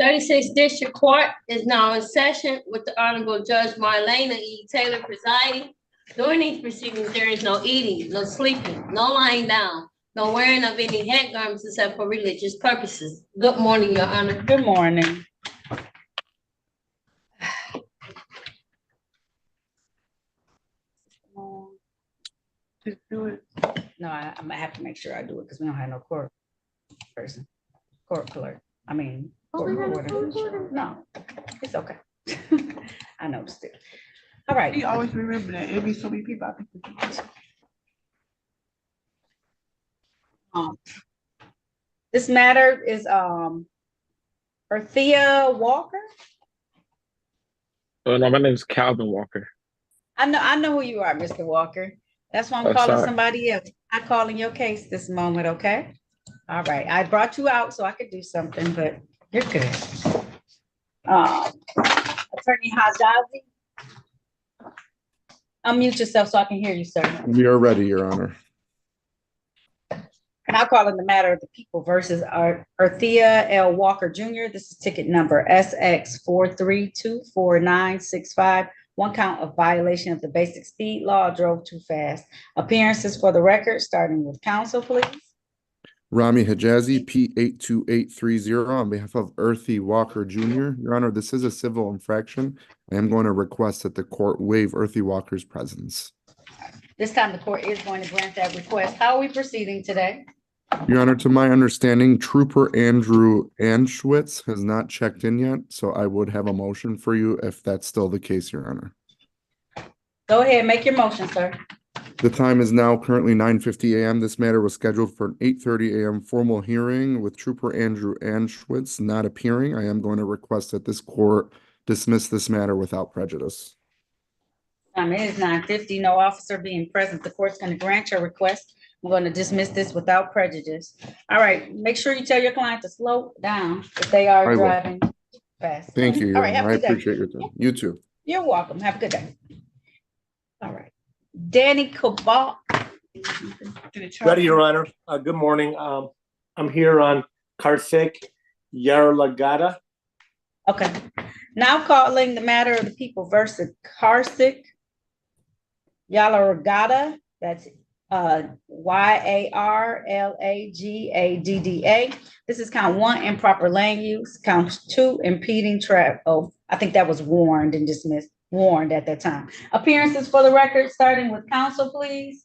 36th District Court is now in session with the Honorable Judge Marlena E. Taylor presiding. During these proceedings, there is no eating, no sleeping, no lying down, no wearing of any head garments except for religious purposes. Good morning, Your Honor. Good morning. Just do it. No, I'm gonna have to make sure I do it because we don't have no court person, court clerk. I mean, court reporter. No, it's okay. I noticed it. All right. You always remember that. It'll be so many people. I think This matter is Erthea Walker. No, my name is Calvin Walker. I know who you are, Mr. Walker. That's why I'm calling somebody else. I'm calling your case this moment, okay? All right. I brought you out so I could do something, but you're good. Attorney Hajazi, unmute yourself so I can hear you, sir. We are ready, Your Honor. And I'll call in the matter of the people versus Erthea L. Walker Jr. This is ticket number SX 4324965. One count of violation of the basic speed law, drove too fast. Appearances for the record, starting with counsel, please. Rami Hijazi, P82830, on behalf of Erthea Walker Jr. Your Honor, this is a civil infraction. I am going to request that the court waive Erthea Walker's presence. This time the court is going to grant that request. How are we proceeding today? Your Honor, to my understanding, Trooper Andrew Anschwitz has not checked in yet, so I would have a motion for you if that's still the case, Your Honor. Go ahead, make your motion, sir. The time is now currently 9:50 a.m. This matter was scheduled for an 8:30 a.m. formal hearing with Trooper Andrew Anschwitz not appearing. I am going to request that this court dismiss this matter without prejudice. It is 9:50, no officer being present. The court's going to grant your request. I'm going to dismiss this without prejudice. All right, make sure you tell your client to slow down if they are driving fast. Thank you, Your All right, Honor. I appreciate your time. You too. You're welcome. Have a good day. All right. Danny Kabal. Ready, Your Honor. Good morning. I'm here on Karthik Yarlagada. Okay. Now calling the matter of the people versus Karthik Yarlagada. That's Yarlagada. This is count 1, improper land use. Count 2, impeding traffic. Oh, I think that was warned and dismissed. Warned at that time. Appearances for the record, starting with counsel, please.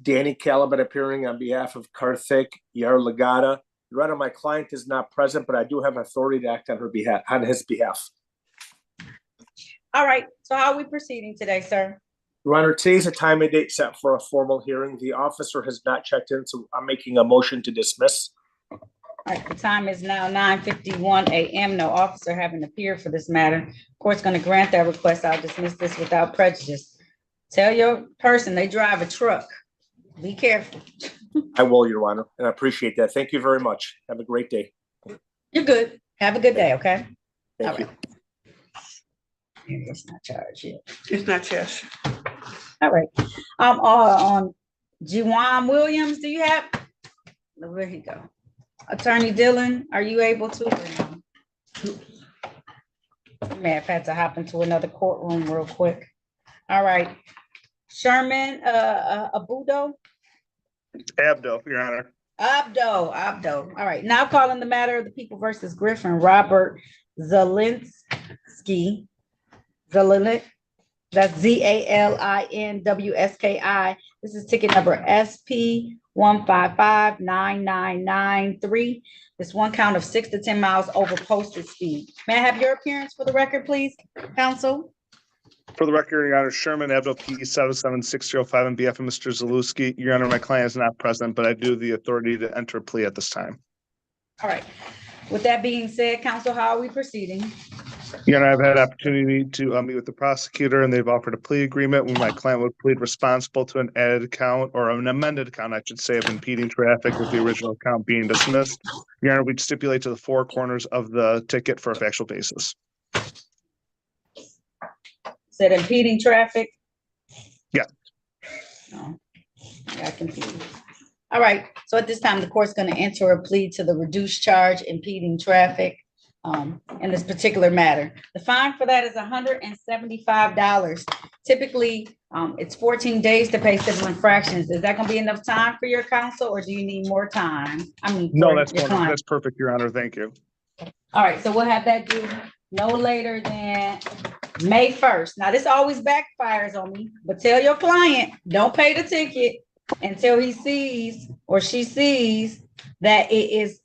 Danny Calabet appearing on behalf of Karthik Yarlagada. Your Honor, my client is not present, but I do have authority to act on his behalf. All right. So how are we proceeding today, sir? Your Honor, today's a time and date set for a formal hearing. The officer has not checked in, so I'm making a motion to dismiss. All right, the time is now 9:51 a.m. No officer having appeared for this matter. Court's going to grant that request. I'll dismiss this without prejudice. Tell your person they drive a truck. Be careful. I will, Your Honor, and I appreciate that. Thank you very much. Have a great day. You're good. Have a good day, okay? Thank you. Maybe it's not charged yet. it's not charged. All right. On Juwan Williams, do you have? Where he go? Attorney Dillon, are you able to? You may have had to hop into another courtroom real quick. All right. Sherman Abdo? Abdo, Your Honor. Abdo. All right. Now calling the matter of the people versus Griffin, Robert Zielinski. That's ZALINWSKI. This is ticket number SP 1559993. This one count of 6 to 10 miles over posted speed. May I have your appearance for the record, please, counsel? For the record, Your Honor, Sherman Abdo P77605 on behalf of Mr. Zalewski. Your Honor, my client is not present, but I do have the authority to enter a plea at this time. All right. With that being said, counsel, how are we proceeding? Your Honor, I've had opportunity to meet with the prosecutor, and they've offered a plea agreement when my client would plead responsible to an added count, or an amended count, I should say, of impeding traffic, with the original count being dismissed. Your Honor, we'd stipulate to the 4 corners of the ticket for a factual basis. Said impeding traffic? Yeah. No, I got confused. All right. So at this time, the court's going to enter a plea to the reduced charge, impeding traffic. in this particular matter. The fine for that is $175. Typically, it's 14 days to pay civil infractions. Is that gonna be enough time for your counsel, or do you need more time? I mean, No, for that's your wonderful. client? That's perfect, Your Honor. Thank you. All right, so we'll have that due no later than May 1st. Now, this always backfires on me, but tell your client, don't pay the ticket until he sees or she sees that it is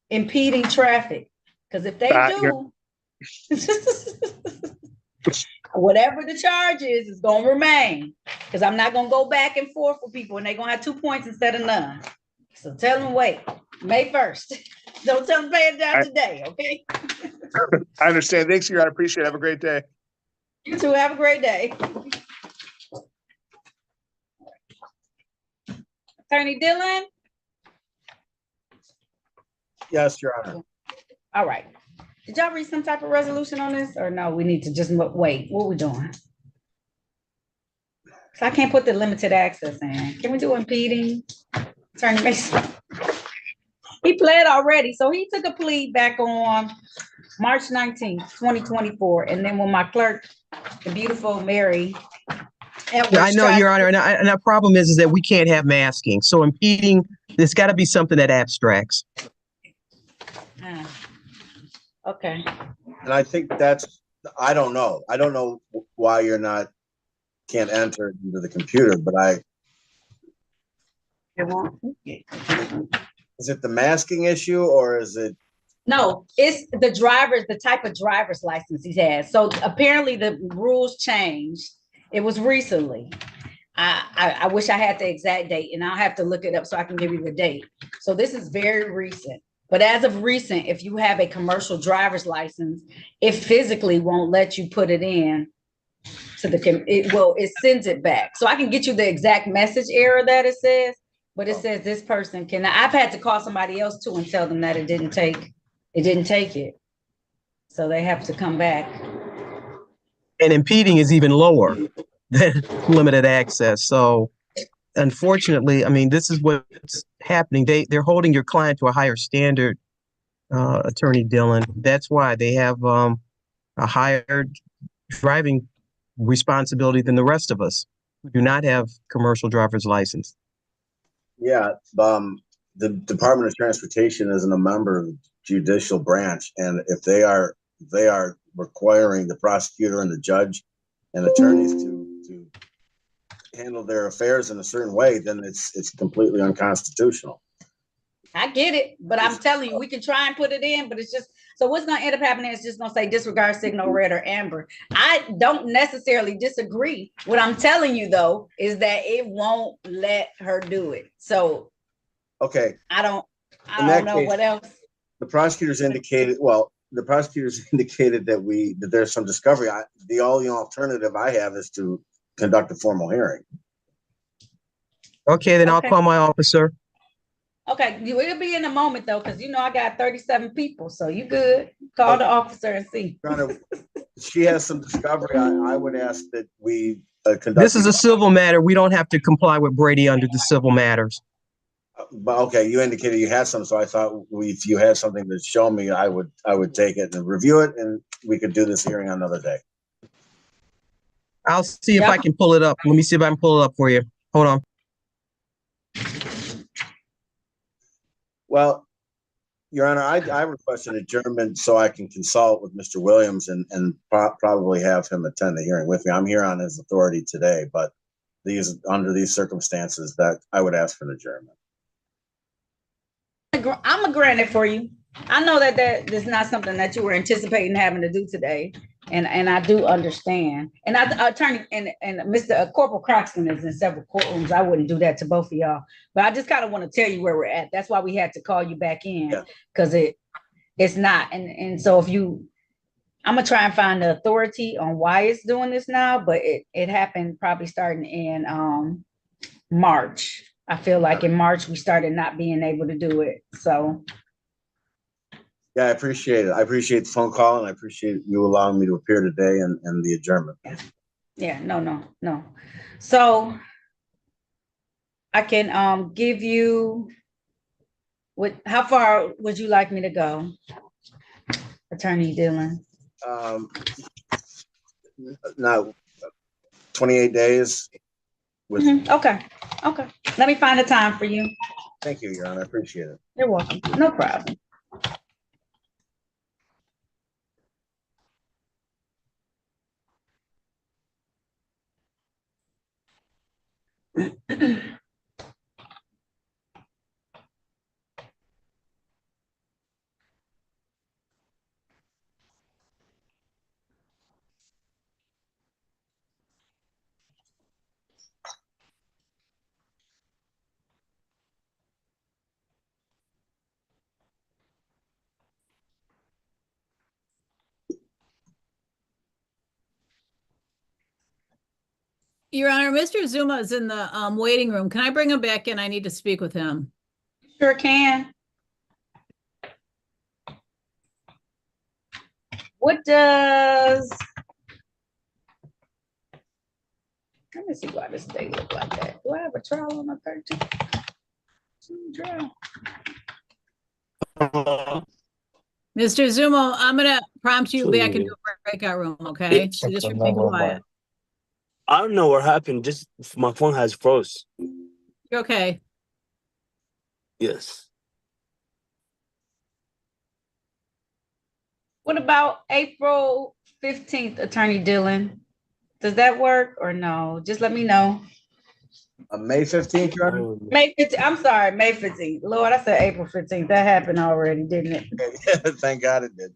impeding traffic. Because if they do, whatever the charge is gonna remain. Because I'm not gonna go back and forth with people and they're gonna have 2 points instead of none. So tell them, wait, May 1st. Don't tell them to pay it down today, okay? I understand. Thanks, Your Honor. Appreciate it. Have a great day. You too, have a great day. Attorney Dillon? Yes, Your Honor. All right. Did y'all read some type of resolution on this, or no, we need to just wait? What we doing? So I can't put the limited access in. Can we do impeding? Attorney Mason. He pled already, so he took a plea back on March 19th, 2024. And then when my clerk, the beautiful Mary. Yeah, I know, Your Honor, and our problem is that we can't have masking. So impeding, there's got to be something that abstracts. Okay. And I think I don't know. I don't know why can't enter into the computer, but is it the masking issue or is it? No, it's the type of driver's license he has. So apparently the rules changed. It was recently. I wish I had the exact date, and I'll have to look it up so I can give you the date. So this is very recent. But as of recent, if you have a commercial driver's license, it physically won't let you put it in to it sends it back. So I can get you the exact message error that it says, but it says this person I've had to call somebody else too and tell them that it didn't take it. So they have to come back. And impeding is even lower than limited access. So unfortunately, I mean, this is what's happening. They're holding your client to a higher standard, Attorney Dillon. That's why they have a higher driving responsibility than the rest of us who do not have commercial driver's license. Yeah, the Department of Transportation isn't a member of the judicial branch, and if they are requiring the prosecutor and the judge and attorneys to handle their affairs in a certain way, then it's completely unconstitutional. I get it, but I'm telling you, we can try and put it in, but it's just, so what's going to end up happening is just going to say disregard signal red or amber. I don't necessarily disagree. What I'm telling you though, is that it won't let her do it. So okay, I don't know what else. The prosecutors indicated that there's some discovery. The only alternative I have is to conduct a formal hearing. Okay, then I'll call my officer. Okay, it'll be in a moment though, because I got 37 people, so you good. Call the officer and see. She has some discovery. I would ask that we conduct. This is a civil matter. We don't have to comply with Brady under the civil matters. But okay, you indicated you had some, so I thought if you had something to show me, I would take it and review it, and we could do this hearing another day. I'll see if I can pull it up. Let me see if I can pull it up for you. Hold on. Well, Your Honor, I requested adjournment so I can consult with Mr. Williams and probably have him attend the hearing with me. I'm here on his authority today, but under these circumstances, that I would ask for an adjournment. I'm gonna grant it for you. I know that is not something that you were anticipating having to do today, and I do understand. And attorney and Mr. Corporal Croxton is in several courtrooms. I wouldn't do that to both of y'all, but I just kind of want to tell you where we're at. That's why we had to call you back in, because it's not. And so I'm gonna try and find the authority on why it's doing this now, but it happened probably starting in March. I feel like in March we started not being able to do it. So yeah, I appreciate it. I appreciate the phone call, and I appreciate you allowing me to appear today and the adjournment. Yeah, no. So I can give you how far would you like me to go? Attorney Dillon? Now, 28 days. Okay, let me find a time for you. Thank you, Your Honor. I appreciate it. You're welcome, no problem. Your Honor, Mr. Zuma is in the waiting room. Can I bring him back in? I need to speak with him. Sure can. What does? Let me see why this day look like that. Do I have a trial on the 13th? Trial. Mr. Zuma, I'm gonna prompt you back into a breakout room, okay? So just remain quiet. I don't know what happened. Just my phone has froze. You're okay. Yes. What about April 15th, Attorney Dillon? Does that work or no? Just let me know. May 15th, Your Honor? May 15th. I'm sorry, May 15th. Lord, I said April 15th. That happened already, didn't it? Thank God it did.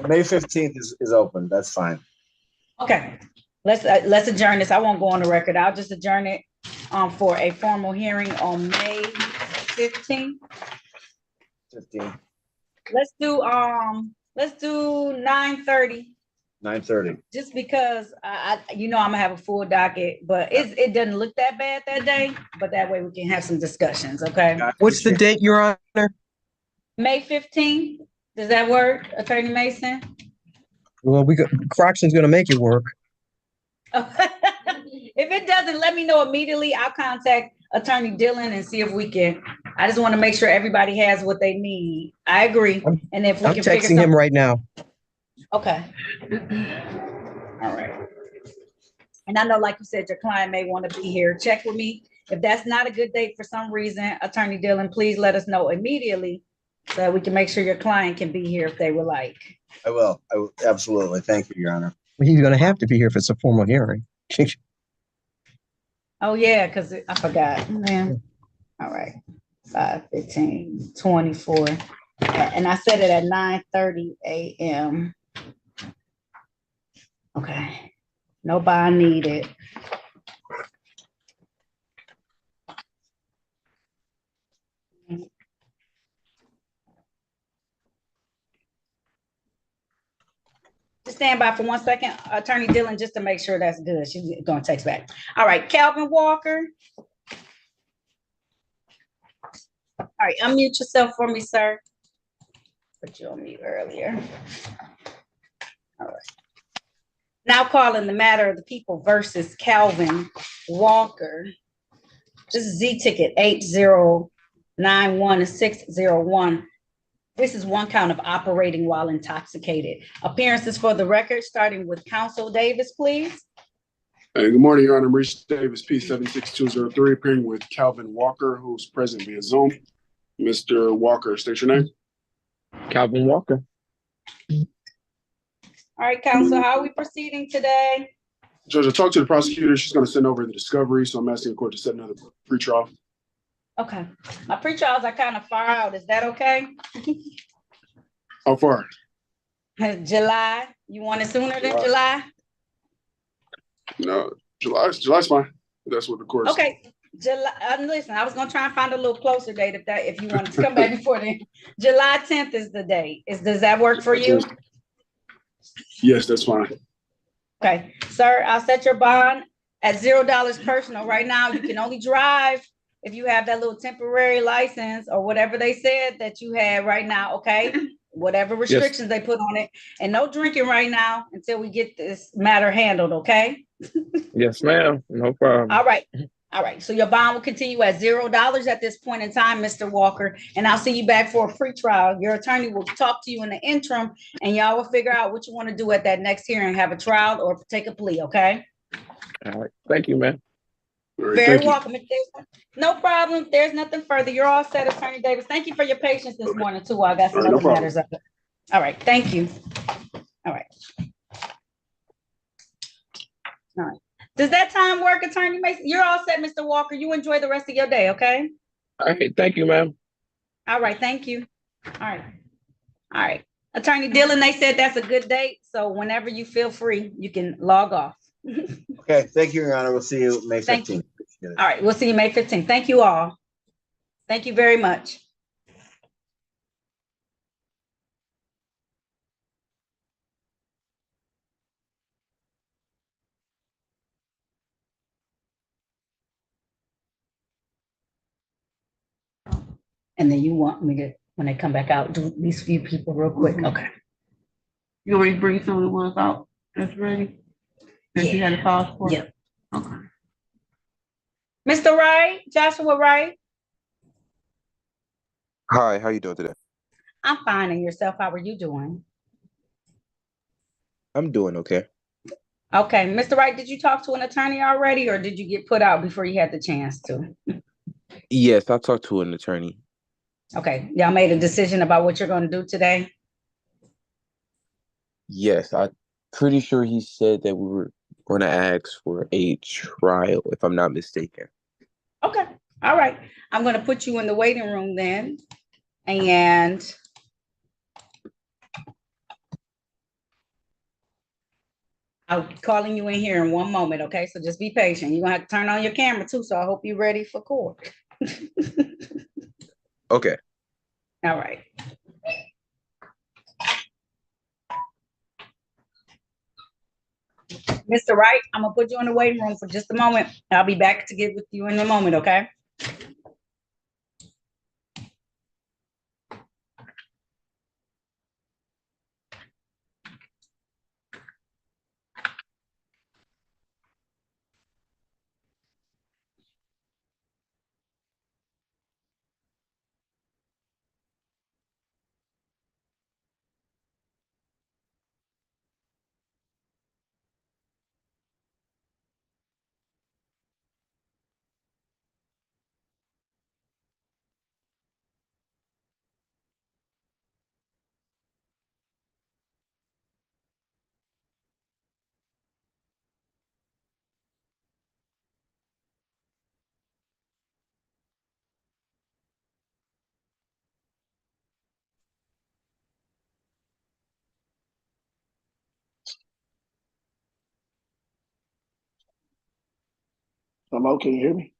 May 15th is open. That's fine. Okay, let's adjourn this. I won't go on the record. I'll just adjourn it for a formal hearing on May 15th. 15. Let's do 9:30. 9:30. Just because I'm gonna have a full docket, but it doesn't look that bad that day. But that way we can have some discussions. Okay. What's the date, Your Honor? May 15th. Does that work, Attorney Mason? Well, Croxton's gonna make it work. If it doesn't, let me know immediately. I'll contact Attorney Dillon and see if we can. I just want to make sure everybody has what they need. I agree. And if we I'm can figure texting him right now. Okay. All right. And I know, like you said, your client may want to be here. Check with me. If that's not a good date for some reason, Attorney Dillon, please let us know immediately so that we can make sure your client can be here if they would like. I will. Absolutely. Thank you, Your Honor. He's gonna have to be here if it's a formal hearing. Oh, yeah, because I forgot. Man. All right. 5:15, 24. And I said it at 9:30 a.m. Okay. No bond needed. Just stand by for 1 second, Attorney Dillon, just to make sure that's good. She's gonna text back. All right, Calvin Walker. All right, unmute yourself for me, sir. Put you on mute earlier. All right. Now calling the matter of the people versus Calvin Walker. This is Z ticket 8091601. This is one count of operating while intoxicated. Appearances for the record, starting with Counsel Davis, please. Hey, good morning, Your Honor. Maurice Davis, P76203, appearing with Calvin Walker, who's present via Zoom. Mr. Walker, state your name. Calvin Walker. All right, Counsel, how are we proceeding today? Judge, I talked to the prosecutor. She's going to send over the discovery, so I'm asking the court to set another pretrial. Okay. My pretrials are kind of far out. Is that okay? How far? July. You want it sooner than July? No, July's fine. That's what the court. Okay. July. Listen, I was gonna try and find a little closer date if you wanted to come back before then. July 10th is the date. Does that work for you? Yes, that's fine. Okay, sir, I'll set your bond at $0 personal. Right now, you can only drive if you have that little temporary license or whatever they said that you had right now, okay? Whatever restrictions they put on it. And no drinking right now until we get this matter handled, okay? Yes, ma'am. No problem. All right. All right, so your bond will continue at $0 at this point in time, Mr. Walker, and I'll see you back for a pretrial. Your attorney will talk to you in the interim, and y'all will figure out what you want to do at that next hearing, have a trial or take a plea, okay? All right. Thank you, man. All right, Very thank you. welcome. No problem. If there's nothing further, you're all set, Attorney Davis. Thank you for your patience this morning too. I got some All right, no other problem. matters up. All right, thank you. All right. All right. Does that time work, Attorney Mason? You're all set, Mr. Walker. You enjoy the rest of your day, okay? All right. Thank you, ma'am. All right, thank you. All right. All right. Attorney Dillon, they said that's a good date, so whenever you feel free, you can log off. Okay, thank you, Your Honor. We'll see you May Thank you. 15th. All right, we'll see you May 15th. Thank you all. Thank you very much. And then you want me to, when they come back out, do these few people real quick? Okay. You already bring some of the ones out that's ready? That you had a call for? Yeah. Okay. Mr. Wright, Joshua Wright. Hi, how you doing today? I'm fine. And yourself, how are you doing? I'm doing okay. Okay, Mr. Wright, did you talk to an attorney already, or did you get put out before you had the chance to? Yes, I talked to an attorney. Okay, y'all made a decision about what you're going to do today? Yes, I'm pretty sure he said that we were going to ask for a trial, if I'm not mistaken. Okay, all right. I'm going to put you in the waiting room then. And I'll be calling you in here in one moment, okay? So just be patient. You're going to have to turn on your camera too, so I hope you're ready for court. Okay. All right. Mr. Wright, I'm gonna put you in the waiting room for just a moment. I'll be back to get with you in a moment, okay? Hello, can you hear me?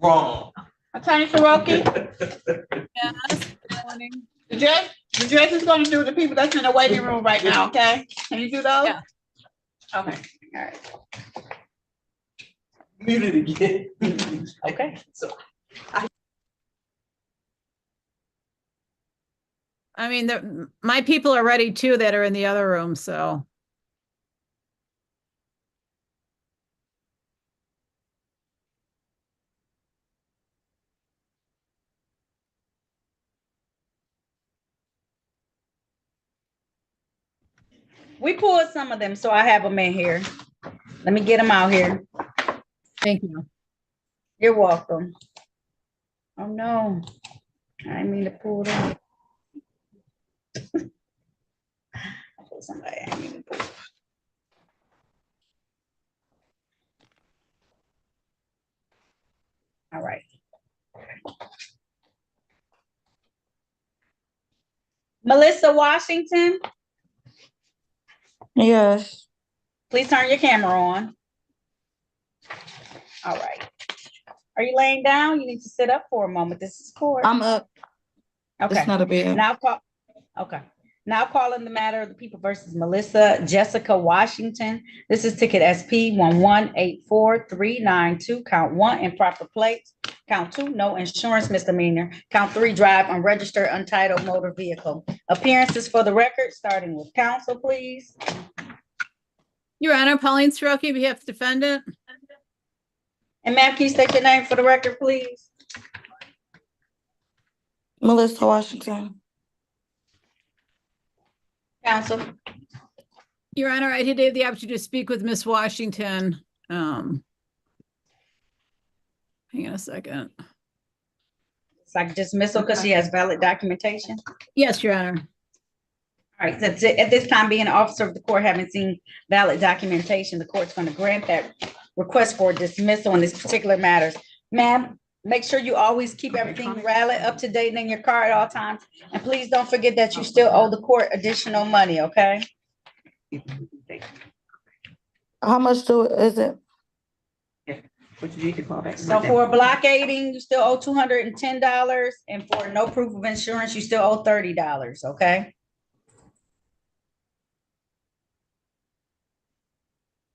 Wrong. Attorney Cherokee, Yes, good morning. the judge is gonna do the people that's in the waiting room right now, okay? Can you do those? Yeah. Okay, all right, Muted again. okay. I mean, my people are ready too that are in the other room, so. We pulled some of them, so I have them in here. Let me get them out here. Thank you. You're welcome. Oh, no. I didn't mean to pull them. I pulled somebody I didn't mean to pull. All right. Melissa Washington, Yes, please turn your camera on. All right. Are you laying down? You need to sit up for a moment. This is court. I'm up. Okay. It's not a bed. Okay. Now calling the matter of the people versus Melissa Jessica Washington. This is ticket SP 1184392, count 1, improper plates. Count 2, no insurance misdemeanor. Count 3, drive unregistered untitled motor vehicle. Appearances for the record, starting with counsel, please. Your Honor, Pauline Soroki, behalf of defendant. And ma'am, can you state your name for the record, please? Melissa Washington. Counsel. Your Honor, I did have the opportunity to speak with Miss Washington. Hang on a second. It's like dismissal because she has valid documentation. Yes, Your Honor. All right, that's it. At this time, being an officer of the court, having seen valid documentation, the court's going to grant that request for dismissal in this particular matters. Ma'am, make sure you always keep everything valid, up to date in your car at all times. And please don't forget that you still owe the court additional money, okay? How much is it? But you need to call back. So for blockading, you still owe $210, and for no proof of insurance, you still owe $30, okay?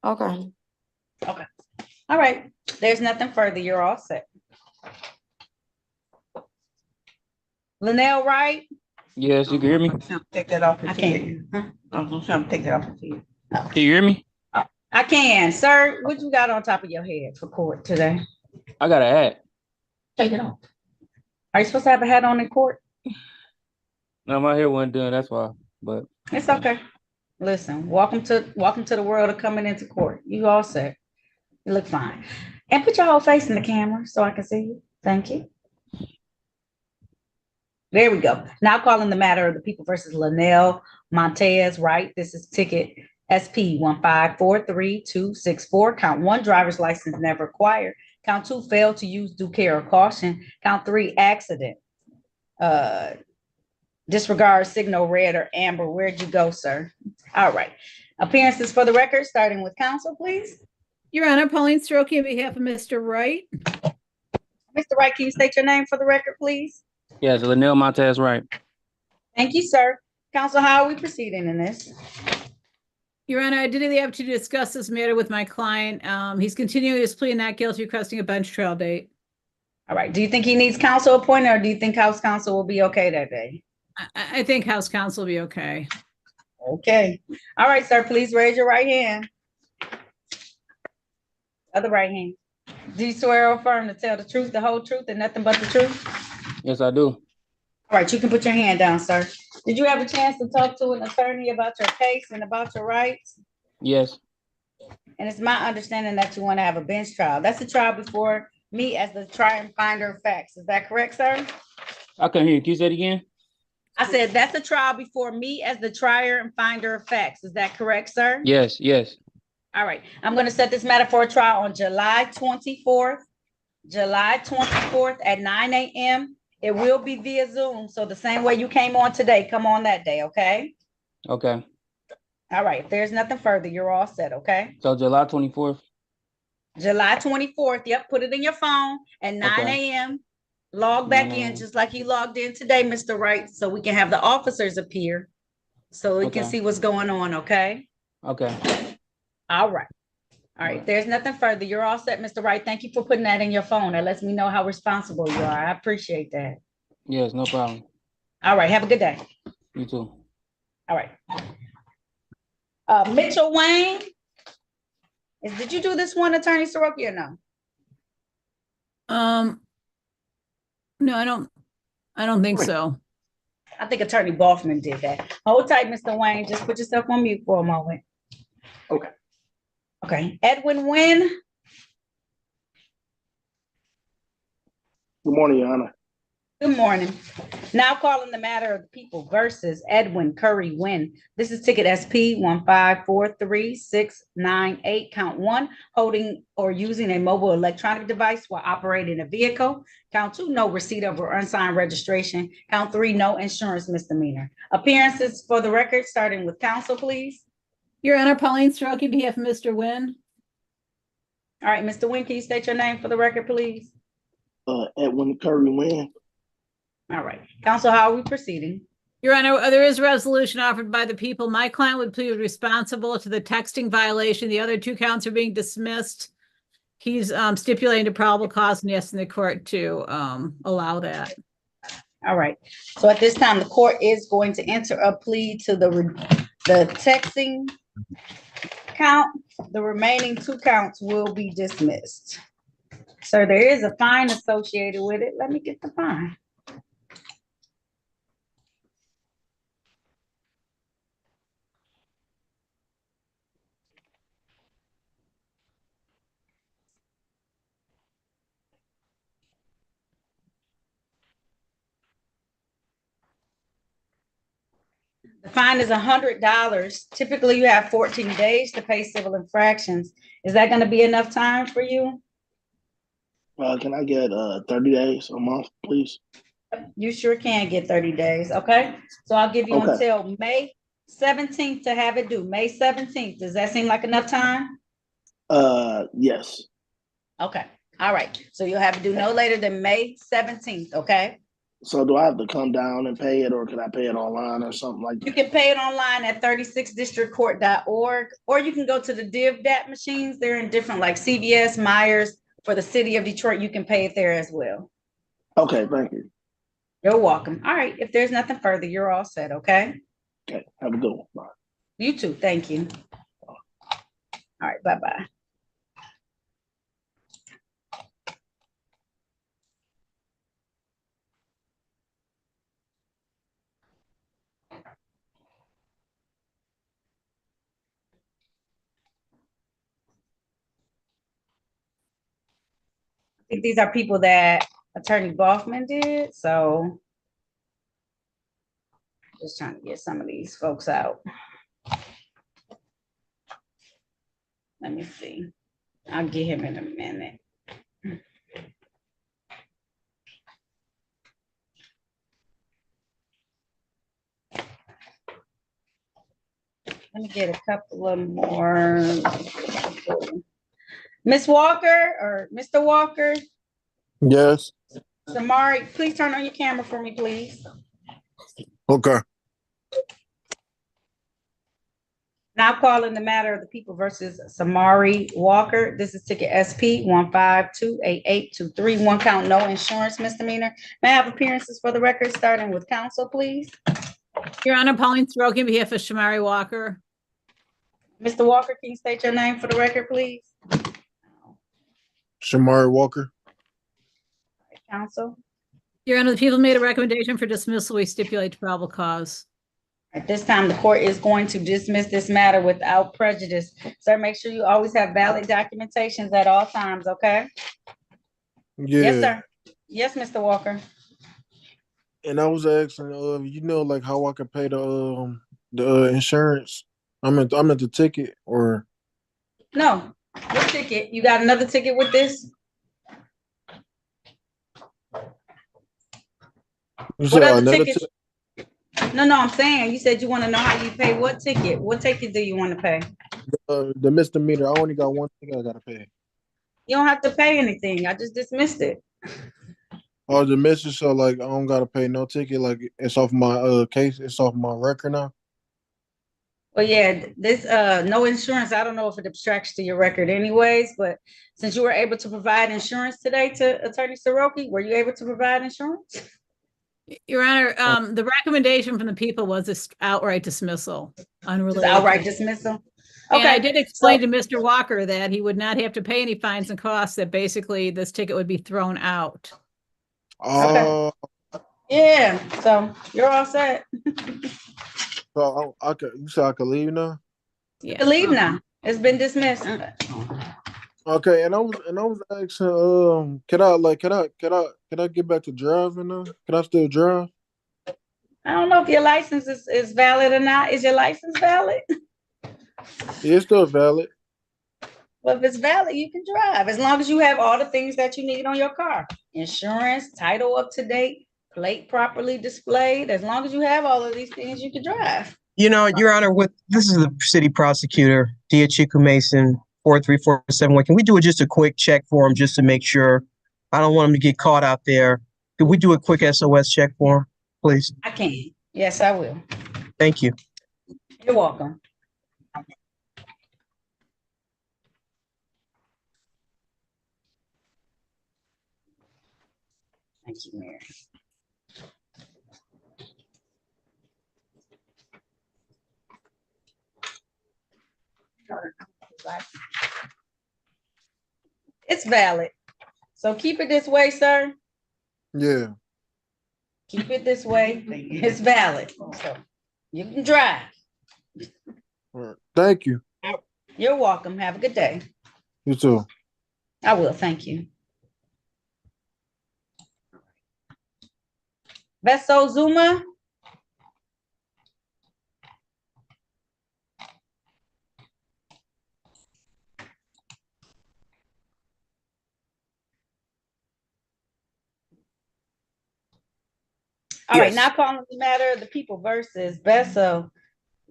Okay. Okay. All right. There's nothing further. You're all set. Linnell Wright? Yes, you can hear me? Take that off. I can't. Huh? I'm trying to take that off. Can you hear me? I can, sir. What you got on top of your head for court today? I got a hat. Take it off. Are you supposed to have a hat on in court? No, my hair wasn't done, that's why. But It's okay. Listen, welcome to the world of coming into court. You all set. You look fine. And put your whole face in the camera so I can see you. Thank you. There we go. Now calling the matter of the people versus Linnell Montez, right? This is ticket SP 1543264. Count 1, driver's license never acquired. Count 2, failed to use due care or caution. Count 3, accident. Disregard signal red or amber. Where'd you go, sir? All right. Appearances for the record, starting with counsel, please. Your Honor, Pauline Soroki, on behalf of Mr. Wright. Mr. Wright, can you state your name for the record, please? yes, Linnell Montez, right. Thank you, sir. Counsel, how are we proceeding in this? Your Honor, I did have the opportunity to discuss this matter with my client. He's continuing his plea of not guilty, requesting a bench trial date. All right. Do you think he needs counsel appointed, or do you think house counsel will be okay that day? I think House Counsel will be okay. Okay. All right, sir. Please raise your right hand. Other right hand. Do you swear or affirm to tell the truth, the whole truth, and nothing but the truth? Yes, I do. All right. You can put your hand down, sir. Did you have a chance to talk to an attorney about your case and about your rights? Yes, And it's my understanding that you want to have a bench trial. That's a trial before me as the trier and finder of facts. Is that correct, sir? I can hear you. Can you say it again? I said that's a trial before me as the trier and finder of facts. Is that correct, sir? Yes, yes. All right. I'm going to set this matter for a trial on July 24th. July 24th at 9 a.m. It will be via Zoom. So the same way you came on today, come on that day, okay? Okay. All right. If there's nothing further, you're all set, okay? So July 24th? July 24th. Yep, put it in your phone at 9 Okay. a.m. Log back 9 in a.m. just like you logged in today, Mr. Wright, so we can have the officers appear so we can Okay. see what's going on, okay? Okay. All right. All right, there's nothing further. You're all set, Mr. Wright. Thank you for putting that in your phone. That lets me know how responsible you are. I appreciate that. Yes, no problem. All right, have a good day. You too. All right. Mitchell Wayne, did you do this one, Attorney Soroki, or no? No, I don't think so. I think Attorney Boffman did that. Hold tight, Mr. Wayne. Just put yourself on mute for a moment. Okay. Okay. Edwin Wynn. Good morning, Your Honor. Good morning. Now calling the matter of the people versus Edwin Curry Wynn. This is ticket SP 1543698, count 1, holding or using a mobile electronic device while operating a vehicle. Count 2, no receipt of or unsigned registration. Count 3, no insurance misdemeanor. Appearances for the record, starting with counsel, please. Your Honor, Pauline Soroki, behalf of Mr. Wynn. All right, Mr. Wynn, can you state your name for the record, please? Edwin Curry Wynn. All right. Counsel, how are we proceeding? Your Honor, there is a resolution offered by the people. My client would plead responsible to the texting violation. The other 2 counts are being dismissed. He's stipulating to probable cause and asking the court to allow that. All right. So at this time, the court is going to enter a plea to the texting count. The remaining 2 counts will be dismissed. Sir, there is a fine associated with it. Let me get the fine. The fine is $100. Typically, you have 14 days to pay civil infractions. Is that going to be enough time for you? Can I get 30 days, a month, please? You sure can get 30 days, okay? So I'll give you Okay. until May 17th to have it due. May 17th. Does that seem like enough time? Yes. Okay. All right. So you'll have it due no later than May 17th, okay? So do I have to come down and pay it, or can I pay it online or something like You that? can pay it online at 36districtcourt.org, or you can go to the DivDat machines. They're in different, like CVS, Myers. For the city of Detroit, you can pay it there as well. Okay, thank you. You're welcome. All right. If there's nothing further, you're all set, okay? Okay, have a good one. Bye. You too. Thank you. All right. Bye-bye. I think these are people that Attorney Boffman did, so just trying to get some of these folks out. Let me see. I'll get him in a minute. Let me get a couple of more. Miss Walker or Mr. Walker, Yes. Samari, please turn on your camera for me, please. Okay. Now calling the matter of the people versus Samari Walker. This is ticket SP 1528823. 1 count, no insurance misdemeanor. May I have appearances for the record, starting with counsel, please? Your Honor, Pauline Soroki, on behalf of Shamari Walker. Mr. Walker, can you state your name for the record, please? Shamari Walker. Counsel. Your Honor, the people made a recommendation for dismissal. We stipulate to probable cause. At this time, the court is going to dismiss this matter without prejudice. Sir, make sure you always have valid documentations at all times, okay? Yeah. Yes, sir. Yes, Mr. Walker. And I was asking, like how I could pay the insurance. I'm at the ticket, or No, what ticket? You got another ticket with this? you What said other another tickets? No, I'm saying, you said you want to know how you pay what ticket? What ticket do you want to pay? the misdemeanor. I only got one ticket I gotta pay. You don't have to pay anything. I just dismissed it. Oh, the message, so like I don't gotta pay no ticket, like it's off my case, it's off my record now. Well, yeah, this no insurance. I don't know if it abstracts to your record anyways, but since you were able to provide insurance today to Attorney Soroki, were you able to provide insurance? Your Honor, the recommendation from the people was this outright dismissal, unrelated. Just outright dismissal? And I Okay, did explain to Mr. Walker that he would not have to pay any fines and costs, that basically this ticket would be thrown out. Oh, Yeah, so you're all set. so I could, you said I could leave now? You can leave now. It's been dismissed. Okay, and I was asking, can I get back to driving now? Can I still drive? I don't know if your license is valid or not. Is your license valid? Yeah, it's still valid. Well, if it's valid, you can drive as long as you have all the things that you need on your car. Insurance, title up to date, plate properly displayed. As long as you have all of these things, you can drive. You know, Your Honor, this is the city prosecutor, Diachiku Mason, 43471. Can we do just a quick check for him just to make sure? I don't want him to get caught out there. Could we do a quick SOS check for him, please? I can. Yes, I will. Thank you. You're welcome. Thank you, Mary. It's valid. So keep it this way, sir. Yeah. Keep it this way. It's valid. So you can drive. All right. Thank you. You're welcome. Have a good day. You too. I will. Thank you. Veso Zuma. All right, now calling the matter of the people versus Besso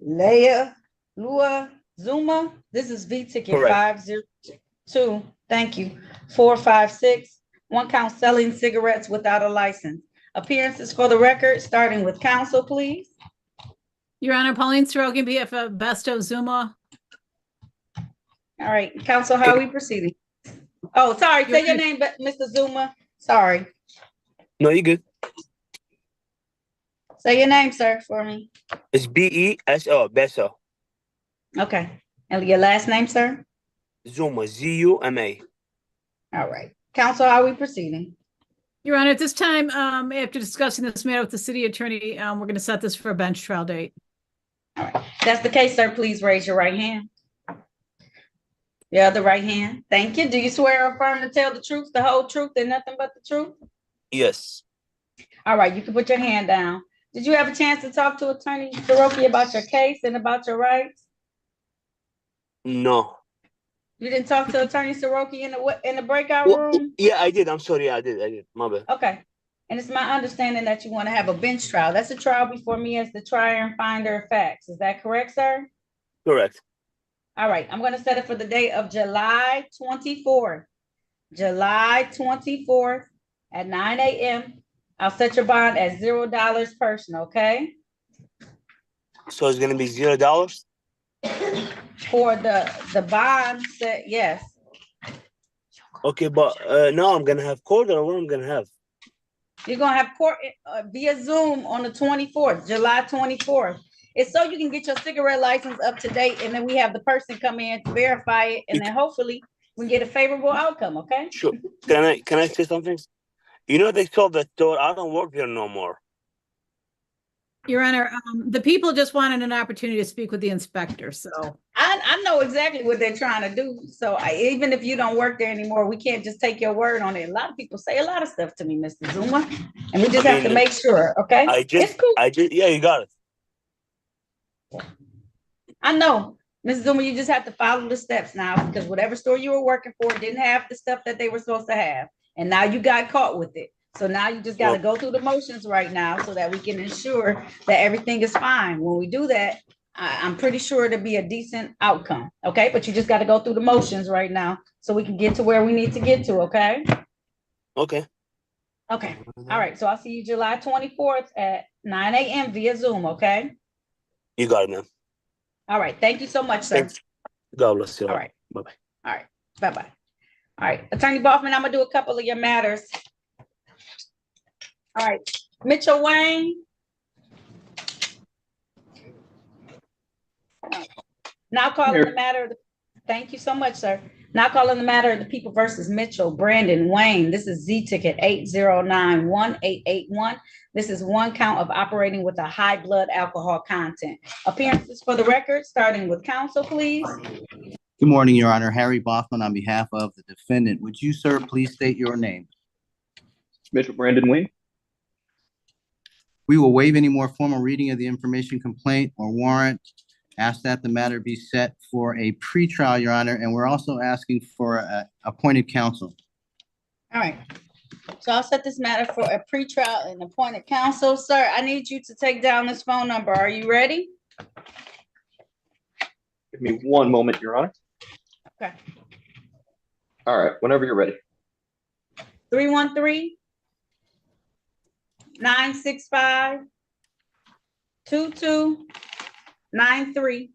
Lua Zuma. This is V ticket 502. Thank you. 456. One count selling cigarettes without a license. Appearances for the record, starting with counsel, please. Your Honor, Pauline Soroki, BF of Besto Zuma. All right, counsel, how are we proceeding? Oh, sorry, say your name, Mr. Zuma. Sorry. No, you're good. Say your name, sir, for me. It's B-E-S-O, Beso. Okay. And your last name, sir? Zuma, Z-U-M-A. All right. Counsel, how are we proceeding? Your Honor, at this time, after discussing this matter with the city attorney, we're going to set this for a bench trial date. All right. If that's the case, sir, please raise your right hand. Your other right hand. Thank you. Do you swear or affirm to tell the truth, the whole truth, and nothing but the truth? Yes. All right. You can put your hand down. Did you have a chance to talk to Attorney Soroki about your case and about your rights? No. You didn't talk to Attorney Soroki in the breakout room? Yeah, I did. I'm sorry. Yeah, I did. My bad. Okay. And it's my understanding that you want to have a bench trial. That's a trial before me as the trier and finder of facts. Is that correct, sir? Correct. All right. I'm going to set it for the date of July 24th. July 24th at 9 a.m. I'll set your bond at $0 personal, okay? So it's gonna be $0? For the bond set, yes. Okay, but no, I'm gonna have court, or what I'm gonna have? You're gonna have court via Zoom on the 24th, July 24th. It's so you can get your cigarette license up to date, and then we have the person come in to verify it, and then hopefully we get a favorable outcome, okay? Sure. Can I say something? You know, they told the store I don't work here no more. Your Honor, the people just wanted an opportunity to speak with the inspector, so. I know exactly what they're trying to do. So even if you don't work there anymore, we can't just take your word on it. A lot of people say a lot of stuff to me, Mr. Zuma, and we just have to make sure, okay? It's cool. Yeah, you got it. I know. Ms. Zuma, you just have to follow the steps now, because whatever store you were working for didn't have the stuff that they were supposed to have. And now you got caught with it. So now you just got to go through the motions right now so that we can ensure that everything is fine. When we do that, I'm pretty sure it'll be a decent outcome, okay? But you just got to go through the motions right now so we can get to where we need to get to, okay? Okay. Okay, all right, so I'll see you July 24th at 9 a.m. via Zoom, okay? You got it, man. All right, thank you so much, sir. Thanks. God bless you. All right. Bye-bye. All right, bye-bye. All right, Attorney Boffman, I'm gonna do a couple of your matters. All right, Mitchell Wayne. Now calling the matter of the, thank you so much, sir. Now calling the matter of the people versus Mitchell, Brandon Wayne. This is Z ticket 8091881. This is one count of operating with a high blood alcohol content. Appearances for the record, starting with counsel, please. Good morning, Your Honor. Harry Boffman on behalf of the defendant. Would you, sir, please state your name? Mitchell Brandon Wayne. We will waive any more formal reading of the information complaint or warrant. Ask that the matter be set for a pretrial, Your Honor, and we're also asking for appointed counsel. All right. So I'll set this matter for a pretrial and appointed counsel. Sir, I need you to take down this phone number. Are you ready? Give me one moment, Your Honor. Okay. All right, whenever you're ready. 313-965-2293.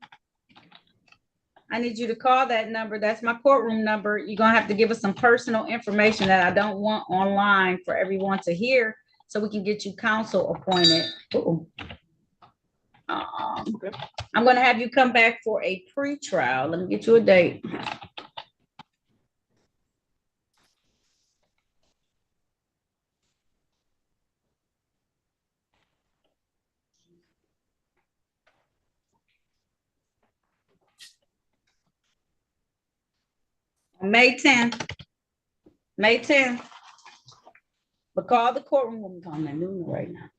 I need you to call that number. That's my courtroom number. You're gonna have to give us some personal information that I don't want online for everyone to hear, so we can get you counsel appointed. I'm gonna have you come back for a pretrial. Let me get you a date. May 10th. May 10th. But call the courtroom. We're calling at noon right now.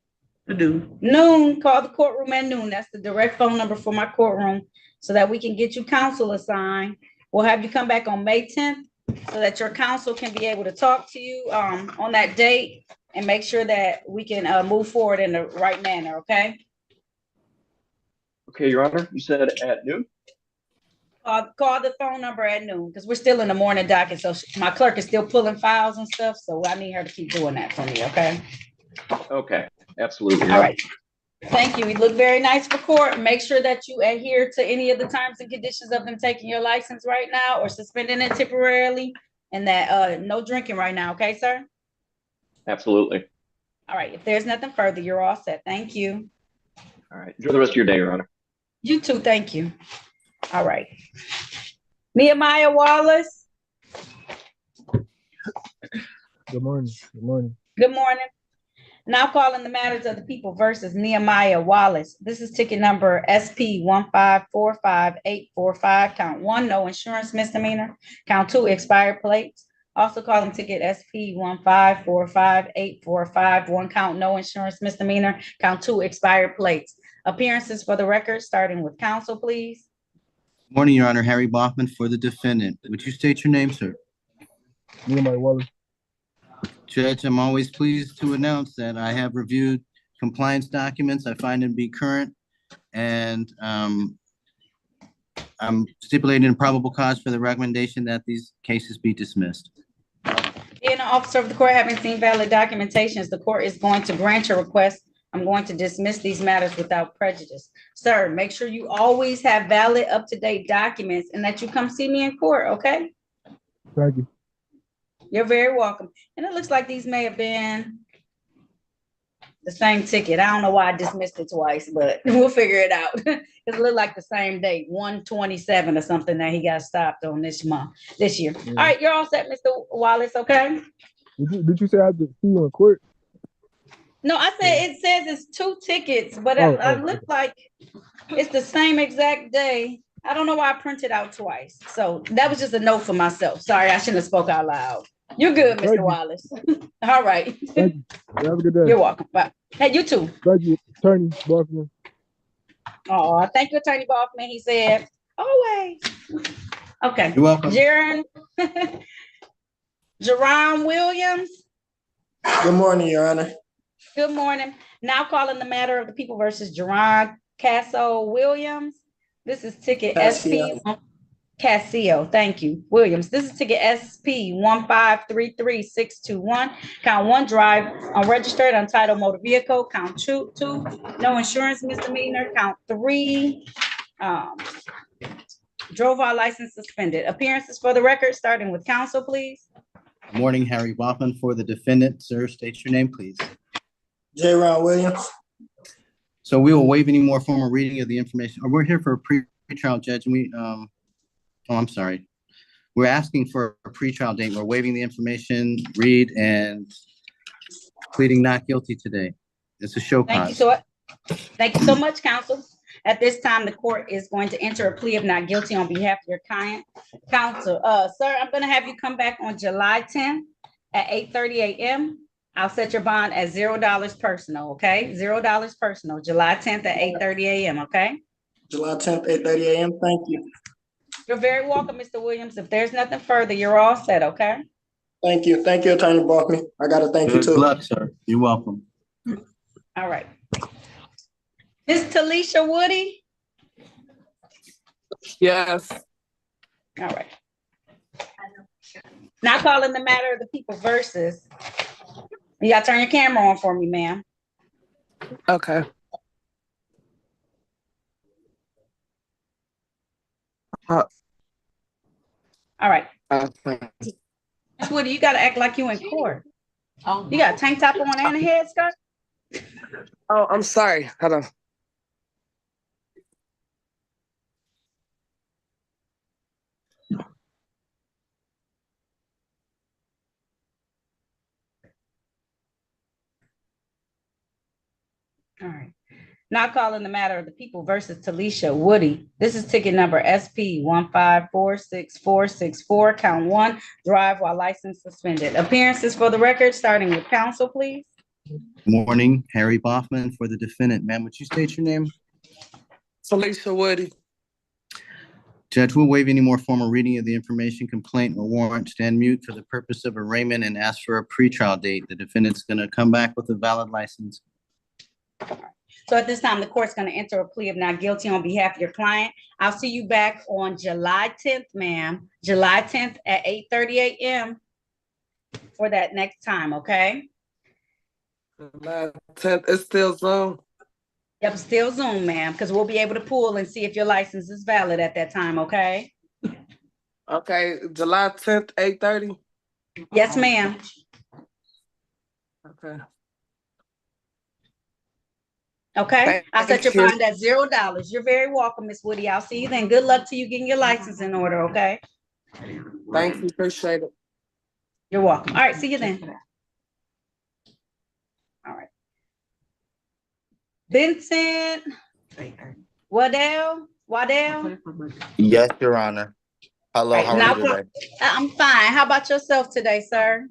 Noon. Call the courtroom at noon. That's the direct phone number for my courtroom, so that we can get you counsel assigned. We'll have you come back on May 10th so that your counsel can be able to talk to you on that date and make sure that we can move forward in the right manner, okay? Okay, Your Honor, you said at noon? Call the phone number at noon, because we're still in the morning docket, so my clerk is still pulling files and stuff, so I need her to keep doing that for me, okay? Okay, absolutely. All right. Thank you. You look very nice for court. Make sure that you adhere to any of the terms and conditions of them taking your license right now or suspending it temporarily, and that no drinking right now, okay, sir? Absolutely. All right. If there's nothing further, you're all set. Thank you. All right, enjoy the rest of your day, Your Honor. You too. Thank you. All right. Nehemiah Wallace. Good morning. Good morning. Good morning. Now calling the matters of the people versus Nehemiah Wallace. This is ticket number SP 1545845. Count 1, no insurance misdemeanor. Count 2, expired plates. Also calling ticket SP 1545845. 1 count, no insurance misdemeanor. Count 2, expired plates. Appearances for the record, starting with counsel, please. Morning, Your Honor. Harry Boffman for the defendant. Would you state your name, sir? Nehemiah Wallace. Judge, I'm always pleased to announce that I have reviewed compliance documents. I find them to be current, and I'm stipulating a probable cause for the recommendation that these cases be dismissed. Being an officer of the court, having seen valid documentations, the court is going to grant your request. I'm going to dismiss these matters without prejudice. Sir, make sure you always have valid, up-to-date documents and that you come see me in court, okay? Thank you. You're very welcome. And it looks like these may have been the same ticket. I don't know why I dismissed it twice, but we'll figure it out. It looked like the same date, 1/27 or something, that he got stopped on this year. Yeah. All right, you're all set, Mr. Wallace, okay? Did you say I had to see you in court? No, I said, it says it's 2 tickets, but Oh, it looked like it's the same exact day. I don't know why I printed out twice. So that was just a note for myself. Sorry, I shouldn't have spoke out loud. You're good, Mr. Thank you. Wallace. All right. Thank you. Have a good day. You're welcome. Bye. Hey, you too. Thank you, Attorney Boffman. Oh, thank you, Attorney Boffman. He said, always. Okay. You're welcome. Jerome Williams. Good morning, Your Honor. Good morning. Now calling the matter of the people versus Jerron Casso Williams. This is ticket Casio. SP Casio, thank you. Williams. This is ticket SP 1533621. Count 1, drive unregistered untitled motor vehicle. Count 2, no insurance misdemeanor. Count 3, drove while license suspended. Appearances for the record, starting with counsel, please. Morning, Harry Baughman for the defendant. Sir, state your name, please. J. Ron Williams. So we will waive any more formal reading of the information. We're here for a pre-trial judge, and I'm sorry. We're asking for a pre-trial date. We're waiving the information, read, and pleading not guilty today. It's a show Thank you cause. thank you so much, counsel. At this time, the court is going to enter a plea of not guilty on behalf of your client. Counsel, sir, I'm gonna have you come back on July 10th at 8:30 a.m. I'll set your bond at $0 personal, okay? $0 personal, July 10th at 8:30 a.m., okay? July 10th, 8:30 a.m. Thank you. You're very welcome, Mr. Williams. If there's nothing further, you're all set, okay? Thank you. Thank you, Attorney Baughman. I gotta thank you Good too. luck, sir. You're welcome. All right. Miss Talisha Woody? Yes. All right. Now calling the matter of the people versus. You gotta turn your camera on for me, ma'am. Okay. All right. Okay. Miss Woody, you gotta act like you in court. You got a tank top on and a headscarf? Oh, I'm sorry. Hold on. All right. Now calling the matter of the people versus Talisha Woody. This is ticket number SP 1546464. Count 1, drive while license suspended. Appearances for the record, starting with counsel, please. Morning, Harry Baughman for the defendant. Ma'am, would you state your name? Felicia Woody. Judge, we'll waive any more formal reading of the information, complaint, or warrant. Stand mute for the purpose of arraignment and ask for a pretrial date. The defendant's going to come back with a valid license. So at this time, the court's going to enter a plea of not guilty on behalf of your client. I'll see you back on July 10th, ma'am. July 10th at 8:30 a.m. for that next time, okay? July 10th. It's still Zoom. Yep, still Zoom, ma'am, because we'll be able to pull and see if your license is valid at that time, okay? Okay, July 10th, 8:30. Yes, ma'am. Okay. Okay, I'll set your Thank you. bond at $0. You're very welcome, Miss Woody. I'll see you then. Good luck to you getting your license in order, okay? Thank you. Appreciate it. You're welcome. All right, see you then. All right. Vincent Waddell? Yes, Your Honor. Hello, Right, how are now, you today? I'm fine. How about yourself today, sir?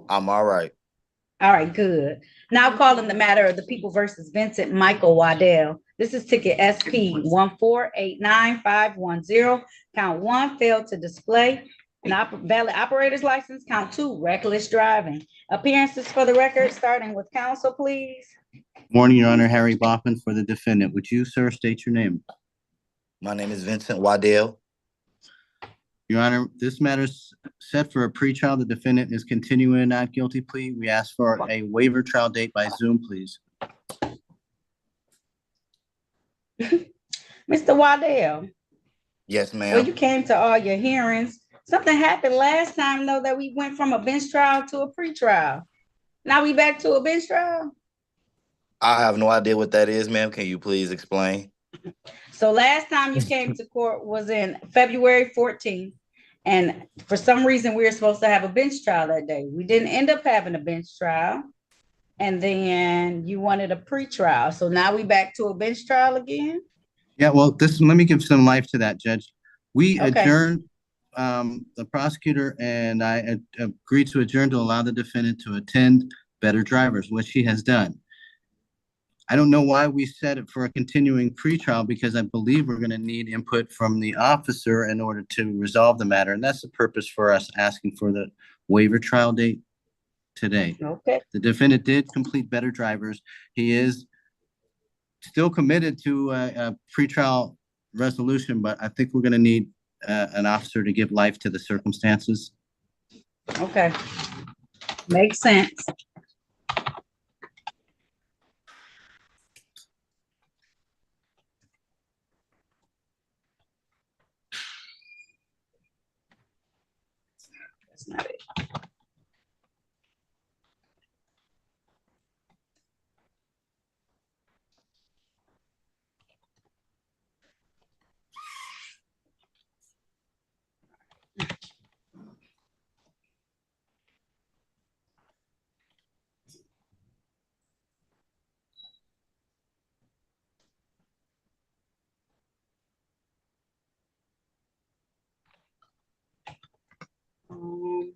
I'm all right. All right, good. Now calling the matter of the people versus Vincent Michael Waddell. This is ticket SP 1489510. Count 1, failed to display an valid operator's license. Count 2, reckless driving. Appearances for the record, starting with counsel, please. Morning, Your Honor. Harry Baughman for the defendant. Would you, sir, state your name? My name is Vincent Waddell. Your Honor, this matter is set for a pretrial. The defendant is continuing a not guilty plea. We ask for a waiver trial date by Zoom, please. Mr. Waddell. Yes, Well, ma'am. you came to all your hearings. Something happened last time, though, that we went from a bench trial to a pretrial. Now we back to a bench trial. I have no idea what that is, ma'am. Can you please explain? So last time you came to court was in February 14th. And for some reason, we were supposed to have a bench trial that day. We didn't end up having a bench trial. And then you wanted a pretrial. So now we back to a bench trial again? Yeah, well, let me give some life to that, Judge. We Okay. adjourned, the prosecutor and I agreed to adjourn to allow the defendant to attend Better Drivers, which he has done. I don't know why we set it for a continuing pretrial, because I believe we're going to need input from the officer in order to resolve the matter. And that's the purpose for us asking for the waiver trial date today. Okay. The defendant did complete Better Drivers. He is still committed to a pretrial resolution, but I think we're gonna need an officer to give life to the circumstances. Okay. Makes sense. That's not it. Um,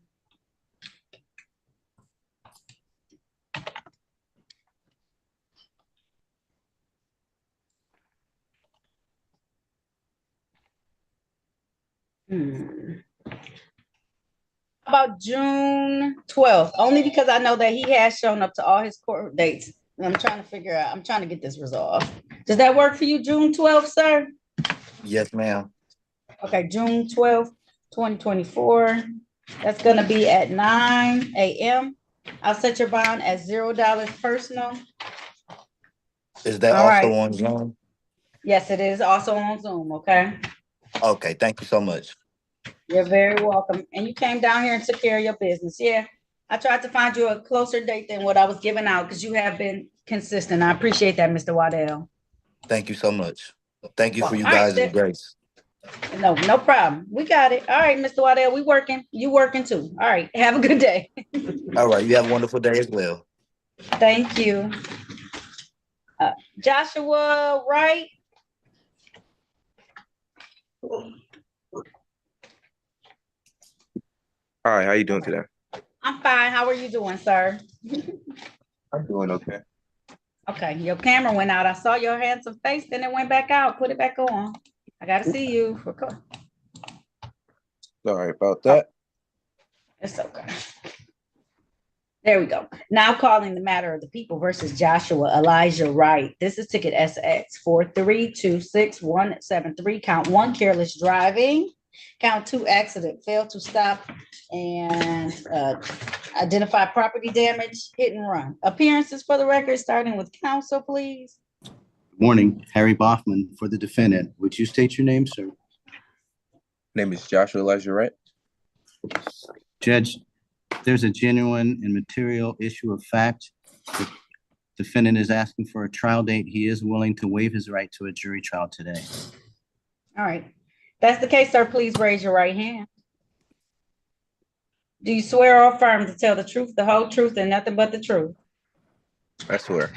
How about June 12th? Only because I know that he has shown up to all his court dates. And I'm trying to figure out, I'm trying to get this resolved. Does that work for you, June 12th, sir? Yes, ma'am. Okay, June 12th, 2024. That's gonna be at 9 a.m. I'll set your bond at $0 personal. Is that All also right. on Zoom? Yes, it is also on Zoom, okay? Okay, thank you so much. You're very welcome. And you came down here and took care of your business. Yeah. I tried to find you a closer date than what I was giving out because you have been consistent. I appreciate that, Mr. Waddell. Thank you so much. Thank you for All you right, guys' grace. no problem. We got it. All right, Mr. Waddell, we working. You working too. All right. Have a good day. All right, you have a wonderful day as well. Thank you. Joshua Wright. Hi, how you doing today? I'm fine. How are you doing, sir? I'm doing okay. Okay, your camera went out. I saw your handsome face, then it went back out. Put it back on. I gotta see you. Sorry about that. It's okay. There we go. Now calling the matter of the people versus Joshua Elijah Wright. This is ticket SX 4326173. Count 1, careless driving. Count 2, accident, failed to stop and identify property damage, hit and run. Appearances for the record, starting with counsel, please. Morning, Harry Boffman for the defendant. Would you state your name, sir? Name is Joshua Elijah Wright. Judge, there's a genuine and material issue of fact. The defendant is asking for a trial date. He is willing to waive his right to a jury trial today. All right. If that's the case, sir, please raise your right hand. Do you swear or affirm to tell the truth, the whole truth, and nothing but the truth? I swear.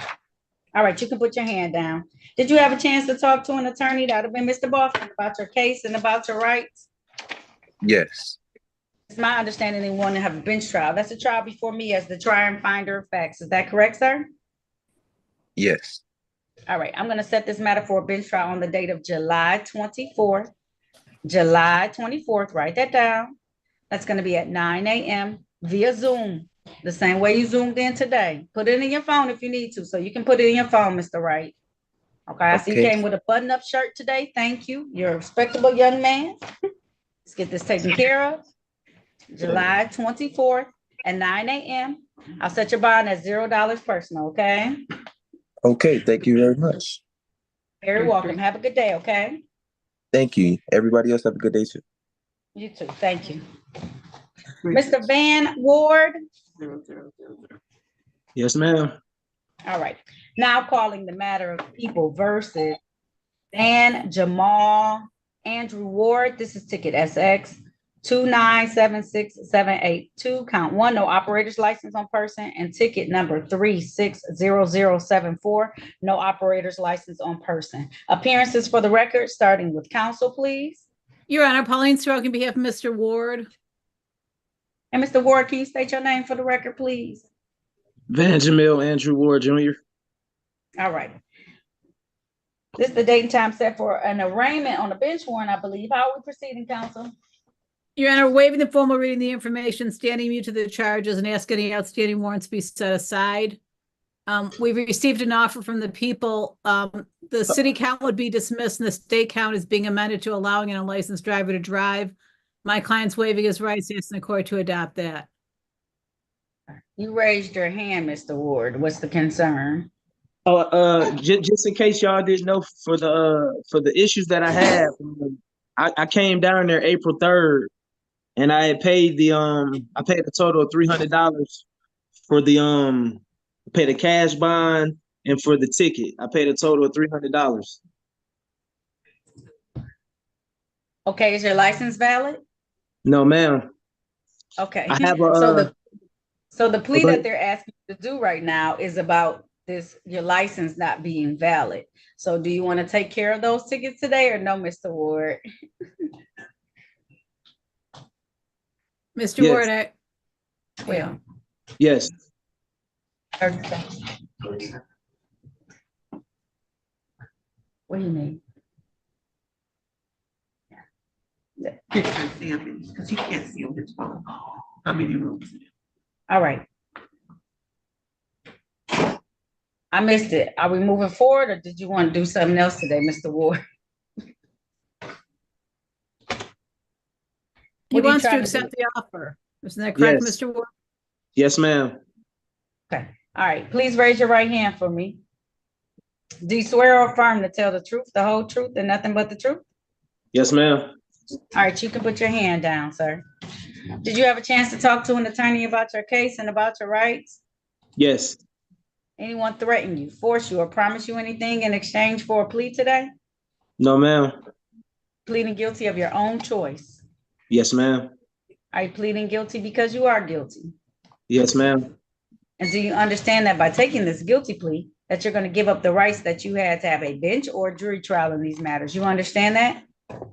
All right, you can put your hand down. Did you have a chance to talk to an attorney? That would have been Mr. Boffman about your case and about your rights? Yes. It's my understanding they want to have a bench trial. That's a trial before me as the trier and finder of facts. Is that correct, sir? Yes. All right, I'm going to set this matter for a bench trial on the date of July 24th. July 24th, write that down. That's going to be at 9 a.m. via Zoom, the same way you Zoomed in today. Put it in your phone if you need to, so you can put it in your phone, Mr. Wright. Okay, I see you came with a button-up shirt today. Thank you. You're a respectable young man. Let's get this taken care of. July 24th at 9 a.m. I'll set your bond at $0 personal, okay? Okay, thank you very much. Very welcome. Have a good day, okay? Thank you. Everybody else have a good day too. You too. Thank you. Mr. Van Ward. Yes, ma'am. All right. Now calling the matter of people versus Dan Jamal Andrew Ward. This is ticket SX 2976782. Count 1, no operator's license on person, and ticket number 360074, no operator's license on person. Appearances for the record, starting with counsel, please. Your Honor, Pauline Stroke on behalf of Mr. Ward. And Mr. Ward, can you state your name for the record, please? Van Jamil Andrew Ward Jr. All right. This is the date and time set for an arraignment on a bench warrant, I believe. How are we proceeding, counsel? Your Honor, waiving the formal reading of the information, standing mute to the charges, and ask any outstanding warrants be set aside. We've received an offer from the people. The city count would be dismissed and the state count is being amended to allowing an unlicensed driver to drive. My client's waiving his rights, asking the court to adopt that. You raised your hand, Mr. Ward. What's the concern? Just in case y'all didn't know, for the issues that I have, I came down there April 3rd, and I had paid I paid a total of $300 for paid a cash bond, and for the ticket, I paid a total of $300. Okay, is your license valid? No, ma'am. Okay. I have So the plea that they're asking you to do right now is about your license not being valid. So do you want to take care of those tickets today or no, Mr. Ward? Mr. Yes. Ward, Well, Yes. 30 seconds. What do you mean? Because he can't see on his phone how many rooms. All right. I missed it. Are we moving forward or did you want to do something else today, Mr. Ward? he What are you wants to trying accept do? the offer. Isn't that correct, Yes. Mr. Ward? Yes, ma'am. Okay. All right. Please raise your right hand for me. Do you swear or affirm to tell the truth, the whole truth, and nothing but the truth? Yes, ma'am. All right. You can put your hand down, sir. Did you have a chance to talk to an attorney about your case and about your rights? Yes. Anyone threaten you, force you, or promise you anything in exchange for a plea today? No, ma'am. Pleading guilty of your own choice. Yes, ma'am. Are you pleading guilty because you are guilty? Yes, ma'am. And do you understand that by taking this guilty plea, that you're going to give up the rights that you had to have a bench or jury trial in these matters? You understand that?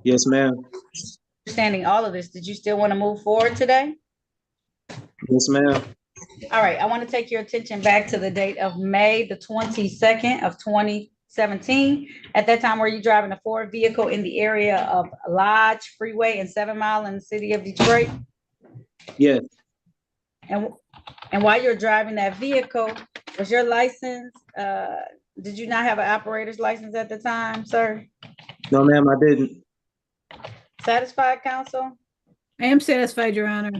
Yes, ma'am. Understanding all of this, did you still want to move forward today? Yes, ma'am. All right, I want to take your attention back to the date of May the 22nd of 2017. At that time, were you driving a Ford vehicle in the area of Lodge Freeway and 7 Mile in the city of Detroit? Yes. And while you're driving that vehicle, was your license, did you not have an operator's license at the time, sir? No, ma'am, I didn't. Satisfied, counsel? I am satisfied, Your Honor.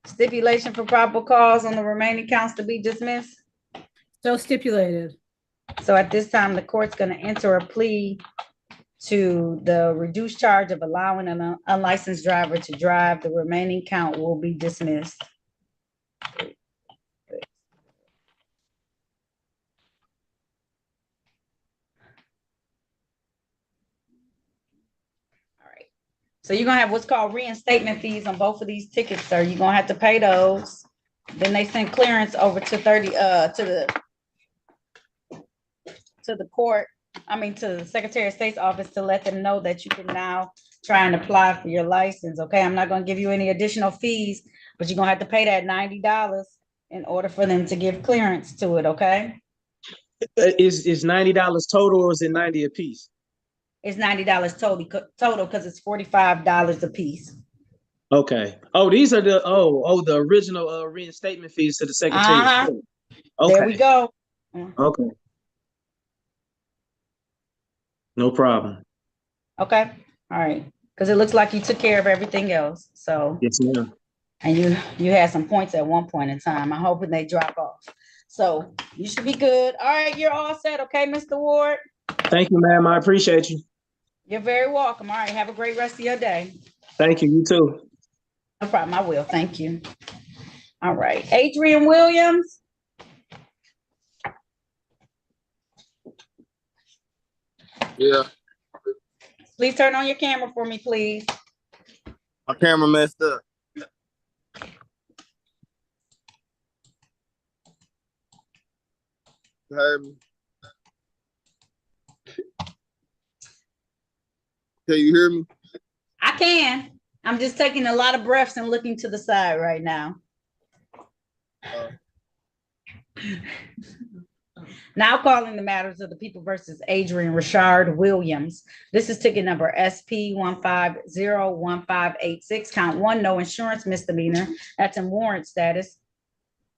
Stipulation for probable cause on the remaining counts to be dismissed? So stipulated. So at this time, the court's going to enter a plea to the reduced charge of allowing an unlicensed driver to drive. The remaining count will be dismissed. So you're gonna have what's called reinstatement fees on both of these tickets, sir. You're gonna have to pay those. Then they send clearance over to the court, to the Secretary of State's office to let them know that you can now try and apply for your license. Okay, I'm not gonna give you any additional fees, but you're gonna have to pay that $90 in order for them to give clearance to it, okay? Is $90 total, or is it 90 a piece? It's $90 total because it's $45 a piece. Okay. Oh, these are the original reinstatement fees to the Secretary of State. Okay. There we go. Okay. No problem. Okay. All right. Because it looks like you took care of everything else. So yes, ma'am. And you had some points at one point in time. I'm hoping they drop off. So you should be good. All right, you're all set. Okay, Mr. Ward. Thank you, ma'am. I appreciate you. You're very welcome. All right, have a great rest of your day. Thank you. You too. No problem. I will. Thank you. All right, Adrian Williams. Yeah. Please turn on your camera for me, please. My camera messed up. You heard me? Can you hear me? I can. I'm just taking a lot of breaths and looking to the side right now. Now calling the matters of the people versus Adrian Richard Williams. This is ticket number SP 1501586. Count one, no insurance misdemeanor. That's in warrant status.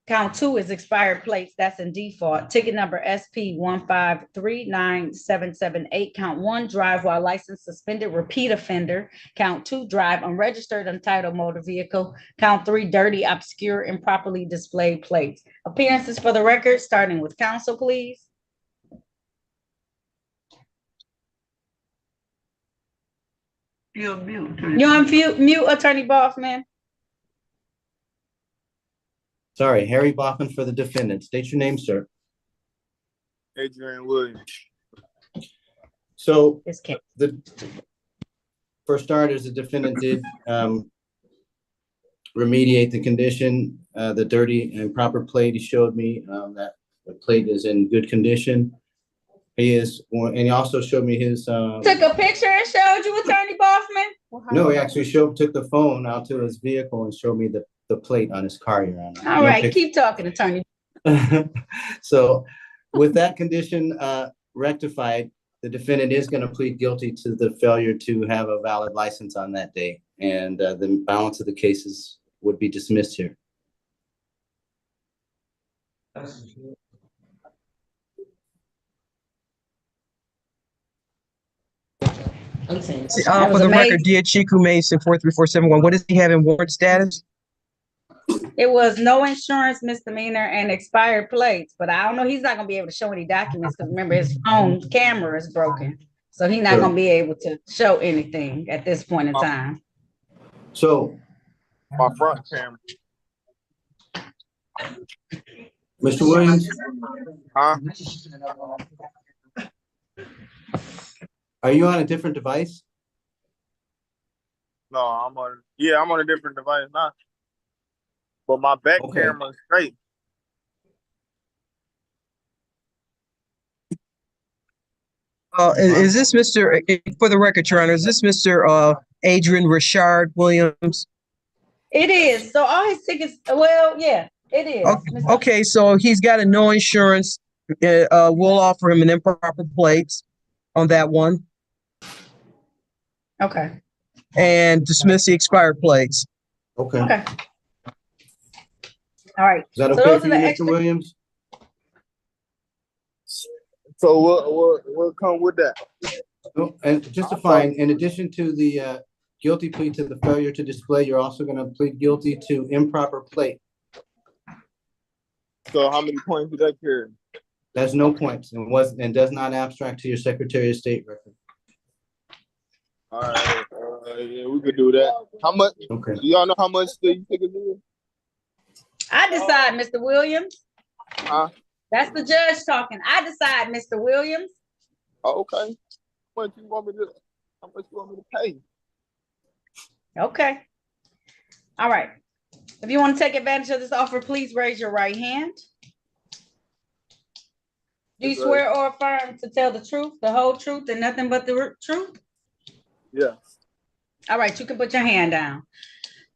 Count 2 is expired plates. That's in default. Ticket number SP 1539778. Count 1, drive while license suspended, repeat offender. Count 2, drive unregistered, untitled motor vehicle. Count 3, dirty, obscure, improperly displayed plates. Appearances for the record, starting with counsel, please. You're mute. You're on mute, Attorney Boffman. Sorry, Harry Baughman for the defendant. State your name, sir. Adrian Williams. So for starters, the defendant did remediate the condition, the dirty and improper plate. He showed me that the plate is in good condition. And he also showed me his. Took a picture and showed you, Attorney Boffman? No, he actually took the phone out to his vehicle and showed me the plate on his car, Your Honor. All right, keep talking, Attorney. So with that condition rectified, the defendant is going to plead guilty to the failure to have a valid license on that day, and the balance of the cases would be dismissed here. For the record, Dear Chiku Mason 43471, what does he have in warrant status? It was no insurance misdemeanor and expired plates, but I don't know. He's not going to be able to show any documents because remember his phone camera is broken. So he's not going to be able to show anything at this point in time. So my front camera. Mr. Williams? Huh? Are you on a different device? No, I'm on a different device now. But my back camera is straight. Is this Mr. For the record, Your Honor, is this Mr. Adrian Richard Williams? It is. So all his tickets, well, yeah, it is. Okay, so he's got a no insurance. We'll offer him an improper plates on that one. Okay. And dismiss the expired plates. Okay. Okay. All right. Is that okay for you, Mr. Williams? So what come with that? Oh, and just to find, in addition to the guilty plea to the failure to display, you're also going to plead guilty to improper plate. So how many points did that carry? That's no points and does not abstract to your Secretary of State record. All right, yeah, we could do that. How much? Okay. Do y'all know how much you think it is? I decide, Mr. Williams. Huh? That's the judge talking. I decide, Mr. Williams. Oh, okay. How much you want me to pay? Okay. All right. If you want to take advantage of this offer, please raise your right hand. Do you swear or affirm to tell the truth, the whole truth, and nothing but the truth? Yes. All right, you can put your hand down.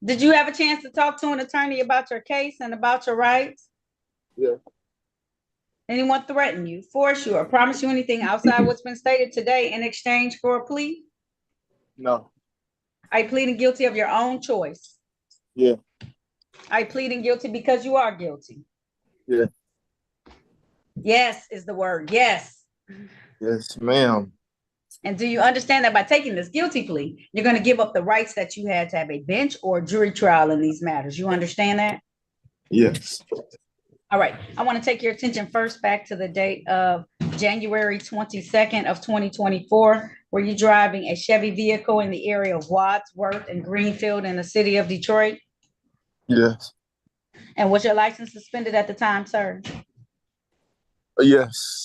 Did you have a chance to talk to an attorney about your case and about your rights? Yeah. Anyone threaten you, force you, or promise you anything outside what's been stated today in exchange for a plea? No. Are you pleading guilty of your own choice? Yeah. Are you pleading guilty because you are guilty? Yeah. Yes is the word. Yes. Yes, ma'am. And do you understand that by taking this guilty plea, you're going to give up the rights that you had to have a bench or jury trial in these matters? You understand that? Yes. All right. I want to take your attention first back to the date of January 22nd of 2024. Were you driving a Chevy vehicle in the area of Wadsworth and Greenfield in the city of Detroit? Yes. And was your license suspended at the time, sir? Yes.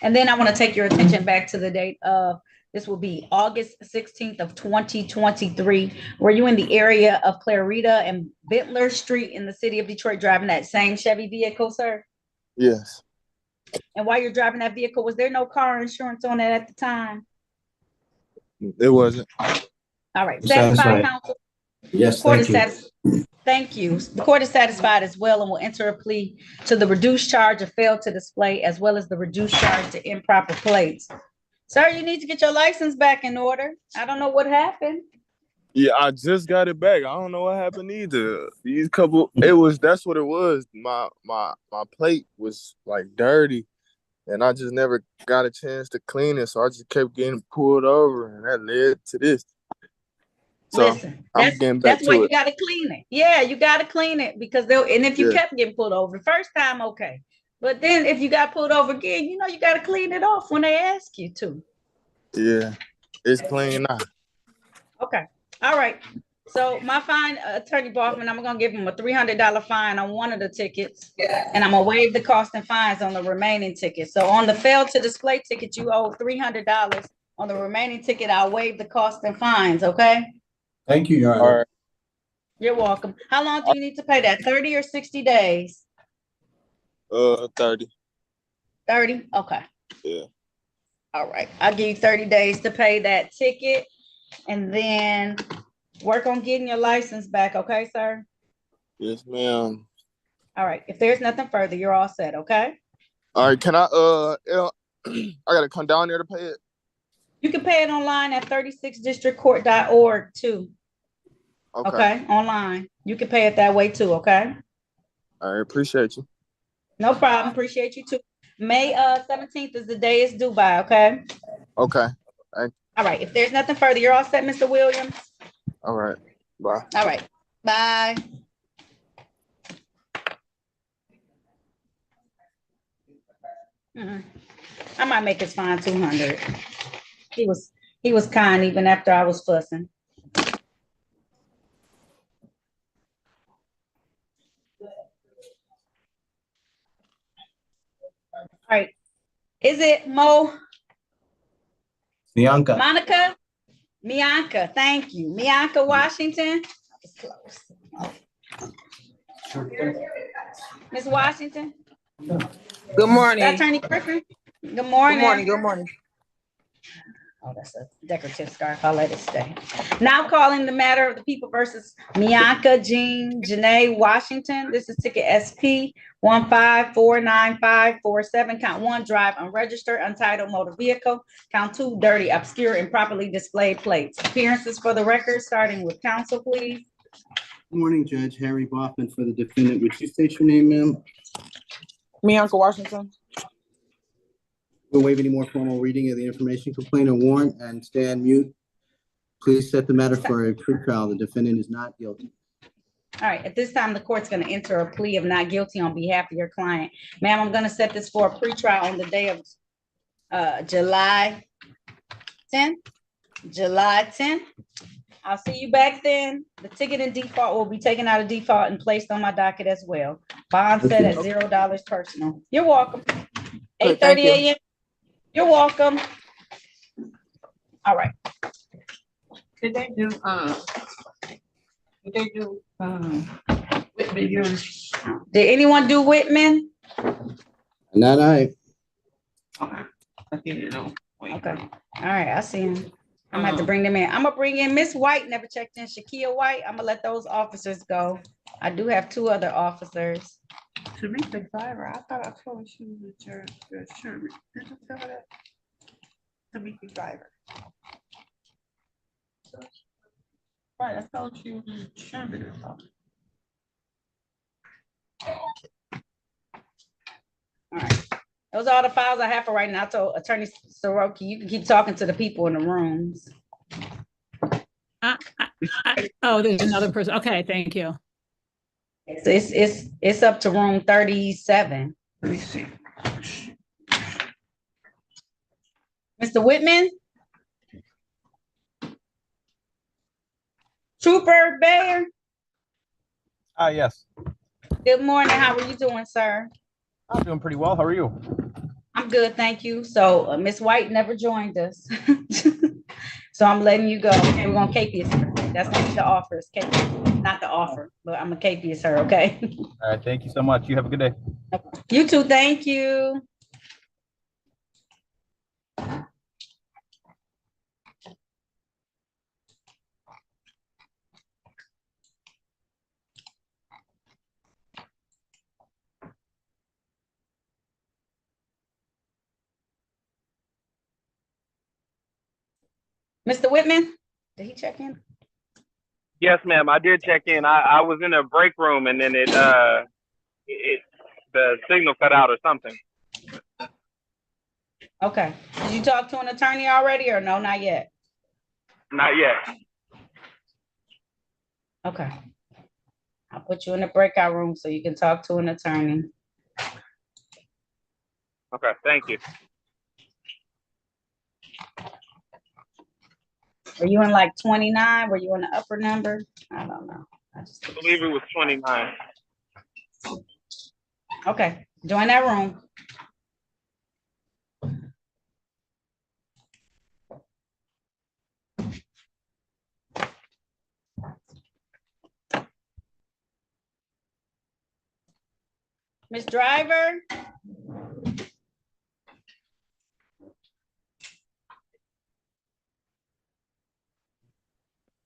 And then I want to take your attention back to the date of, this will be August 16th of 2023. Were you in the area of Clarita and Bentler Street in the city of Detroit driving that same Chevy vehicle, sir? Yes. And while you're driving that vehicle, was there no car insurance on it at the time? It wasn't. All right. Satisfied, counsel? Yes, thank you. Thank you. The court is satisfied as well and will enter a plea to the reduced charge of failed to display as well as the reduced charge to improper plates. Sir, you need to get your license back in order. I don't know what happened. Yeah, I just got it back. I don't know what happened either. That's what it was. My plate was like dirty, and I just never got a chance to clean it, so I just kept getting pulled over, and that led to this. So Listen, I'm getting back that's why to you it. gotta clean it. Yeah, you gotta clean it because and if you Yeah, kept getting pulled over the first time, okay. But then if you got pulled over again, you gotta clean it off when they ask you to. yeah, it's clean now. Okay. All right. So my fine, Attorney Boffman, I'm gonna give him a $300 fine on one of the tickets, and I'm gonna waive the cost and fines on the remaining tickets. So on the failed to display ticket, you owe $300. On the remaining ticket, I'll waive the cost and fines. Okay. Thank you, Your All Honor. right. You're welcome. How long do you need to pay that? 30 or 60 days? 30. 30? Okay. Yeah. All right. I'll give you 30 days to pay that ticket and then work on getting your license back. Okay, sir? Yes, ma'am. All right. If there's nothing further, you're all set. Okay. All right. Can I I gotta come down there to pay it. You can pay it online at 36districtcourt.org too. Okay. Online. You can pay it that way too. Okay. All right. Appreciate you. No problem. Appreciate you too. May 17th is the day it's due by. Okay. Okay. All right. If there's nothing further, you're all set, Mr. Williams. All right. Bye. All right. Bye. I might make his fine 200. He was kind even after I was fussing. All right. Is it Bianca. Monica? Mianca, thank you. Mianca Washington. Miss Washington. Good morning. Attorney Griffin. Good morning. Good morning. Good morning. Oh, that's a decorative scarf. I'll let it stay. Now calling the matter of the people versus Mianca Jean Janae Washington. This is ticket SP 1549547. Count 1, drive unregistered, untitled motor vehicle. Count 2, dirty, obscure, improperly displayed plates. Appearances for the record, starting with counsel, please. Good morning, Judge Harry Boffman for the defendant. Would you state your name, ma'am? Mianca Washington. We'll waive any more formal reading of the information complaint or warrant and stand mute. Please set the matter for a pretrial. The defendant is not guilty. All right, at this time, the court's going to enter a plea of not guilty on behalf of your client. Ma'am, I'm going to set this for a pretrial on the day of July 10th. July 10th. I'll see you back then. The ticket in default will be taken out of default and placed on my docket as well. Bond set at $0 personal. You're welcome. 8:30 a.m. You're welcome. All right. Did they do Whitman units? Did anyone do Whitman? Not I. Okay. All right, I see him. I'm gonna have to bring them in. I'm gonna bring in Miss White, never checked in. Shakia White. I'm gonna let those officers go. I do have 2 other officers. Tamika Driver. I thought I told you the judge. Sherman. Did you tell her that? Tamika Driver. Right, I told you Sherman or something. All right. Those are all the files I have for right now. I told Attorney Soroki, you can keep talking to the people in the rooms. Oh, there's another person. Okay, thank you. So it's up to room 37. Let me see. Mr. Whitman? Trooper Bayer? Yes. Good morning. How are you doing, sir? I'm doing pretty well. How are you? I'm good, thank you. So Miss White never joined us. So I'm letting you go. Okay, we're gonna capious her. That's not the offer, it's capious. Not the offer, but I'm a capious her, okay? All right. Thank you so much. You have a good day. You too, thank you. Mr. Whitman, did he check in? Yes, ma'am. I did check in. I was in a break room and then it the signal cut out or something. Okay. Did you talk to an attorney already or no, not yet? Not yet. Okay. I'll put you in the breakout room so you can talk to an attorney. Okay, thank you. Were you in like 29? Were you in the upper number? I don't know. I believe it was 29. Okay, join that room. Miss Driver?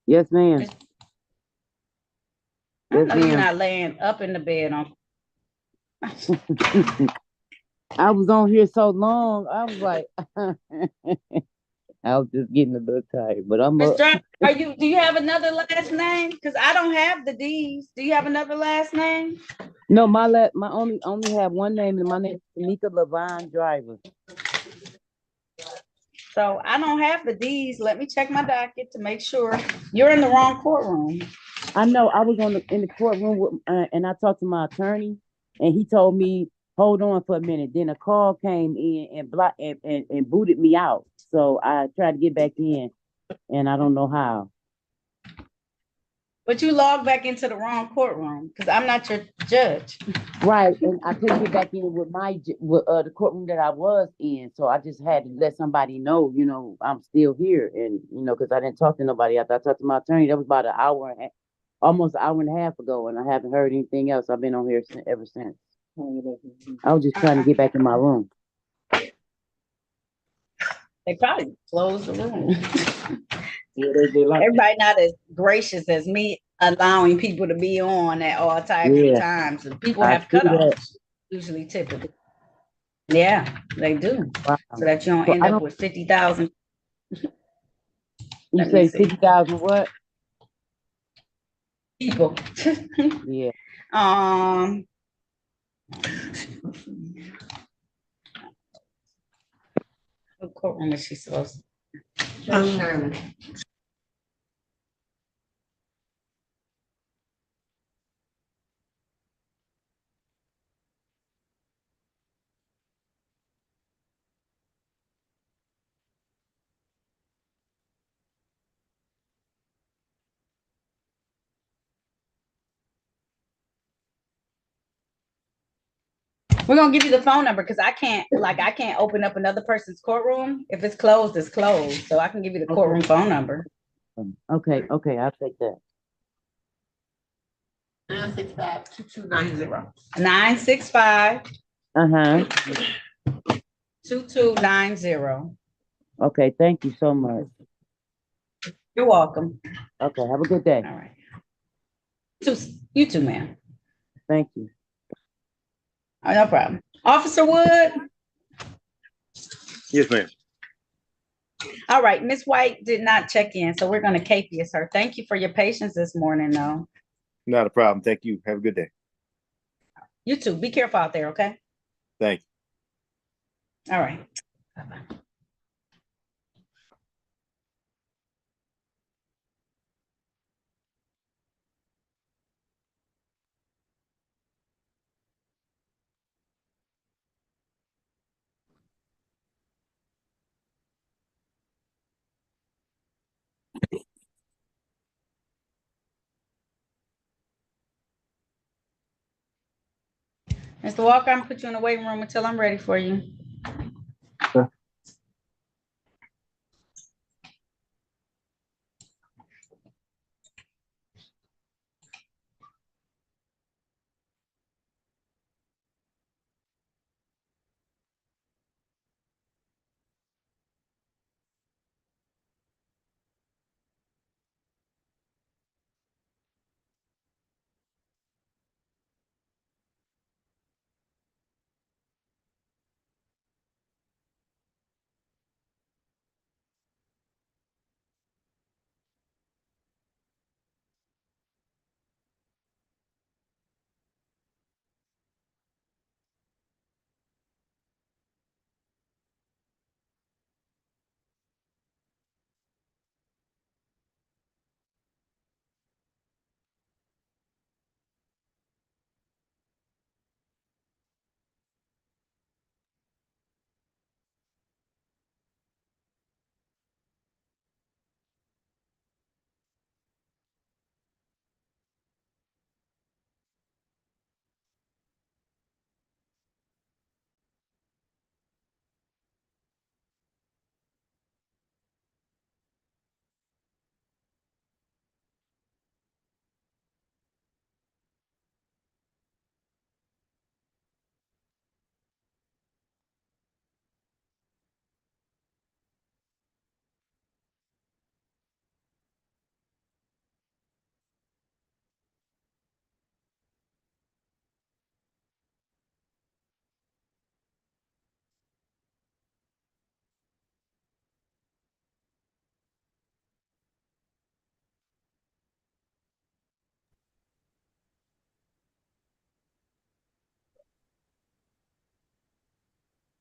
Yes, ma'am. I Yes, know you're ma'am. not laying up in the bed on. I was on here so long. I was like, I was just getting a little tired, but I'm Miss up. Driver, do you have another last name? Because I don't have the D's. Do you have another last name? No, my only have one name, and my name is Tanika Levine Driver. So I don't have the D's. Let me check my docket to make sure. You're in the wrong courtroom. I know I was in the courtroom with, and I talked to my attorney, and he told me, hold on for a minute. Then a call came in and blocked and booted me out. So I tried to get back in, and I don't know how. But you logged back into the wrong courtroom because I'm not your judge. Right, and I couldn't get back in with the courtroom that I was in, so I just had to let somebody know, I'm still here, and because I didn't talk to nobody after I talked to my attorney. That was about an hour and almost an hour and a half ago, and I haven't heard anything else. I've been on here ever since. I was just trying to get back in my room. They probably closed the room. Yeah, they like Everybody not as gracious as me allowing people to be on at all types of times. And people I have see that. cutoffs, usually typically. Yeah, they do. Wow. So that you don't So end up with 50,000. You say 50,000 what? People. Yeah. What courtroom is she supposed to? Sherman. We're gonna give you the phone number because I can't open up another person's courtroom. If it's closed, it's closed. So I can give you the courtroom phone number. Okay, I'll take that. 965-2290. 965 Uh-huh. 2290. Okay, thank you so much. You're welcome. Okay, have a good day. All right. You too, ma'am. Thank you. Oh, no problem. Officer Wood. Yes, ma'am. All right, Miss White did not check in, so we're going to capious her. Thank you for your patience this morning, though. Not a problem. Thank you. Have a good day. You too. Be careful out there, okay? Thank you. All right. Bye-bye. Mr. Walker, I'm going to put you in the waiting room until I'm ready for you.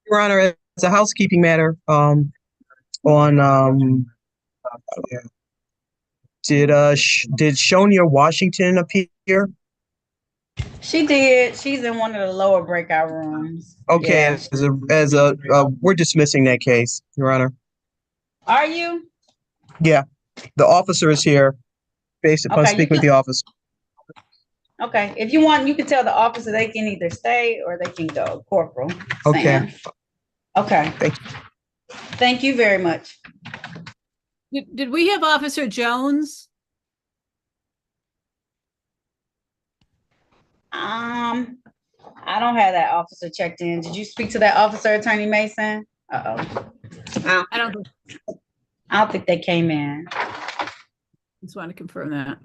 Your Honor, as a housekeeping matter, on did Shonia Washington appear? She did. She's in one of the lower breakout rooms. Okay, Yeah. we're dismissing that case, Your Honor. Are you? Yeah, the officer is here, based upon Okay, you speaking with can. the officer. Okay, if you want, you can tell the officer they can either stay or they can go. Corporal Okay. Sam. Okay. Thank you. Thank you very much. Did we have Officer Jones? I don't have that officer checked in. Did you speak to that officer, Attorney Mason? I don't think they came in. just want to confirm that.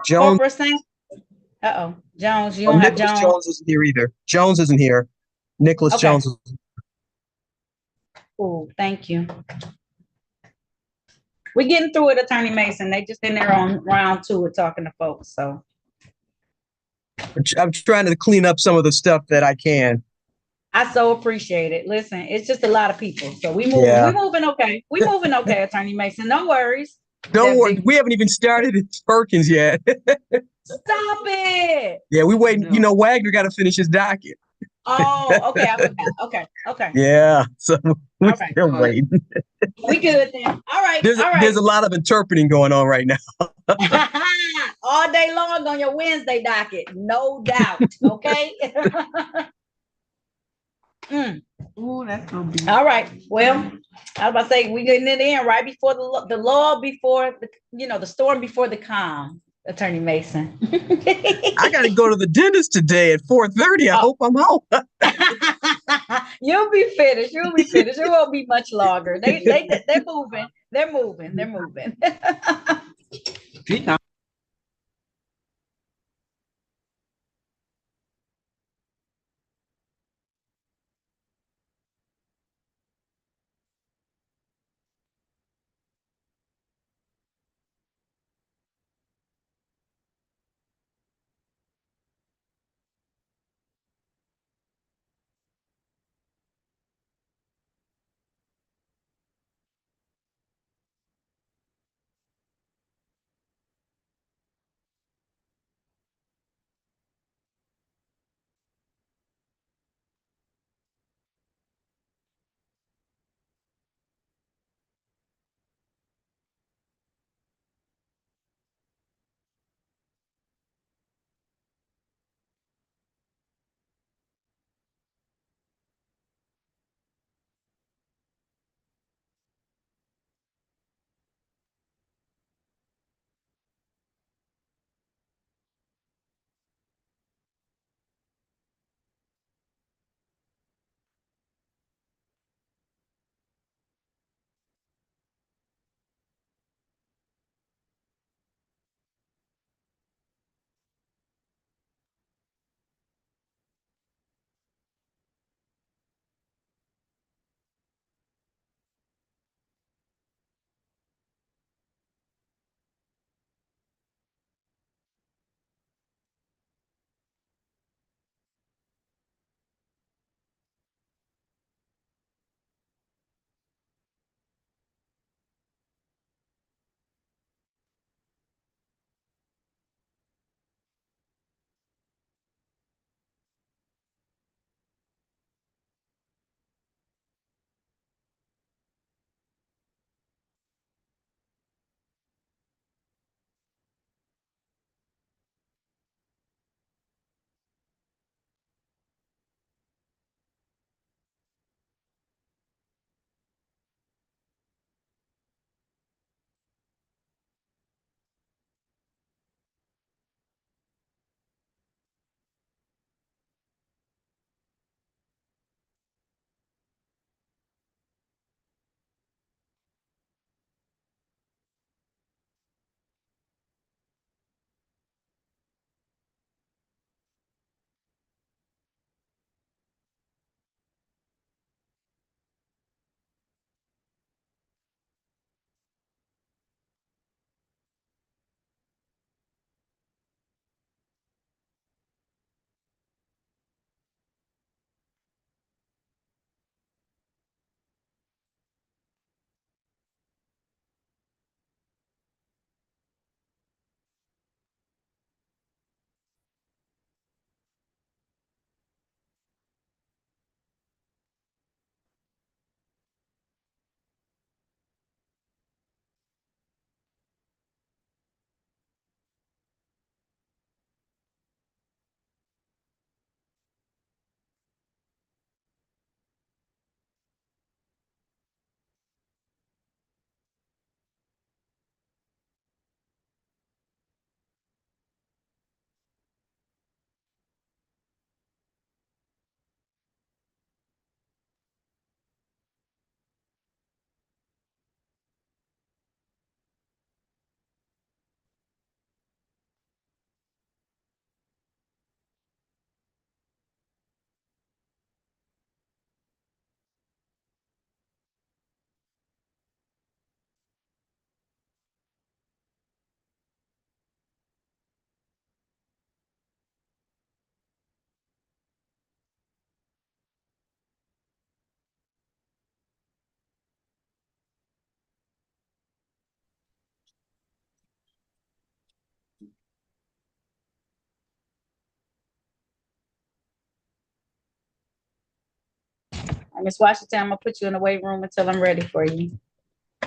Jones. Jones, you don't have Nicholas Jones? Jones isn't here either. Jones isn't here. Nicholas Okay. Jones. Cool, thank you. We're getting through it, Attorney Mason. They just in there on round 2 with talking to folks, so. I'm trying to clean up some of the stuff that I can. I so appreciate it. Listen, it's just a lot of people, so we moving okay. We moving okay, Attorney Mason. No worries. Don't worry, we haven't even started at Perkins yet. Stop it. Yeah, we waiting. No. You know, Wagner got to finish his docket. Oh, okay. I forgot. Okay. Yeah, so we're right. still waiting. We good then. All right. There's a lot of interpreting going on right now. All day long on your Wednesday docket, no doubt. Okay. Ooh, that's gonna be. All right. Well, I was about to say we getting it in right before the law, before the storm before the calm. Attorney Mason. I got to go to the dentist today at 4:30. I hope I'm home. You'll be finished. It won't be much longer. They're moving. They're moving. Miss Washington, I'm gonna put you in the weight room until I'm ready for you.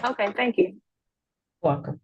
Okay, thank you. Welcome.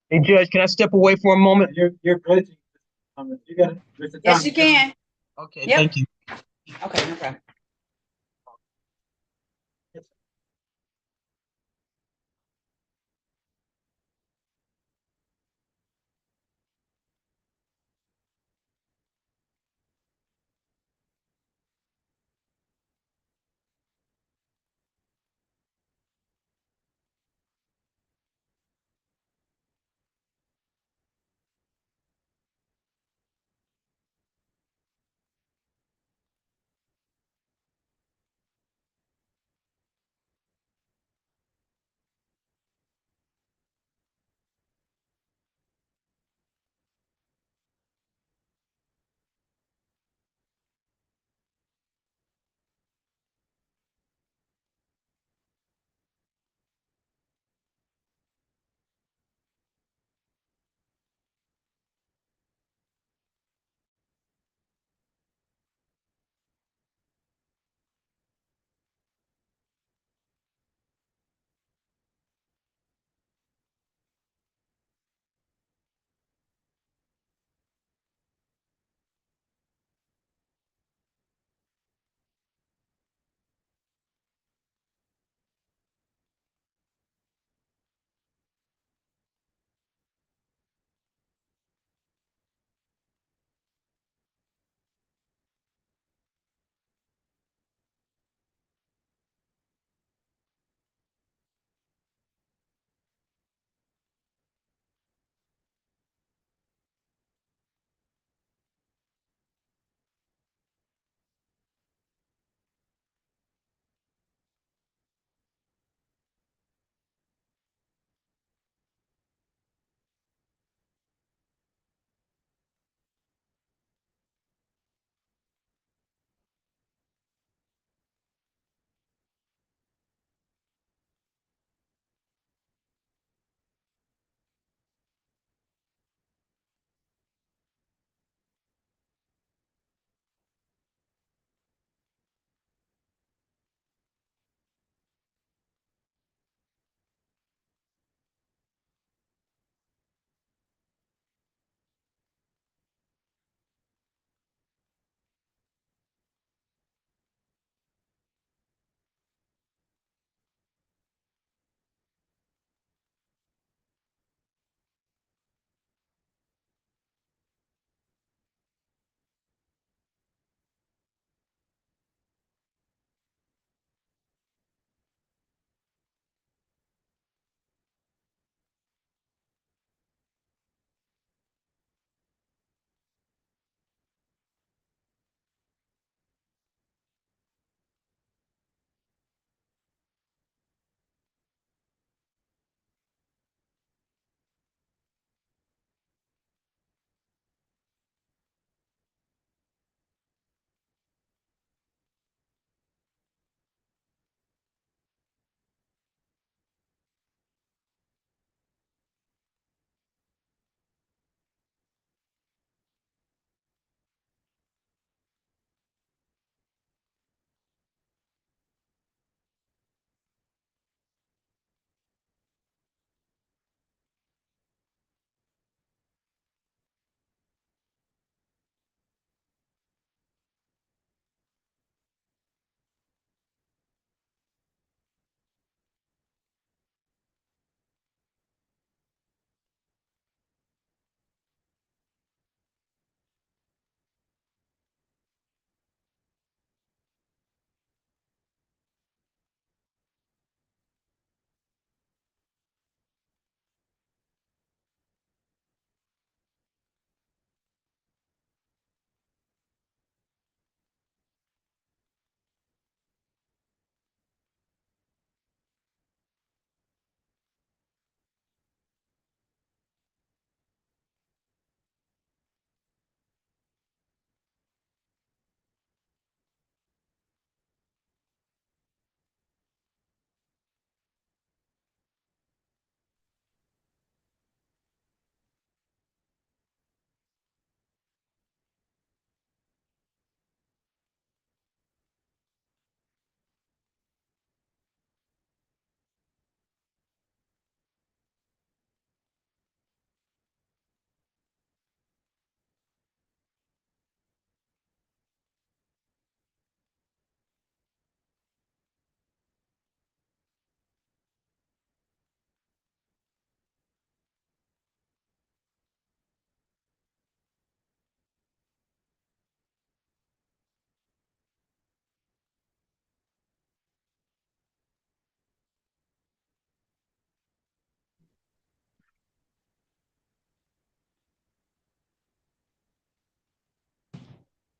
Hey, Judge, can I step away for a moment? You're glitching. You got it. Yes, you can. Okay, Yep. thank you. Okay, no problem.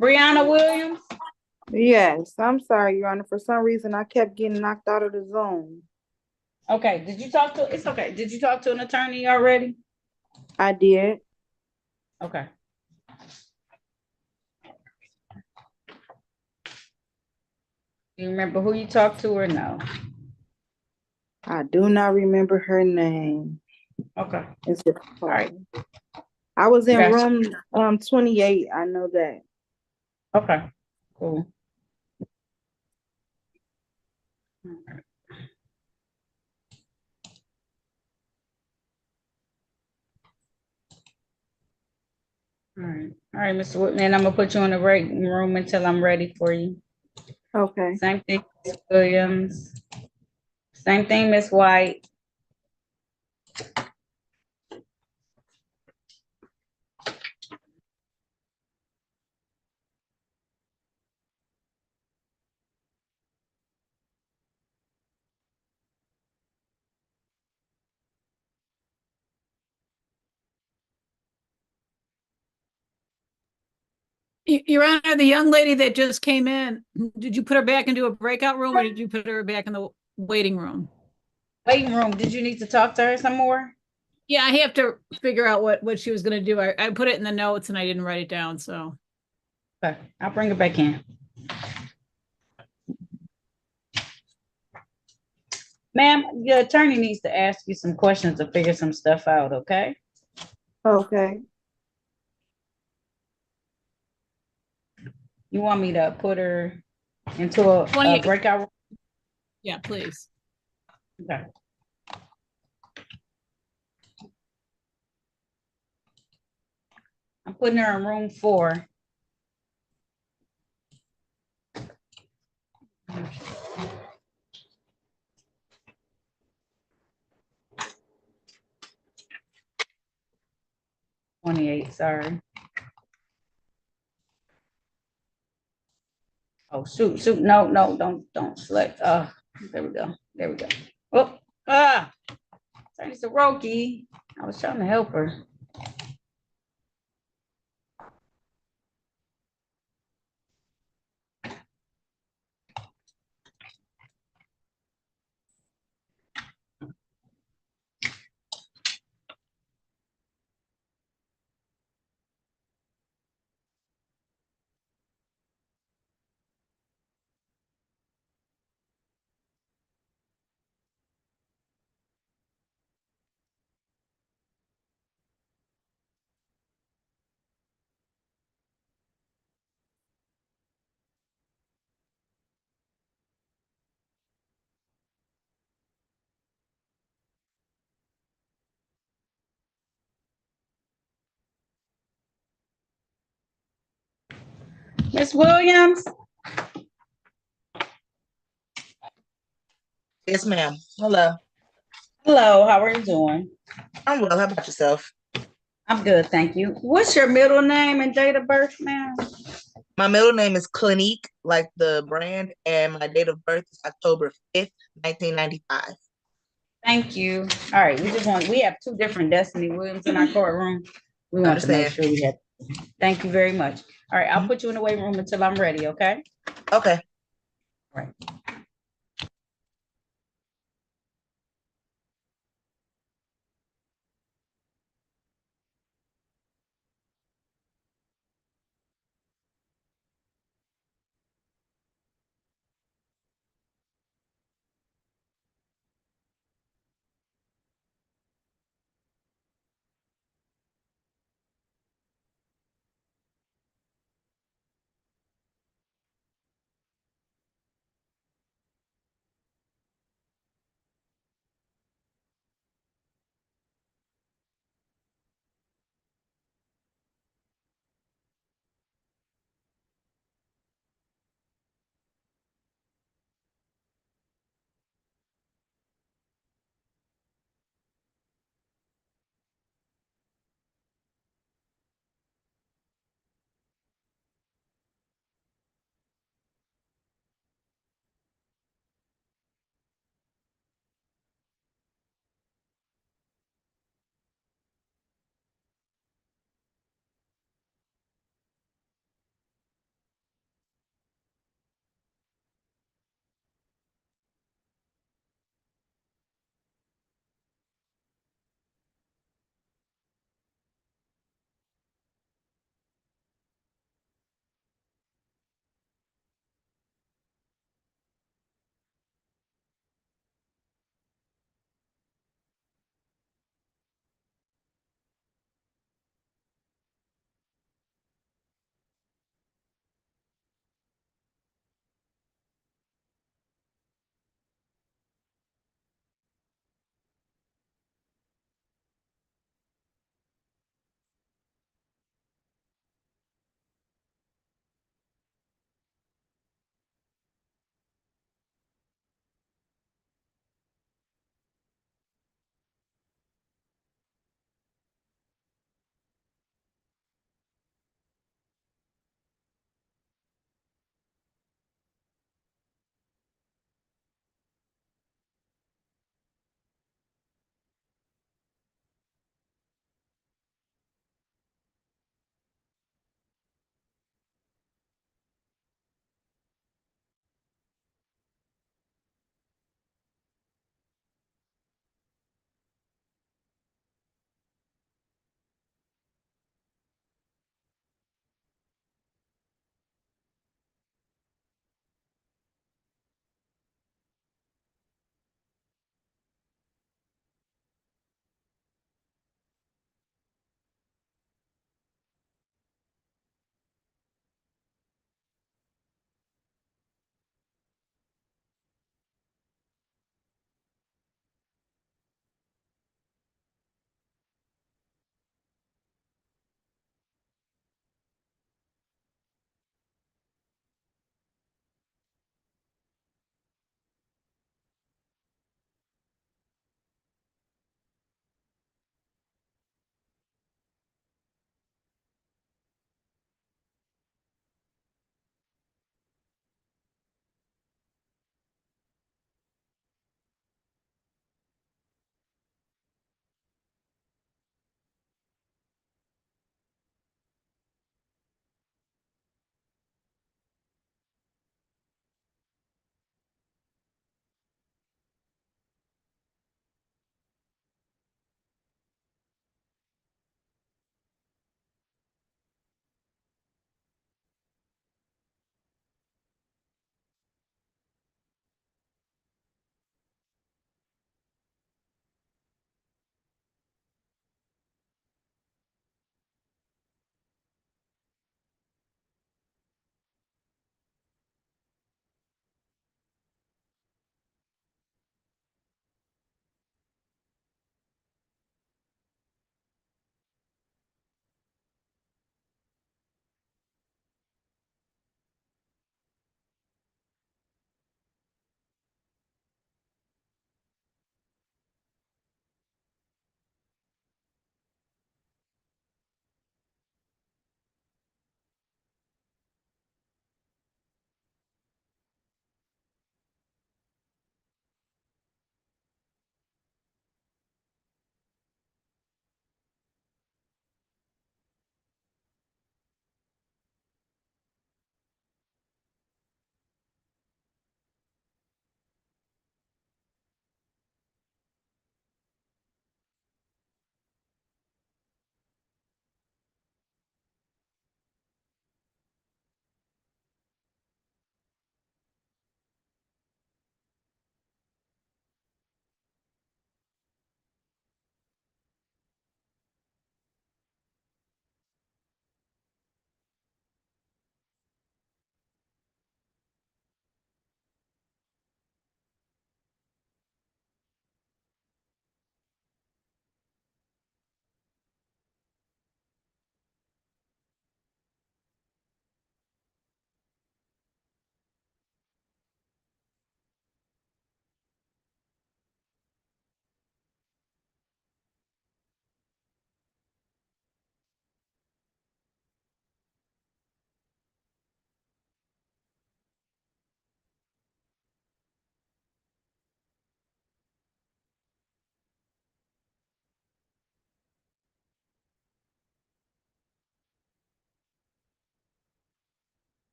Brianna Williams? Yes, I'm sorry, Your Honor. For some reason, I kept getting knocked out of the zone. Okay, did you talk to, it's okay. Did you talk to an attorney already? I did. Okay. You remember who you talked to or no? I do not remember her name. Okay. It's all right. I was in Gotcha. room 28. I know that. Okay, cool. All right, Mr. Whitman, I'm gonna put you in the waiting room until I'm ready for you. Okay. Same thing, Ms. Williams. Same thing, Miss White. Your Honor, the young lady that just came in, did you put her back into a breakout room or did you put her back in the waiting room? Waiting room. Did you need to talk to her some more? Yeah, I have to figure out what she was going to do. I put it in the notes and I didn't write it down, so. Okay, I'll bring her back in. Ma'am, your attorney needs to ask you some questions to figure some stuff out, okay? Okay. You want me to put her into a breakout room? Yeah, please. Okay. I'm putting her in room 4. '28, sorry. Oh, shoot, no, don't select. There we go. Oh, Attorney Soroki. I was trying to help her. Miss Williams? Yes, ma'am. Hello. Hello, how are you doing? I'm well. How about yourself? I'm good, thank you. What's your middle name and date of birth, ma'am? My middle name is Clinique, like the brand, and my date of birth is October 5th, 1995. Thank you. All right, we have 2 different Destiny Williams in our courtroom. We want to make Understand. sure we have. Thank you very much. All right, I'll put you in the waiting room until I'm ready, okay? Okay. All right.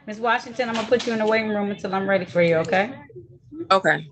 Ms. Washington, I'm gonna put you in the waiting room until I'm ready for you, okay? Okay.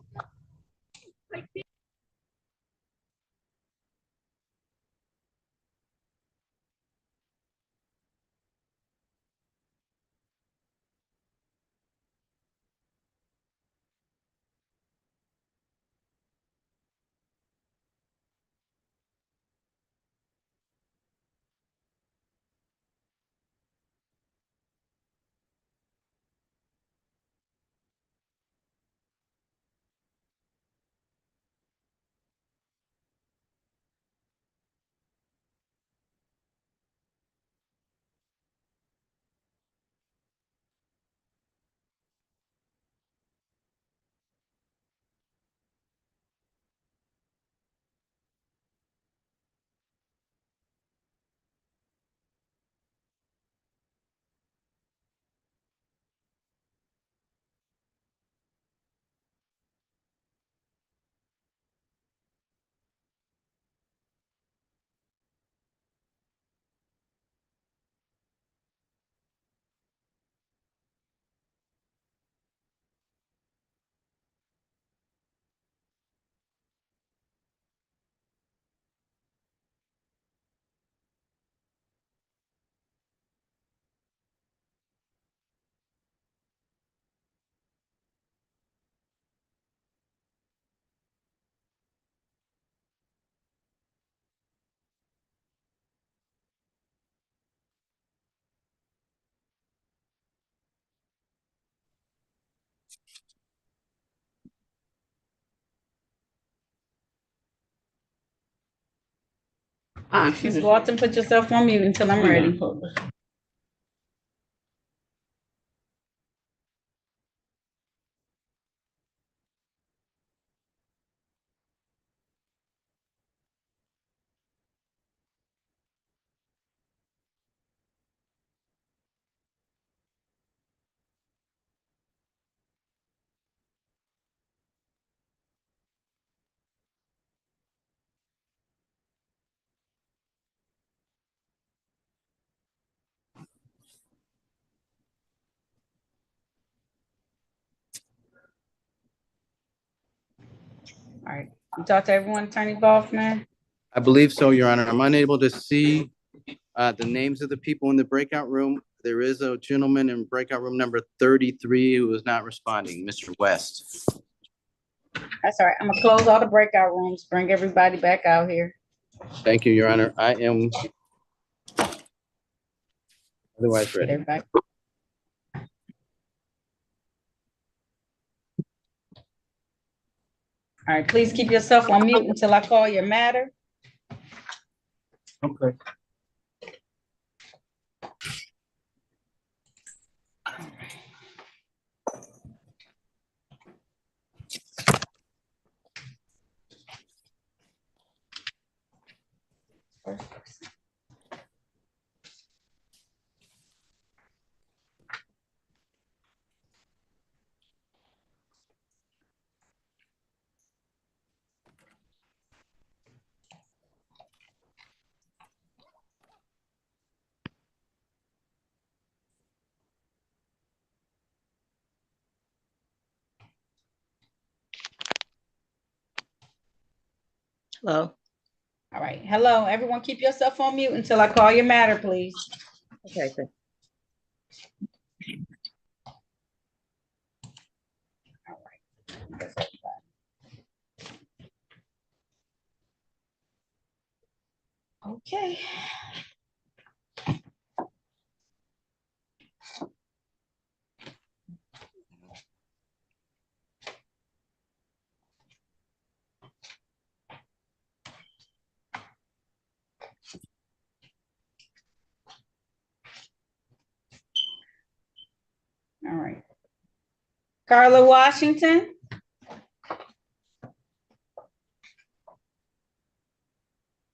Ms. Walton, put yourself on mute until I'm ready. All right, you talked to everyone, Attorney Golfman? I believe so, Your Honor. I'm unable to see the names of the people in the breakout room. There is a gentleman in breakout room number 33 who is not responding, Mr. West. That's all right, I'm gonna close all the breakout rooms, bring everybody back out here. Thank you, Your Honor. I am otherwise ready. Everybody. All right, please keep yourself on mute until I call your matter. Okay. Hello. All right, hello, everyone, keep yourself on mute until I call your matter, please. Okay, thank Okay. All right. Carla Washington.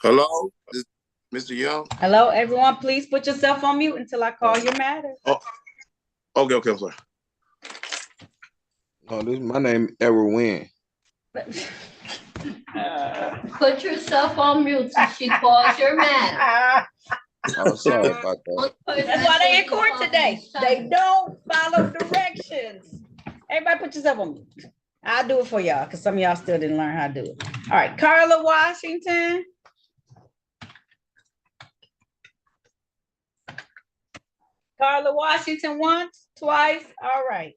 Hello, this Mr. Young. Hello, everyone, please put yourself on mute until I call your matter. Oh, okay, I'm sorry. Oh, this my name Edward Wynn. Put yourself on mute till she calls your matter. Oh, sorry about that. That's why they in court today. They don't follow directions. Everybody put yourself on mute. I'll do it for y'all because some of y'all still didn't learn how to do it. All right, Carla Washington. Carla Washington once, twice. All right.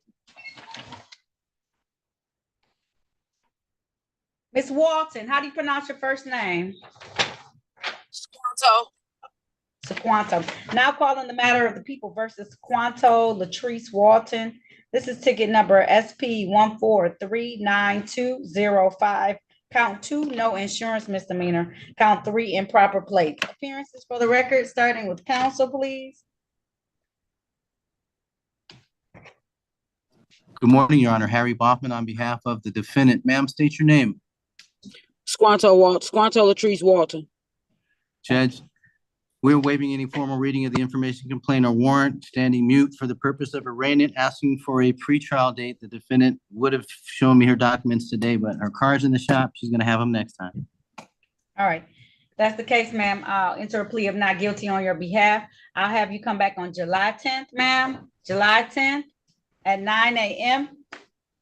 Miss Walton, how do you pronounce your first name? Squanto. Sequanto. Now calling the matter of the people versus Sequanto Latrice Walton. This is ticket number SP 1439205. Count 2, no insurance misdemeanor. Count 3, improper plate. Appearances for the record, starting with counsel, please. Good morning, Your Honor. Harry Bachman on behalf of the defendant. Ma'am, state your name. Squanto Latrice Walton. Judge, we're waiving any formal reading of the information complaint or warrant, standing mute for the purpose of arraignment, asking for a pretrial date. The defendant would have shown me her documents today, but her car's in the shop. She's going to have them next time. All right. That's the case, ma'am. I'll enter a plea of not guilty on your behalf. I'll have you come back on July 10th, ma'am. July 10th at 9 a.m.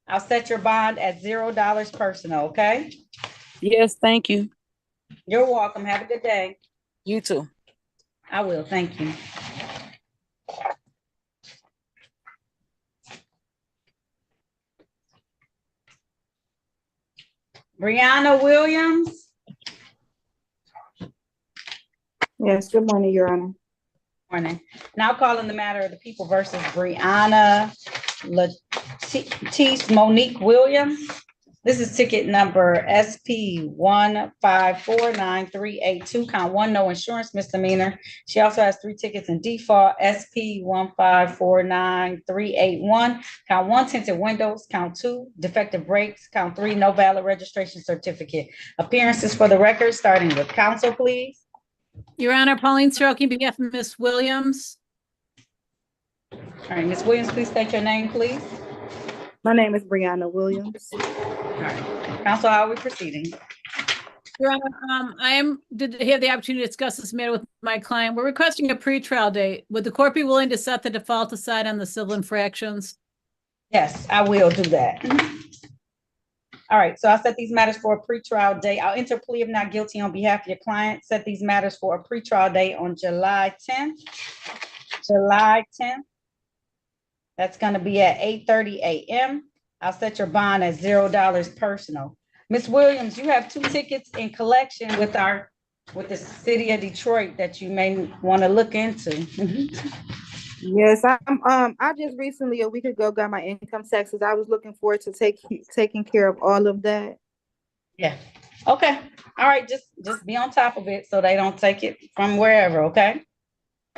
I'll set your bond at $0 personal, okay? Yes, thank you. You're welcome. Have a good day. You too. I will. Thank you. Brianna Williams. Yes, good morning, Your Honor. Morning. Now calling the matter of the people versus Brianna Latisse Monique Williams. This is ticket number SP 1549382. Count 1, no insurance misdemeanor. She also has 3 tickets in default. SP 1549381. Count 1, tinted windows. Count 2, defective brakes. Count 3, no valid registration certificate. Appearances for the record, starting with counsel, please. Your Honor, Pauline Soroki, on behalf of Ms. Williams. All right, Ms. Williams, please state your name, please. My name is Brianna Williams. All right. Counsel, how are we proceeding? Your Honor, did have the opportunity to discuss this matter with my client. We're requesting a pretrial date. Would the court be willing to set the default aside on the civil infractions? Yes, I will do that. All right, so I'll set these matters for a pretrial date. I'll enter a plea of not guilty on behalf of your client. Set these matters for a pretrial date on July 10th. July 10th. That's going to be at 8:30 a.m. I'll set your bond at $0 personal. Ms. Williams, you have 2 tickets in collection with the city of Detroit that you may want to look into. Yes, I just recently, a week ago, got my income taxes. I was looking forward to taking care of all of that. Yeah. Okay. All right. Just be on top of it so they don't take it from wherever. Okay.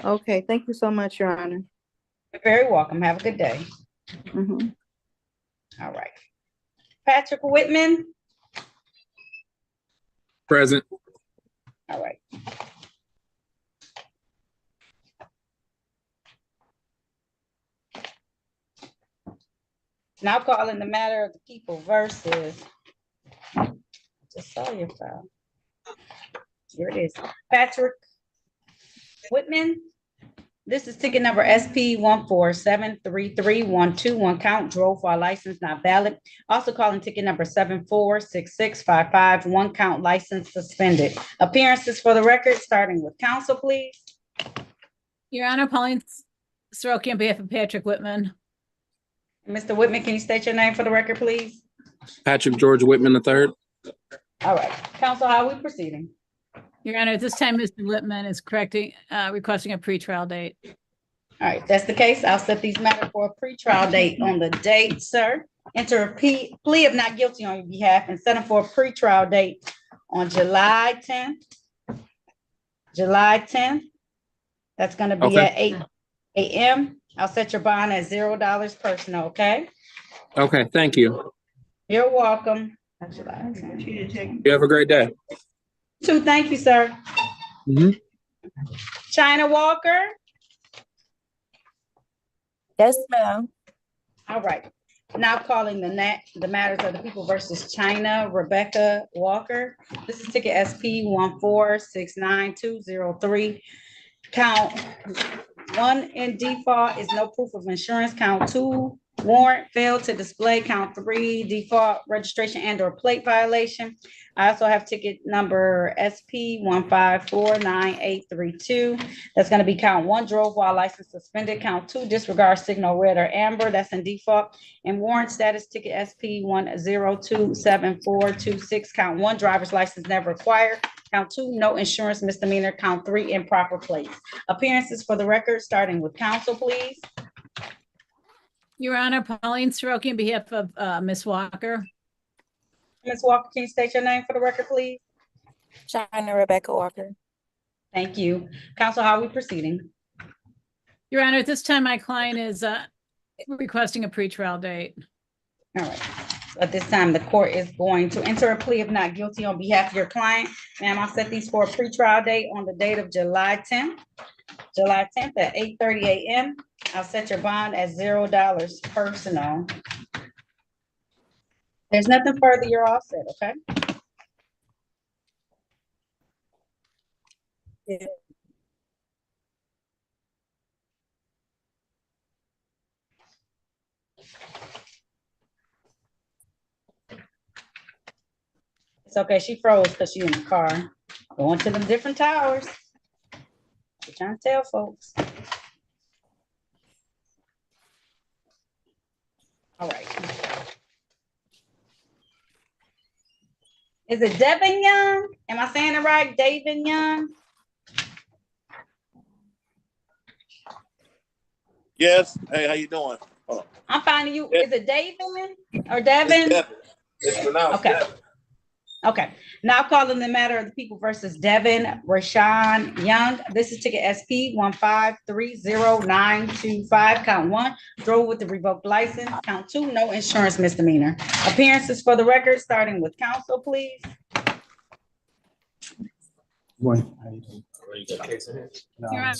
Okay. Thank you so much, Your Honor. You're very welcome. Have a good day. All right. Patrick Whitman. Present. All right. Now calling the matter of the people versus, I just saw your file. Here it is. Patrick Whitman. This is ticket number SP 1473312. 1 count, drove while license not valid. Also calling ticket number 746655. 1 count, license suspended. Appearances for the record, starting with counsel, please. Your Honor, Pauline Soroki on behalf of Patrick Whitman. Mr. Whitman, can you state your name for the record, please? Patrick George Whitman III. All right. Counsel, how are we proceeding? Your Honor, at this time, Mr. Whitman is requesting a pretrial date. All right, that's the case. I'll set these matters for a pretrial date on the date, sir. Enter a plea of not guilty on your behalf and set them for a pretrial date on July 10th. July 10th. That's going to be at 8 a.m. I'll set your bond at $0 personal, okay? Okay, thank you. You're welcome. You have a great day. Thank you, sir. China Walker. Yes, ma'am. All right. Now calling the matters of the people versus China, Rebecca Walker. This is ticket SP 1469203. Count one in default is no proof of insurance. Count two, warrant failed to display. Count three, default registration and or plate violation. I also have ticket number SP 1549832. That's going to be count one, drove while license suspended. Count two, disregard signal red or amber. That's in default. And warrant status ticket SP 1027426. Count one, driver's license never acquired. Count two, no insurance misdemeanor. Count three, improper plates. Appearances for the record, starting with counsel, please. Your Honor, Pauline Soroki on behalf of Ms. Walker. Ms. Walker, can you state your name for the record, please? China Rebecca Walker. Thank you. Counsel, how are we proceeding? Your Honor, at this time, my client is requesting a pretrial date. All right. So at this time, the court is going to enter a plea of not guilty on behalf of your client. Ma'am, I'll set these for a pretrial date on the date of July 10th. July 10th at 8:30 a.m. I'll set your bond at $0 personal. There's nothing further. You're all set, okay? Yeah. It's okay. She froze because she's in the car. Going to them different towers. I'm trying to tell folks. All right. Is it Devin Young? Am I saying it right? David Young? Yes. Hey, how you doing? I'm finding you. Yeah. Is it David or Devin? It's Devin. It's pronounced Okay. Devin. Okay. Now calling the matter of the people versus Devin Rashawn Young. This is ticket SP 1530925. Count one, drove with the revoked license. Count two, no insurance misdemeanor. Appearances for the record, starting with counsel, please. Your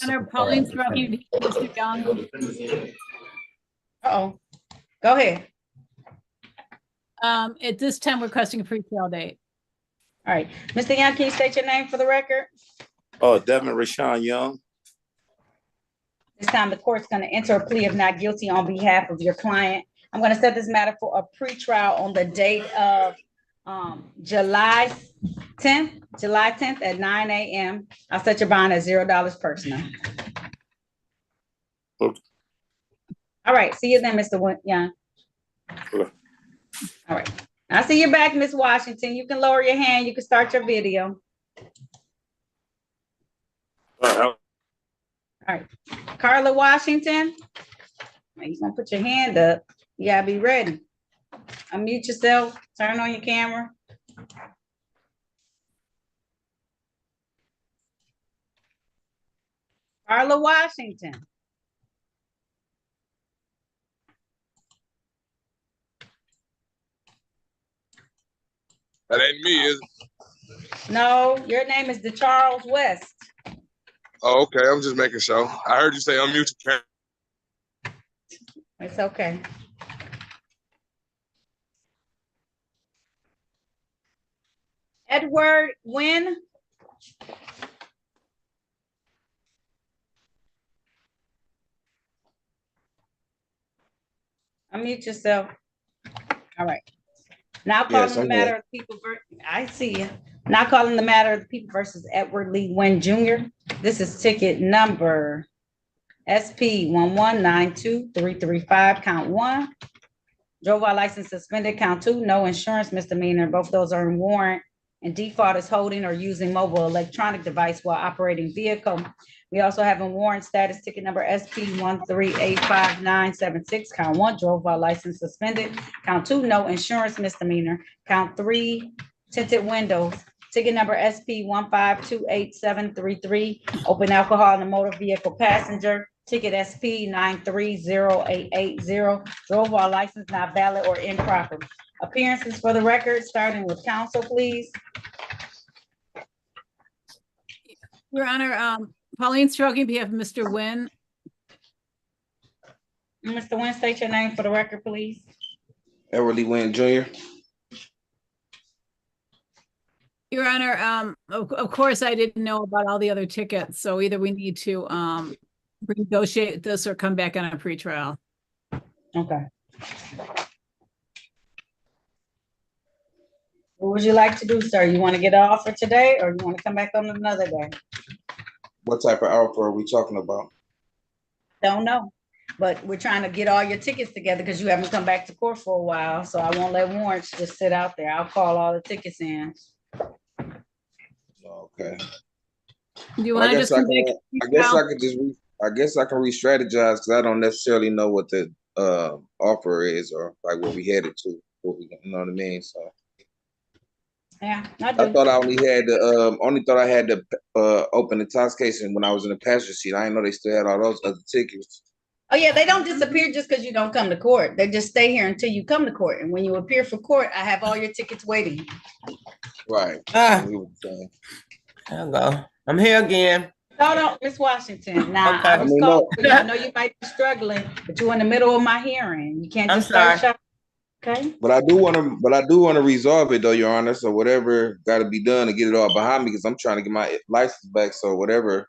Honor, Pauline Soroki, Mr. Young. Uh-oh. Go ahead. At this time, requesting a pretrial date. All right. Mr. Young, can you state your name for the record? Oh, Devin Rashawn Young. This time the court's going to enter a plea of not guilty on behalf of your client. I'm going to set this matter for a pretrial on the date of July 10th at 9 a.m. I'll set your bond at $0 personal. Okay. All right. See you then, Mr. Young. Okay. All right. I see you back, Miss Washington. You can lower your hand. You can start your video. All right. Carla Washington. You're going to put your hand up. You got to be ready. Unmute yourself. Turn on your camera. Carla Washington. That ain't me, is it? No, your name is DeCharles West. Oh, okay. I'm just making sure. I heard you say unmute your camera. It's okay. Edward Wynn. Unmute yourself. All right. Now calling the matter of people. I see you. Now calling the matter of the people versus Edward Lee Wynn Jr. This is ticket number SP 1192335. Count one. Drove while license suspended. Count two. No insurance misdemeanor. Both those are in warrant. And default is holding or using mobile electronic device while operating vehicle. We also have a warrant status ticket number SP 1385976. Count one, drove while license suspended. Count two, no insurance misdemeanor. Count three, tinted windows. Ticket number SP 1528733. Open alcohol in a motor vehicle passenger. Ticket SP 9308880. Drove while license not valid or improper. Appearances for the record, starting with counsel, please. Your Honor, Pauline Soroki on behalf of Mr. Wynn. Mr. Wynn, state your name for the record, please. Edward Lee Wynn Jr. Your Honor, of course, I didn't know about all the other tickets, so either we need to renegotiate this or come back on a pretrial. Okay. What would you like to do, sir? You want to get an offer today, or you want to come back on another day? What type of offer are we talking about? Don't know, but we're trying to get all your tickets together because you haven't come back to court for a while, so I won't let warrants just sit out there. I'll call all the tickets in. Okay. Do you Well, want to just come back? I guess I can re-strategize because I don't necessarily know what the offer is or like what we headed to. You know what I mean? So Yeah, I thought I only had to open intoxication when I was in the passenger seat. I didn't know they still had all those other tickets. Oh yeah, they don't disappear just because you don't come to court. They just stay here until you come to court. And when you appear for court, I have all your tickets waiting. Right. Hello. I'm here again. No, Miss Washington. Now Okay. I was calling you. I know you might be struggling, but you're in the middle of my hearing. You can't just start shouting. Okay. But I do want to resolve it though, Your Honor. So whatever got to be done to get it all behind me, because I'm trying to get my license back. So whatever,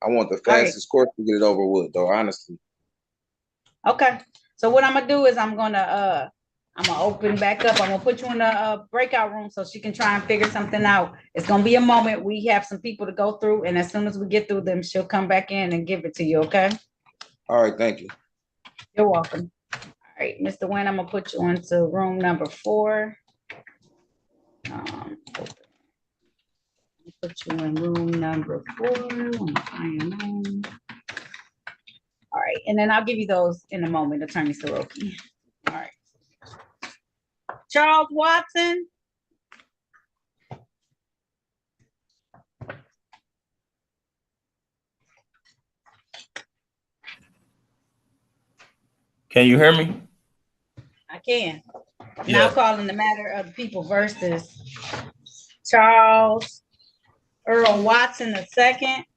I want the fastest course to get it over with, though. Honestly. Okay. So what I'm gonna do is I'm gonna open back up. I'm gonna put you in a breakout room so she can try and figure something out. It's gonna be a moment. We have some people to go through, and as soon as we get through them, she'll come back in and give it to you. Okay. All right. Thank you. You're welcome. All right, Mr. Wynn, I'm gonna put you into room number 4. Put you in room number 4. All right, and then I'll give you those in a moment, Attorney Soroki. All right. Charles Watson. Can you hear me? I can. Yeah. Now calling the matter of the people versus Charles Earl Watson II,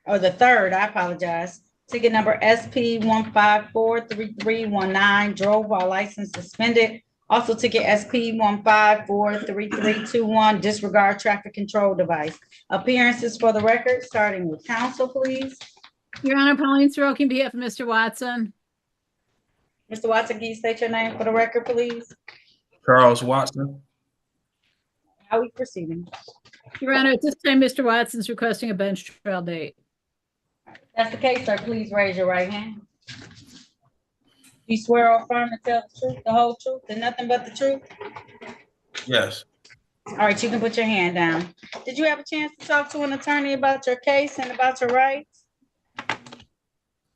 or the third, I apologize. Ticket number SP 1543319, drove while license suspended. Also ticket SP 1543321, disregard traffic control device. Appearances for the record, starting with counsel, please. Your Honor, Pauline Soroki on behalf of Mr. Watson. Mr. Watson, can you state your name for the record, please? Charles Watson. How are we proceeding? Your Honor, at this time, Mr. Watson's requesting a bench trial date. If that's the case, sir, please raise your right hand. You swear or affirm to tell the truth, the whole truth, and nothing but the truth? Yes. All right, you can put your hand down. Did you have a chance to talk to an attorney about your case and about your rights?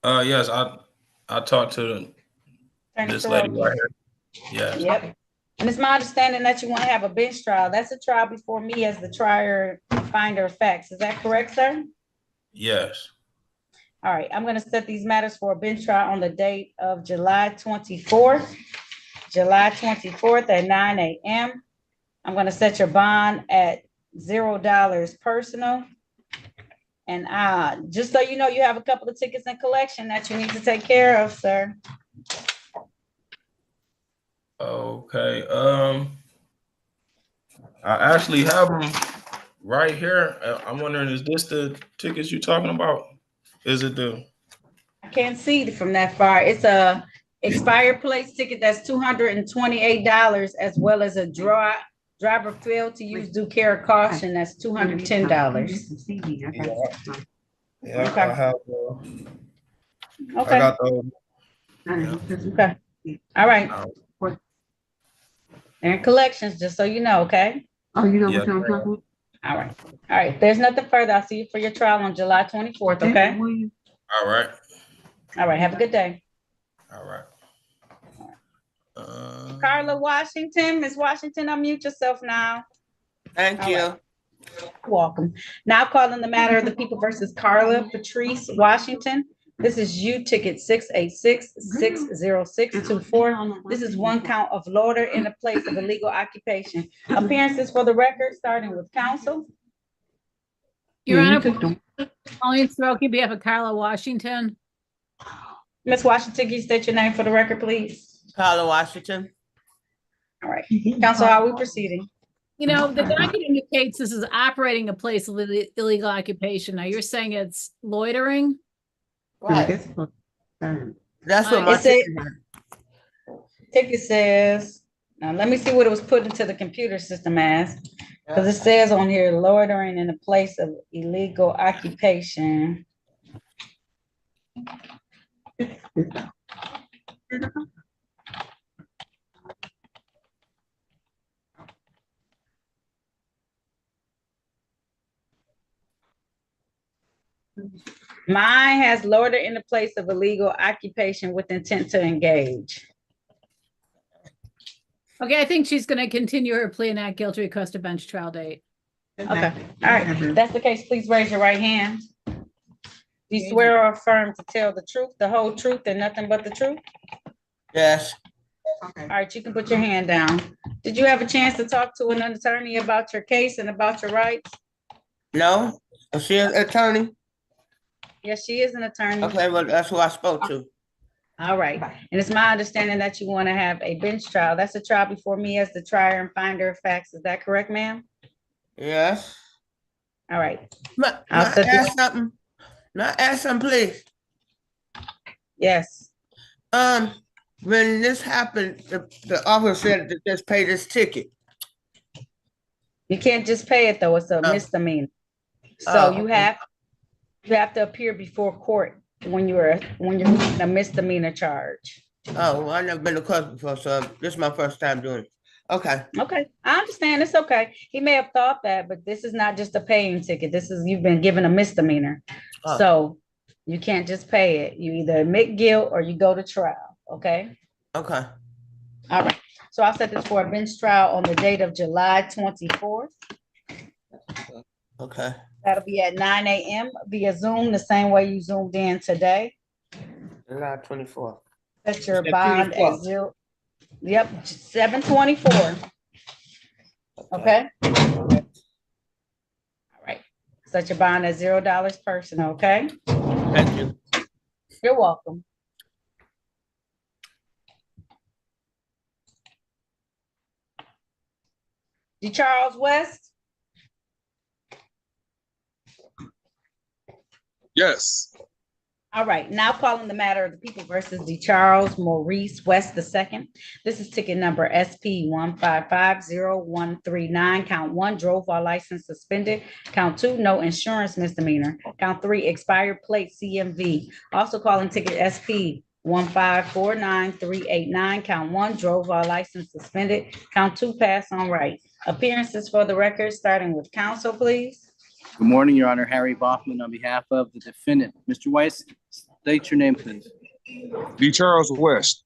Yes, I talked to this lady right here. Yes. Yep. And it's my understanding that you want to have a bench trial. That's a trial before me as the trier and finder of facts. Is that correct, sir? Yes. All right, I'm going to set these matters for a bench trial on the date of July 24th. July 24th at 9 a.m. I'm going to set your bond at $0 personal. And just so you know, you have a couple of tickets in collection that you need to take care of, sir. Okay. I actually have them right here. I'm wondering, is this the tickets you're talking about? Is it the? I can't see from that far. It's a expired place ticket that's $228, as well as a driver failed to use due care of caution. That's $210. Yeah, Okay. I have. Okay. I got those. Okay. All right. They're in collections, just so you know, okay? Oh, you know Yeah. what I'm talking about? All right. All right. There's nothing further. I'll see you for your trial on July 24th, okay? All right. All right. Have a good day. All right. Carla Washington. Ms. Washington, unmute yourself now. Thank you. Right. You're welcome. Now calling the matter of the people versus Carla Patrice Washington. This is U ticket 686-60624. This is one count of loiter in a place of illegal occupation. Appearances for the record, starting with counsel. Your Honor, Pauline Soroki on behalf of Carla Washington. Ms. Washington, can you state your name for the record, please? Carla Washington. All right. Counsel, how are we proceeding? You know, the docket indicates this is operating a place of illegal occupation. Now you're saying it's loitering? Right. That's what my It say, ticket says, now let me see what it was put into the computer system as. Because it says on here, loitering in a place of illegal occupation. Mine has loitered in the place of illegal occupation with intent to engage. Okay, I think she's going to continue her plea and not guilty, request a bench trial date. Okay, all right. If that's the case, please raise your right hand. Do you swear or affirm to tell the truth, the whole truth, and nothing but the truth? Yes. All right, you can put your hand down. Did you have a chance to talk to an attorney about your case and about your rights? No? Is she an attorney? Yes, she is an attorney. Okay, well, that's who I spoke to. All right. And it's my understanding that you want to have a bench trial. That's a trial before me as the trier and finder of facts. Is that correct, ma'am? Yes. All right. May I ask something? May I ask something, please? Yes. When this happened, the officer said to just pay this ticket. You can't just pay it though. It's a misdemeanor. So you have to appear before court when you're meeting a misdemeanor charge. Oh, well, I've never been to court before, so this is my first time doing it. Okay. Okay, I understand. It's okay. He may have thought that, but this is not just a paying ticket. This is, you've been given a misdemeanor. Oh. So you can't just pay it. You either admit guilt or you go to trial. Okay. Okay. All right. So I'll set this for a bench trial on the date of July 24th. Okay. That'll be at 9 a.m. via Zoom, the same way you zoomed in today. July 24th. Set your bond at 0. Yep, 724. Okay. All right. Set your bond at $0 personal. Okay. Thank you. You're welcome. D. Charles West. Yes. All right, now calling the matter of the people versus D. Charles Maurice West II. This is ticket number SP 1550139. Count 1, drove while license suspended. Count 2, no insurance misdemeanor. Count 3, expired plate CMV. Also calling ticket SP 1549389. Count 1, drove while license suspended. Count 2, pass on right. Appearances for the record, starting with counsel, please. Good morning, Your Honor. Harry Baughman on behalf of the defendant. Mr. Weiss, state your name, please. D. Charles West.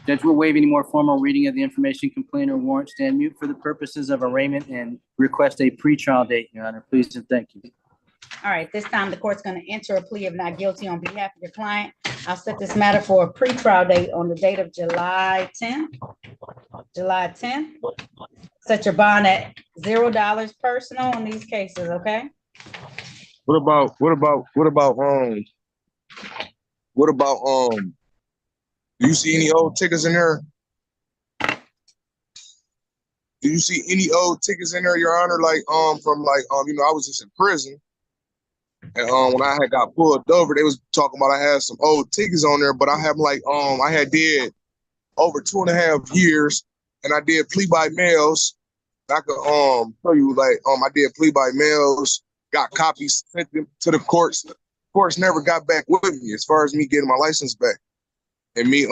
Judge will waive any more formal reading of the information, complaint, or warrant. Stand mute for the purposes of arraignment and request a pretrial date, Your Honor. Please and thank you. All right, this time the court's going to enter a plea of not guilty on behalf of your client. I'll set this matter for a pretrial date on the date of July 10th. July 10th. Set your bond at $0 personal in these cases, okay? What about do you see any old tickets in there? Do you see any old tickets in there, Your Honor? Like from I was just in prison. And when I had got pulled over, they was talking about I had some old tickets on there, but I have I had did over 2.5 years, and I did plea by mails. I could tell you I did plea by mails, got copies, sent them to the courts. The courts never got back with me as far as me getting my license back. And me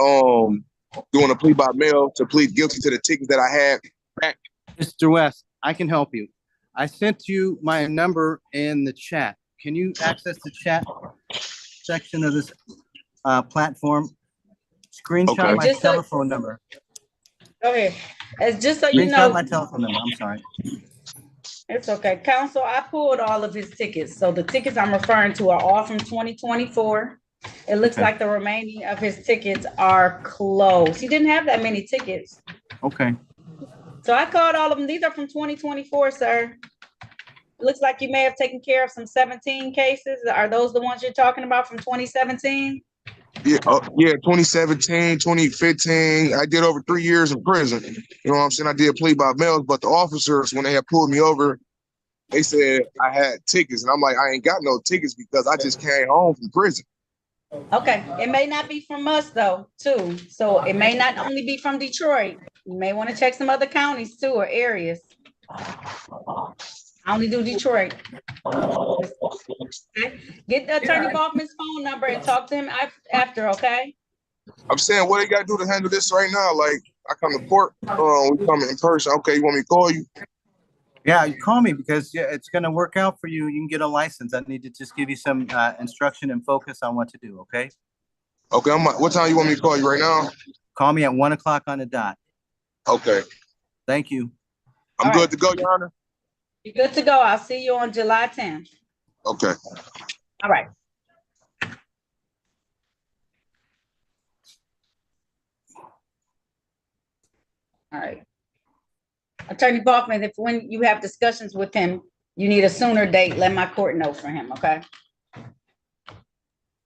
doing a plea by mail to plead guilty to the tickets that I had back. Mr. West, I can help you. I sent you my number in the chat. Can you access the chat section of this platform? Screenshot my telephone number. Go ahead. It's just so you know. Screenshot my telephone number. I'm sorry. It's okay. Counsel, I pulled all of his tickets. So the tickets I'm referring to are all from 2024. It looks like the remaining of his tickets are closed. He didn't have that many tickets. Okay. So I called all of them. These are from 2024, sir. It looks like you may have taken care of some 17 cases. Are those the ones you're talking about from 2017? Yeah, 2017, 2015. I did over 3 years in prison. You know what I'm saying? I did plea by mail, but the officers, when they had pulled me over, they said I had tickets. And I'm like, I ain't got no tickets because I just came home from prison. Okay, it may not be from us though, too. So it may not only be from Detroit. You may want to check some other counties too or areas. I only do Detroit. Okay. Get Attorney Baughman's phone number and talk to him after, okay? I'm saying, what do you got to do to handle this right now? Like, I come to court, we come in person. Okay, you want me to call you? Yeah, you call me because it's going to work out for you. You can get a license. I need to just give you some instruction and focus on what to do. Okay. Okay. What time you want me to call you right now? Call me at 1 o'clock on the dot. Okay. Thank you. I'm good to go, Your Honor. You're good to go. I'll see you on July 10th. Okay. All right. All right. Attorney Baughman, if when you have discussions with him, you need a sooner date, let my court know for him, okay?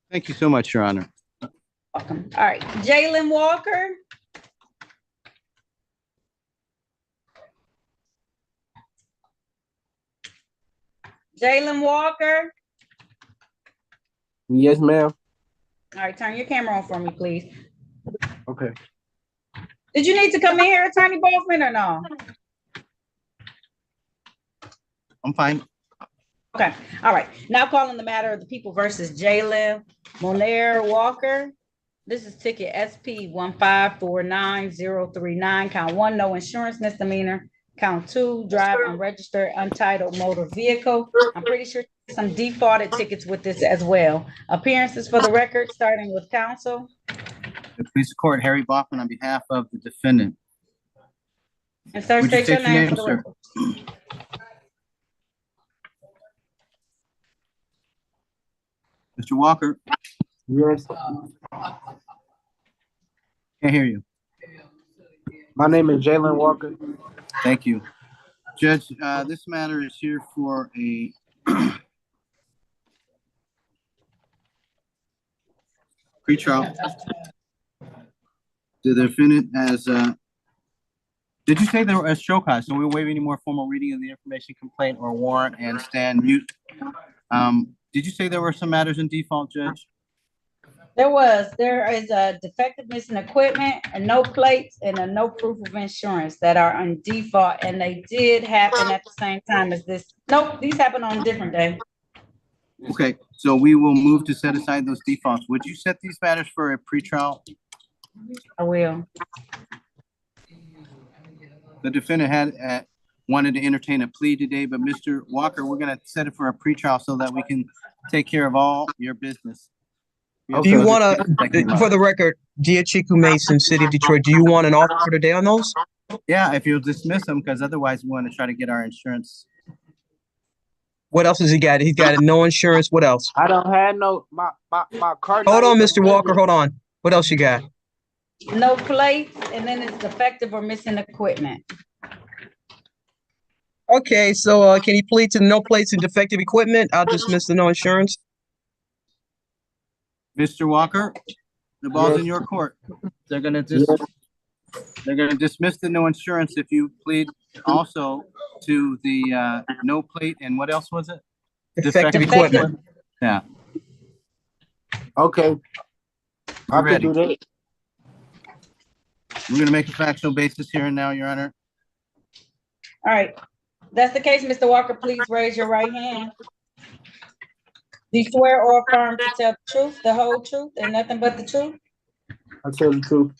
Thank you so much, Your Honor. Welcome. All right. Jalen Walker. Jalen Walker. Yes, ma'am. All right, turn your camera on for me, please. Okay. Did you need to come in here, Attorney Baughman, or no? I'm fine. Okay. All right. Now calling the matter of the people versus Jalen Monair Walker. This is ticket SP 1549039. Count 1, no insurance misdemeanor. Count 2, drive unregistered, untitled motor vehicle. I'm pretty sure some defaulted tickets with this as well. Appearances for the record, starting with counsel. The police court, Harry Baughman, on behalf of the defendant. And sir, state your name for the sir? record. Mr. Walker. Yes. Can't hear you. My name is Jalen Walker. Thank you. Judge, this matter is here for a pretrial. The defendant has, did you say there were a show cause? So we'll waive any more formal reading of the information complaint or warrant and stand mute. Did you say there were some matters in default, Judge? There is a defective missing equipment and no plates and a no proof of insurance that are on default, and they did happen at the same time as this. Nope, these happened on a different day. Okay, so we will move to set aside those defaults. Would you set these matters for a pretrial? I will. The defendant had wanted to entertain a plea today, but Mr. Walker, we're going to set it for a pretrial so that we can take care of all your business. Do you want to, for the record, Gia Chiku Mason, City of Detroit, do you want an offer today on those? Yeah, if you'll dismiss them, because otherwise we want to try to get our insurance. What else has he got? He's got no insurance. What else? I don't have no, my car. Hold on, Mr. Walker. Hold on. What else you got? No plates, and then it's defective or missing equipment. Okay, so can he plead to no plates and defective equipment? I'll dismiss the no insurance. Mr. Walker, the ball's in your court. They're gonna dismiss the no insurance if you plead also to the no plate and what else was it? Defective equipment. Yeah. Okay. I can do that. We're gonna make a factual basis here and now, Your Honor. All right. That's the case, Mr. Walker. Please raise your right hand. Do you swear or affirm to tell the truth, the whole truth, and nothing but the truth? I tell the truth.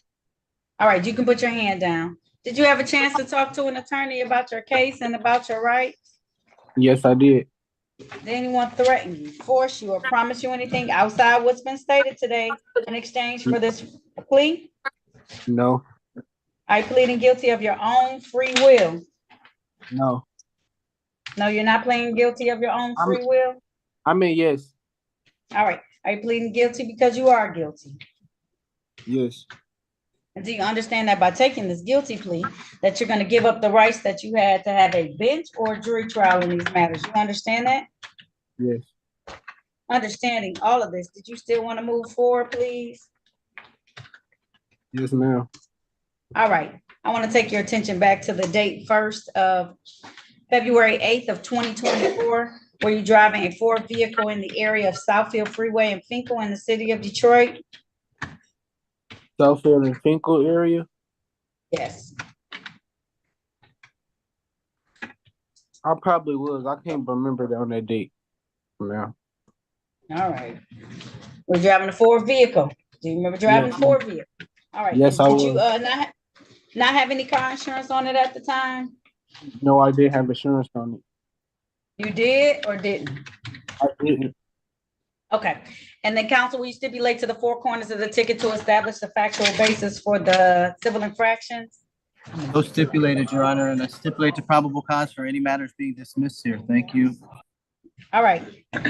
All right, you can put your hand down. Did you have a chance to talk to an attorney about your case and about your rights? Yes, I did. Did anyone threaten you, force you, or promise you anything outside what's been stated today in exchange for this plea? No. Are you pleading guilty of your own free will? No. No, you're not pleading guilty of your own free will? I mean, yes. All right. Are you pleading guilty because you are guilty? Yes. And do you understand that by taking this guilty plea, that you're going to give up the rights that you had to have a bench or jury trial in these matters? You understand that? Yes. understanding all of this, did you still want to move forward, please? Yes, ma'am. All right. I want to take your attention back to the date first of February 8th of 2024. Were you driving a Ford vehicle in the area of Southfield Freeway and Finkel in the city of Detroit? Southfield and Finkel area? Yes. I probably was. I can't remember that on that date now. All right. We're driving a Ford vehicle. Do you remember driving Yes. a Ford vehicle? All right. Yes, And I did you was. not have any car insurance on it at the time? No, I did have insurance on it. You did or didn't? I didn't. Okay. And then counsel, will you stipulate to the four corners of the ticket to establish the factual basis for the civil infractions? So stipulated, Your Honor, and I stipulate the probable cause for any matters being dismissed here. Thank you. All right. All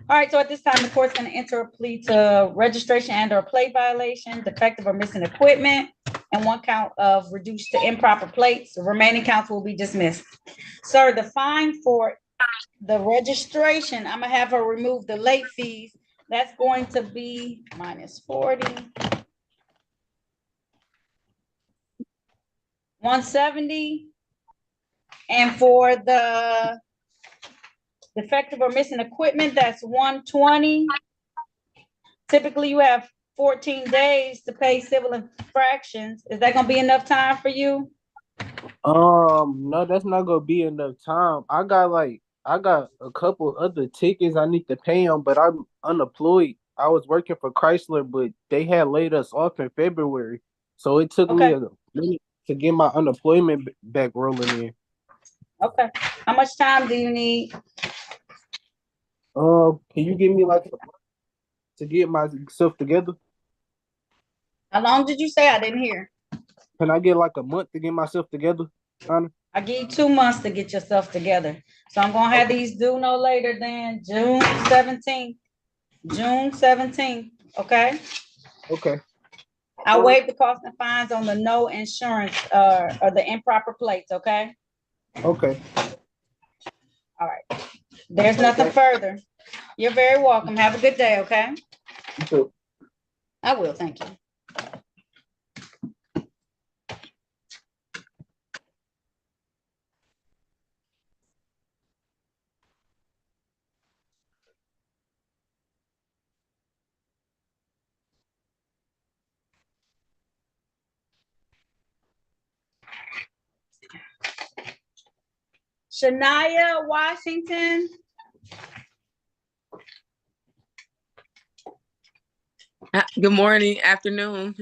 right. So at this time, the court's going to enter a plea to registration and or plate violation, defective or missing equipment, and one count of reduced to improper plates. The remaining counts will be dismissed. Sir, the fine for the registration, I'm going to have her remove the late fees. That's going to be minus 40. 170. And for the defective or missing equipment, that's 120. Typically, you have 14 days to pay civil infractions. Is that gonna be enough time for you? No, that's not gonna be enough time. I got a couple other tickets I need to pay on, but I'm unemployed. I was working for Chrysler, but they had laid us off in February, so it took me a minute to get my unemployment back rolling in. Okay. How much time do you need? Can you give me like a month to get myself together? How long did you say? I didn't hear. Can I get like a month to get myself together, Honor? I give you 2 months to get yourself together. So I'm gonna have these due no later than June 17th. June 17th, okay? Okay. I'll waive the cost and fines on the no insurance or the improper plates, okay? Okay. All right. There's nothing further. You're very welcome. Have a good day, okay? You too. I will, thank you. Shania Washington. Good morning, afternoon.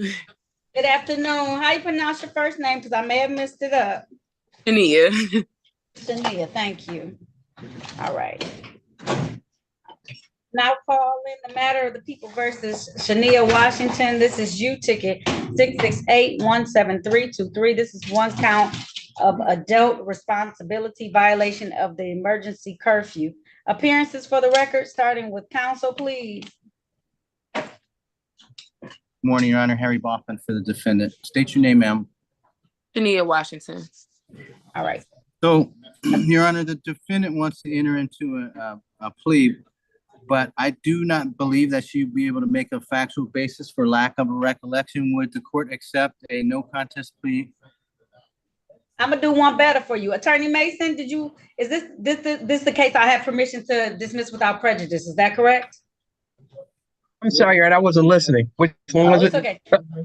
Good afternoon. How you pronounce your first name? Because I may have messed it up. Shania. Shania, thank you. All right. Now calling the matter of the people versus Shania Washington. This is U ticket 668-17323. This is one count of adult responsibility violation of the emergency curfew. Appearances for the record, starting with counsel, please. Morning, Your Honor. Harry Baughman for the defendant. State your name, ma'am. Shania Washington. All right. So, Your Honor, the defendant wants to enter into a plea, but I do not believe that she'd be able to make a factual basis for lack of a recollection. Would the court accept a no contest plea? I'm gonna do one better for you. Attorney Mason, is this the case I have permission to dismiss without prejudice? Is that correct? I'm sorry, I wasn't listening. Which one was It's it? okay.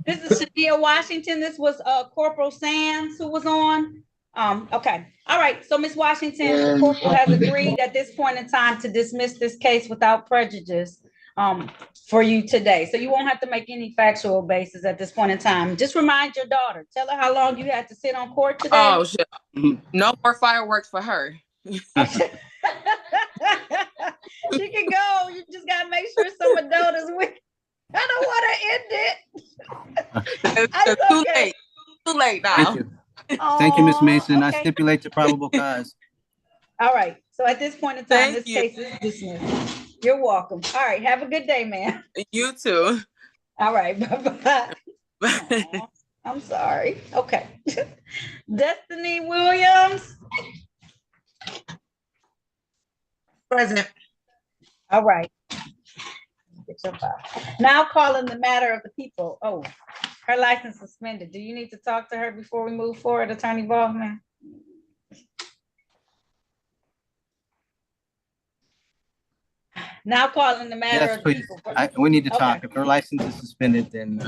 This is Shania Washington. This was Corporal Sands who was on. Okay. All right. So Ms. Washington, the corporal has agreed at this point in time to dismiss this case without prejudice for you today. So you won't have to make any factual basis at this point in time. Just remind your daughter. Tell her how long you had to sit on court today. Oh, shit. No more fireworks for her. She can go. You just gotta make sure some adult is with. I don't want to end it. It's too late. Too late now. Thank you. Thank you, Ms. Mason. I okay. stipulate the probable cause. All right. So at this point in time, this case is dismissed. You're welcome. All right. Have a good day, man. You too. All right. Bye-bye. I'm sorry. Okay. Destiny Williams. Present. All right. 605. Now calling the matter of the people. Oh, her license suspended. Do you need to talk to her before we move forward, Attorney Baldwin? Now calling the matter Yes, of please. people. We need to talk. Okay. If her license is suspended, then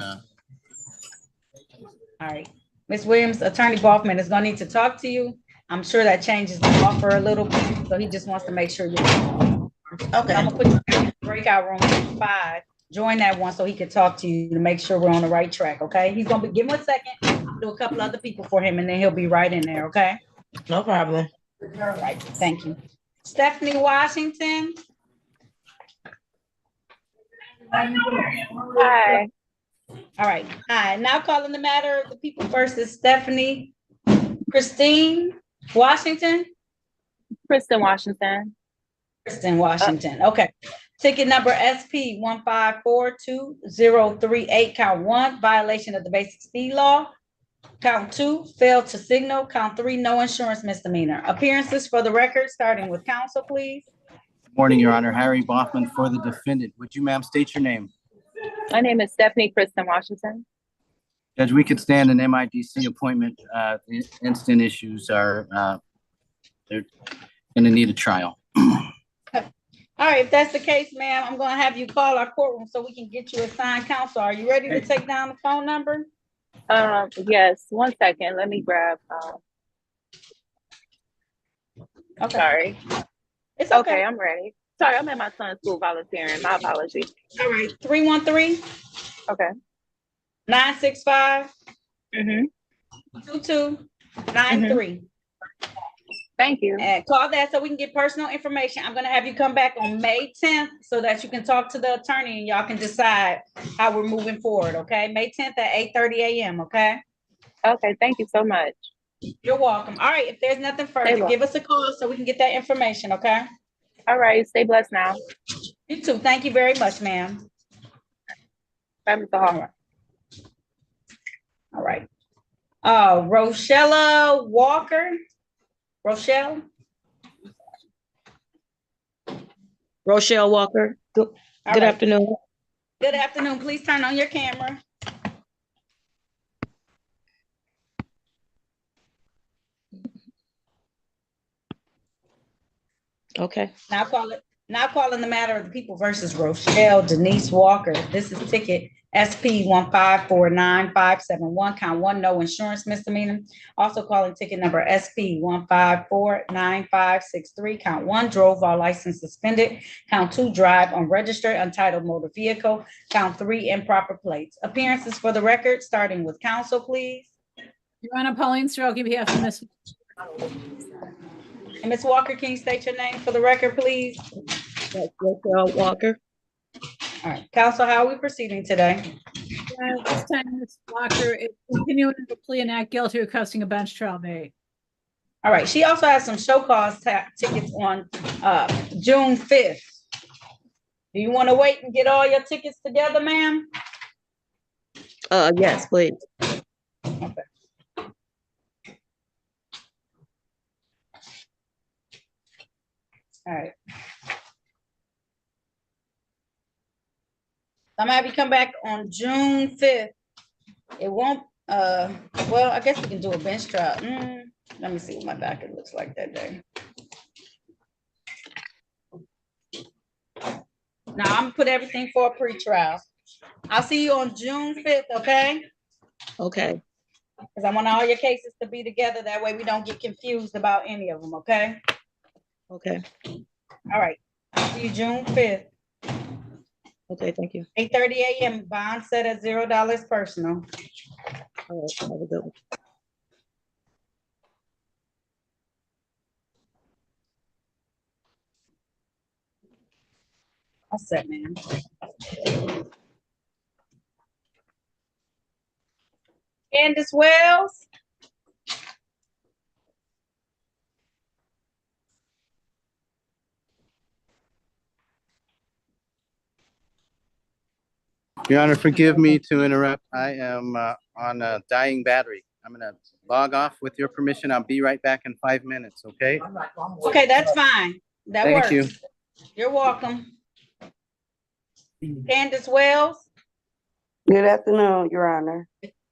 All right. Ms. Williams, Attorney Baughman is gonna need to talk to you. I'm sure that changes the offer a little bit, so he just wants to make sure you're. Okay. I'm gonna put you in breakout room 5. Join that one so he can talk to you to make sure we're on the right track, okay? He's gonna give him a second, I'll do a couple other people for him, and then he'll be right in there, okay? No problem. All right, thank you. Stephanie Washington. Hi. All right. Hi. Now calling the matter of the people first is Stephanie Christine Washington. Kristen Washington. Kristen Washington. Okay. Ticket number SP 1542038. Count 1, violation of the basic speed law. Count 2, failed to signal. Count 3, no insurance misdemeanor. Appearances for the record, starting with counsel, please. good morning, Your Honor. Harry Baughman for the defendant. Would you, ma'am, state your name? My name is Stephanie Kristen Washington. Judge, we could stand an MIDC appointment. Instant issues are, they're gonna need a trial. All right, if that's the case, ma'am, I'm gonna have you call our courtroom so we can get you assigned counsel. Are you ready to take down the phone number? Yes, 1 second. Let me grab. Okay. Sorry. It's okay. I'm ready. Sorry, I'm at my son's school volunteering. My apologies. All right, 313. Okay. 965. 2293. Thank you. And call that so we can get personal information. I'm gonna have you come back on May 10th so that you can talk to the attorney and y'all can decide how we're moving forward, okay? May 10th at 8:30 a.m., okay? Okay, thank you so much. You're welcome. All right, if there's nothing further, give us a call so we can get that information, okay? All right, stay blessed now. You too. Thank you very much, ma'am. Bye, Mr. Hall. All right. Rochella Walker. Rochelle? Rochelle Walker. Good afternoon. Good afternoon. Please turn on your camera. Okay. Now calling the matter of the people versus Rochelle Denise Walker. This is ticket SP 1549571. Count 1, no insurance misdemeanor. Also calling ticket number SP 1549563. Count 1, drove while license suspended. Count 2, drive unregistered untitled motor vehicle. Count 3, improper plates. Appearances for the record, starting with counsel, please. Your Honor, Pauline Stroke, on behalf of Ms. And Ms. Walker, can you state your name for the record, please? Rochelle Walker. All right, counsel, how are we proceeding today? This time, Ms. Walker is continuing to plea and not guilty, requesting a bench trial date. All right, she also has some show cause tickets on June 5th. Do you want to wait and get all your tickets together, ma'am? Yes, please. Okay. All right. I'm gonna have you come back on June 5th. It won't, well, I guess we can do a bench trial. Let me see what my docket looks like that day. Now I'm gonna put everything for a pre-trial. I'll see you on June 5th, okay? Okay. Because I want all your cases to be together. That way we don't get confused about any of them, okay? Okay. All right. I'll see you June 5th. Okay, thank you. 8:30 a.m. Bond set at $0 personal. All right, have a good one. All set, man. Candace Wells. Your Honor, forgive me to interrupt. I am on a dying battery. I'm gonna log off with your permission. I'll be right back in 5 minutes, okay? Okay, that's fine. That Thank works. you. You're welcome. Candace Wells. Good afternoon, Your Honor.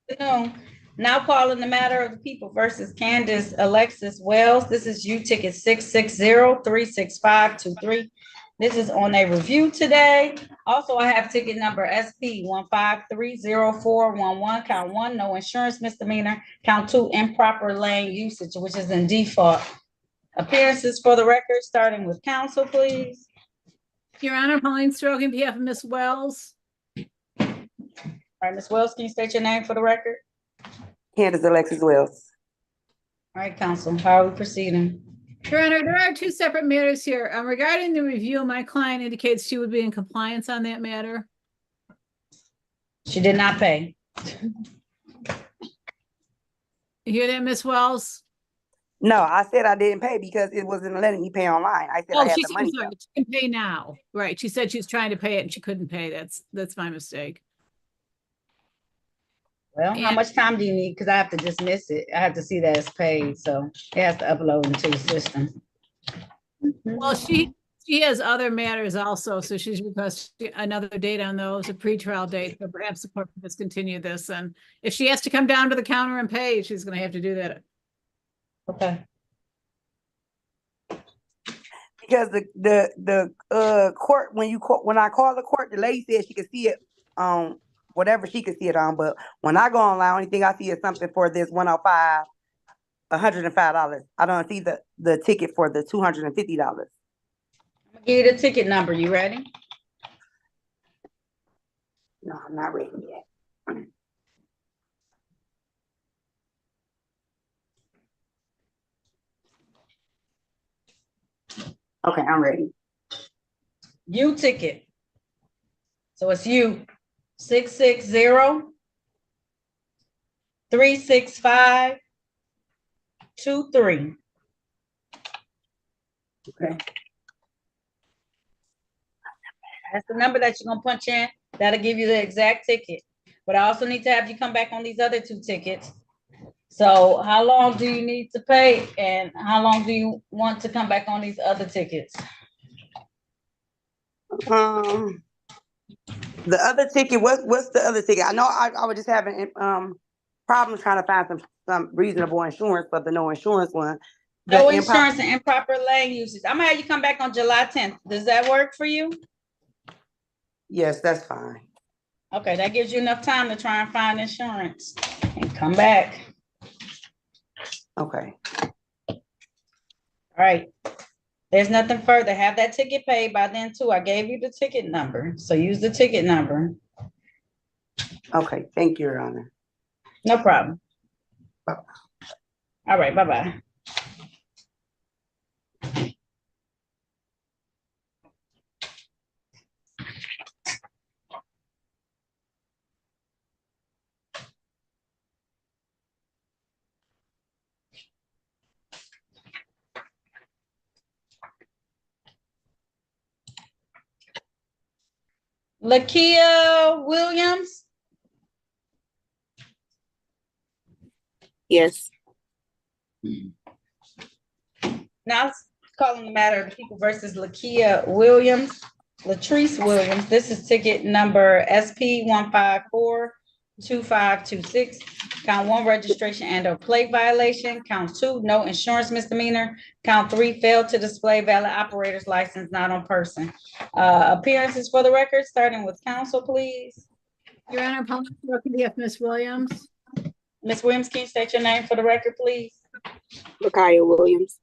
Afternoon. Now calling the matter of the people versus Candace Alexis Wells. This is U ticket 660-36523. This is on a review today. Also, I have ticket number SP 1530411, count 1, no insurance misdemeanor, count 2, improper lane usage, which is in default. Appearances for the record, starting with counsel, please. Your Honor, Pauline Stroke, on behalf of Ms. Wells. All right, Ms. Wells, can you state your name for the record? Candace Alexis Wells. All right, counsel, how are we proceeding? Your Honor, there are two separate matters here. Regarding the review, my client indicates she would be in compliance on that matter. She did not pay. You hear that, Ms. Wells? No, I said I didn't pay because it wasn't letting me pay online. I said I had the money. Sorry, she can pay now. Right. She said she's trying to pay it and she couldn't pay. That's my mistake. Well, how much time do you need? Because I have to dismiss it. I have to see that it's paid, so it has to upload into the system. Well, she has other matters also, so she's requesting another date on those, a pretrial date. So perhaps the court can discontinue this, and if she has to come down to the counter and pay, she's going to have to do that. Okay. Because the court, when I call the court, the lady said she could see it whatever she could see it on, but when I go online, only thing I see is something for this $105. I don't see the ticket for the $250. I'm gonna give you the ticket number. You ready? No, I'm not ready yet. Okay, I'm ready. U ticket. So it's U 660-36523. Okay. That's the number that you're gonna punch in. That'll give you the exact ticket. But I also need to have you come back on these other two tickets. So how long do you need to pay and how long do you want to come back on these other tickets? The other ticket, what's the other ticket? I know I was just having problems trying to find some reasonable insurance for the no insurance one. No insurance and improper lane usage. I'm gonna have you come back on July 10th. Does that work for you? Yes, that's fine. Okay, that gives you enough time to try and find insurance and come back. Okay. All right. There's nothing further. Have that ticket paid by then too. I gave you the ticket number. So use the ticket number. Okay, thank you, Your Honor. No problem. Bye-bye. All right, bye-bye. Lakia Williams. Yes. Now it's calling the matter of the people versus Lakia Williams, Latrice Williams. This is ticket number SP 1542526. Count 1, registration and/or plate violation. Count 2, no insurance misdemeanor. Count 3, failed to display valid operator's license not on person. Appearances for the record, starting with counsel, please. Your Honor, Pauline Stroke, on behalf of Ms. Williams. Ms. Williams, can you state your name for the record, please? Lakaya Williams.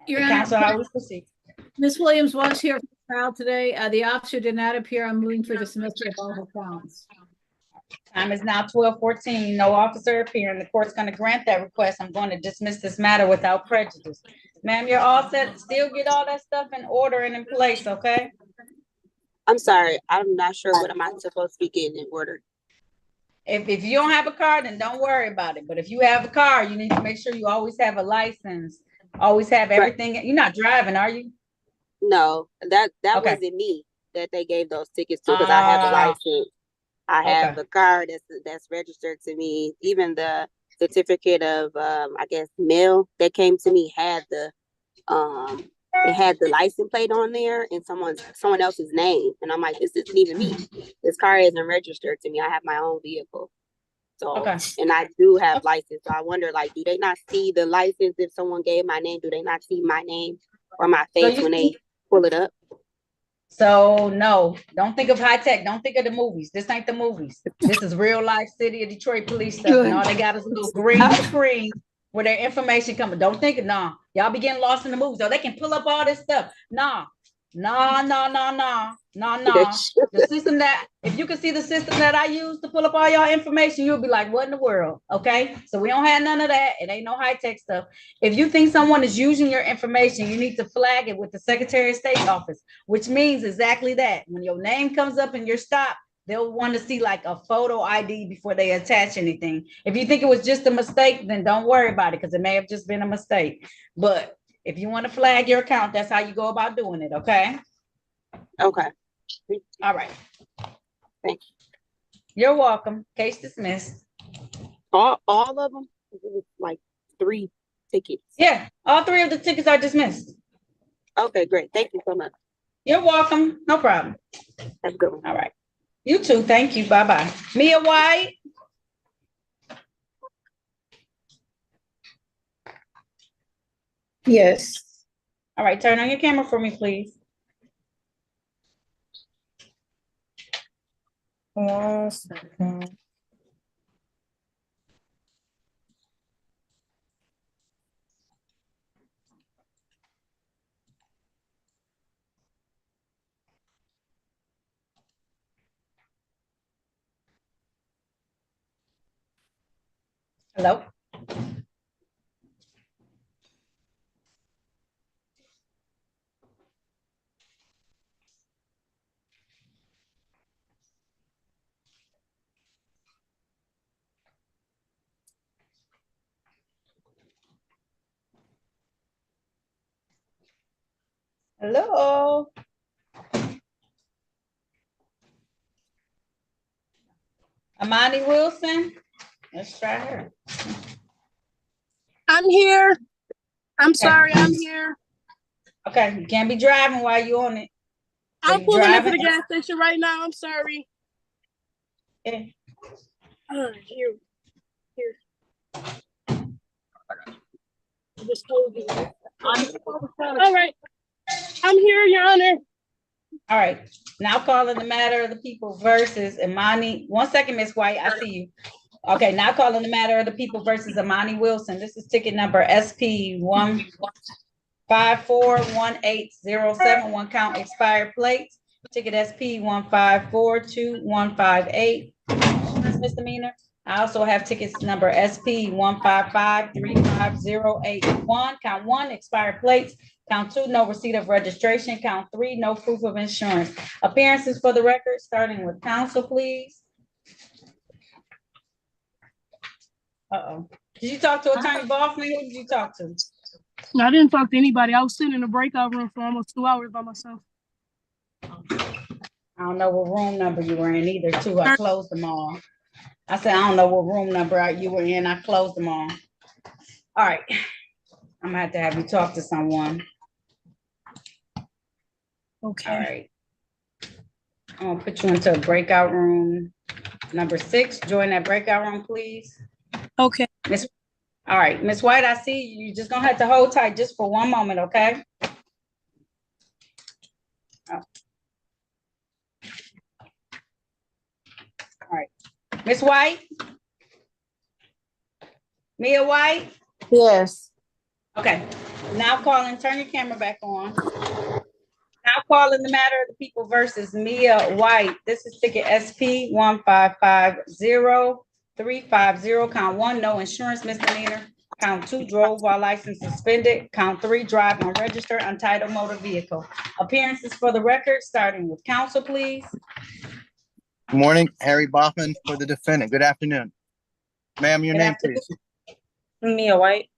Your Counsel, Honor, how we proceed? Ms. Williams was here for the trial today. The officer did not appear. I'm moving for dismissal of all her counts. Time is now 12:14. No officer appearing. The court's going to grant that request. I'm going to dismiss this matter without prejudice. Ma'am, you're all set. Still get all that stuff in order and in place, okay? I'm sorry. I'm not sure what am I supposed to be getting in order. If you don't have a car, then don't worry about it. But if you have a car, you need to make sure you always have a license. Always have everything. You're not driving, are you? No, that Okay. wasn't me that they gave those tickets to because I have a license. I have Okay. a car that's registered to me. Even the certificate of I guess mail that came to me had the it had the license plate on there and someone else's name. And I'm like, this isn't even me. This car isn't registered to me. I have my own vehicle. So, Okay. and I do have license. So I wonder, like, do they not see the license if someone gave my name? Do they not see my name or my face when they pull it up? So no, don't think of high tech. Don't think of the movies. This ain't the movies. This is real life city of Detroit police stuff. And all they got is a little green screen where their information coming. Don't think it. Nah, y'all be getting lost in the movies. So they can pull up all this stuff. Nah. The system that, if you can see the system that I use to pull up all y'all information, you'll be like, what in the world? Okay. So we don't have none of that. It ain't no high tech stuff. If you think someone is using your information, you need to flag it with the Secretary of State office, which means exactly that. When your name comes up and you're stopped, they'll want to see like a photo ID before they attach anything. If you think it was just a mistake, then don't worry about it because it may have just been a mistake. But if you want to flag your account, that's how you go about doing it. Okay. Okay. All right. Thank you. You're welcome. Case dismissed. All of them? It was like 3 tickets. Yeah. All 3 of the tickets are dismissed. Okay, great. Thank you so much. You're welcome. No problem. Have a good one. All right. You too. Thank you. Bye-bye. Mia White. Yes. All right. Turn on your camera for me, please. 1 second. Hello. Hello. Amani Wilson. Let's try her. I'm here. I'm sorry, I'm here. Okay, you can't be driving while you're on it. I'm pulling into the gas station right now. I'm sorry. Yeah. Here. I just told you. All right. I'm here, Your Honor. All right. Now calling the matter of the people versus Imani. 1 second, Miss White. I see you. Okay, now calling the matter of the people versus Imani Wilson. This is ticket number SP 1541807. 1 count expired plates. Ticket SP 1542158. Misdemeanor. I also have tickets number SP 155-35081. Count 1, expired plates. Count 2, no receipt of registration. Count 3, no proof of insurance. Appearances for the record, starting with counsel, please. Uh-oh. Did you talk to Attorney Boffman? Who did you talk to? No, I didn't talk to anybody. I was sitting in a breakout room for almost 2 hours by myself. I don't know what room number you were in either, too. I closed them all. I said, I don't know what room number you were in. I closed them all. All right. I'm going to have you talk to someone. Okay. All right. I'm going to put you into a breakout room. Number 6, join that breakout room, please. Okay. All right. Miss White, I see you. You're just going to have to hold tight just for 1 moment, okay? Oh. All right. Miss White? Mia White? Yes. Okay. Now calling, turn your camera back on. Now calling the matter of the people versus Mia White. This is ticket SP 1550350. Count 1, no insurance misdemeanor. Count 2, drove while license suspended. Count 3, drive unregistered, untitled motor vehicle. Appearances for the record, starting with counsel, please. Good morning, Harry Boffman for the defendant. Good afternoon. Ma'am, your name, please. Mia White.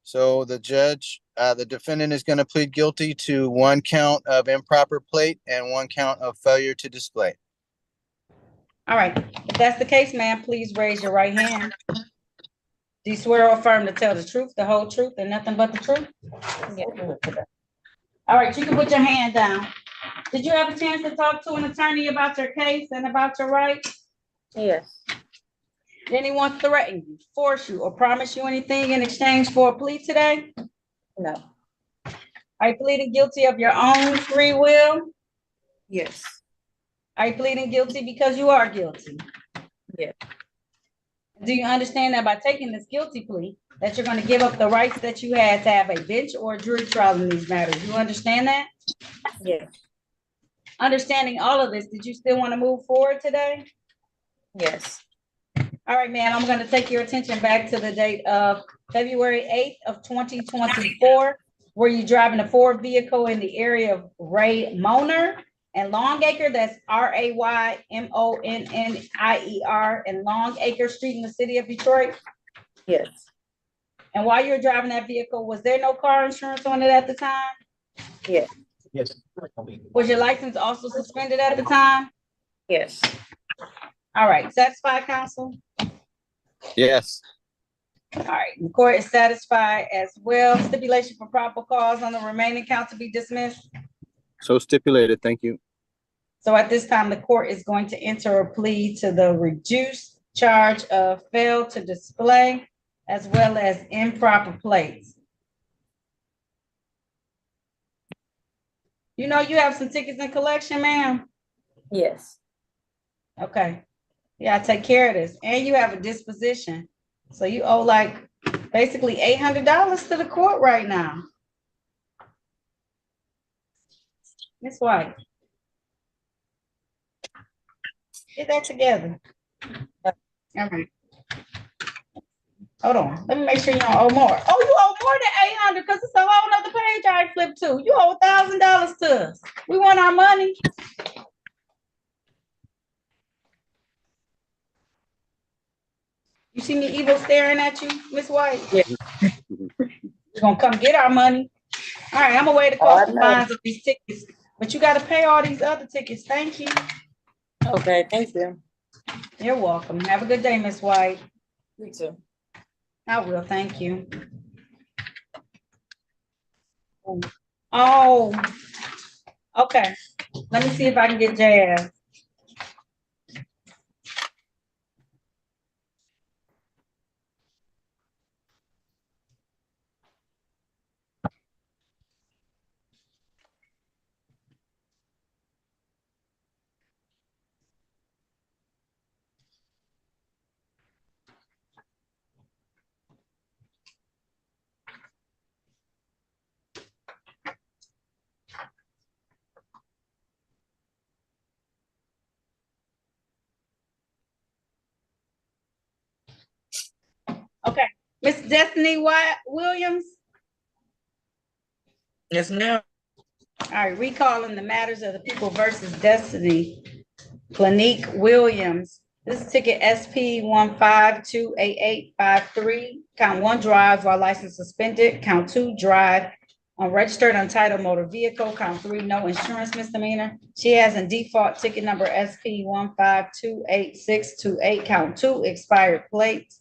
So the judge, the defendant is going to plead guilty to 1 count of improper plate and 1 count of failure to display. All right. If that's the case, ma'am, please raise your right hand. Do you swear or affirm to tell the truth, the whole truth, and nothing but the truth? All right, you can put your hand down. Did you have a chance to talk to an attorney about your case and about your rights? Yes. Did anyone threaten you, force you, or promise you anything in exchange for a plea today? No. Are you pleading guilty of your own free will? Yes. Are you pleading guilty because you are guilty? Yes. Do you understand that by taking this guilty plea, that you're going to give up the rights that you had to have a bench or a jury trial in these matters? You understand that? Yes. Understanding all of this, did you still want to move forward today? Yes. All right, ma'am, I'm going to take your attention back to the date of February 8th of 2024. Were you driving a Ford vehicle in the area of Raymonner and Longacre? That's Raymonnier and Longacre Street in the city of Detroit? Yes. And while you were driving that vehicle, was there no car insurance on it at the time? Yes. Yes. Was your license also suspended at the time? Yes. All right, satisfied, counsel? Yes. All right, the court is satisfied as well. Stipulation for proper cause on the remaining count to be dismissed. So stipulated. Thank you. So at this time, the court is going to enter a plea to the reduced charge of fail to display as well as improper plates. You know you have some tickets in collection, ma'am? Yes. Okay. Yeah, take care of this. And you have a disposition. So you owe like basically $800 to the court right now. Miss White. Get that together. All right. Hold on. Let me make sure you don't owe more. Oh, you owe more than 800 because it's a whole nother page I flipped to. You owe $1,000 to us. We want our money. You see me evil staring at you, Miss White? Yeah. We're gonna come get our money. All right, I'm gonna waive the cost of fines of these tickets, but you gotta pay all these other tickets. Thank you. Okay, thank you. You're welcome. Have a good day, Miss White. You too. I will, thank you. Oh, okay. Let me see if I can get Jazz. Okay, Miss Destiny Williams. Yes, ma'am. All right, recalling the matters of the people versus Destiny. Clinique Williams. This is ticket SP 1528853. Count 1, drive while license suspended. Count 2, drive on registered untitled motor vehicle. Count 3, no insurance misdemeanor. She has in default ticket number SP 1528628. Count 2, expired plates.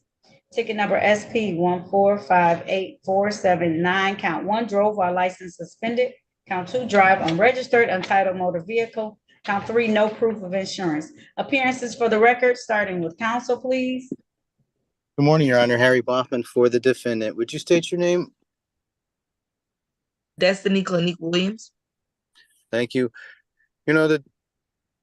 Ticket number SP 1458479. Count 1, drove while license suspended. Count 2, drive unregistered untitled motor vehicle. Count 3, no proof of insurance. Appearances for the record, starting with counsel, please. Good morning, Your Honor. Harry Baughman for the defendant. Would you state your name? Destiny Clinique Williams. Thank you. You know, the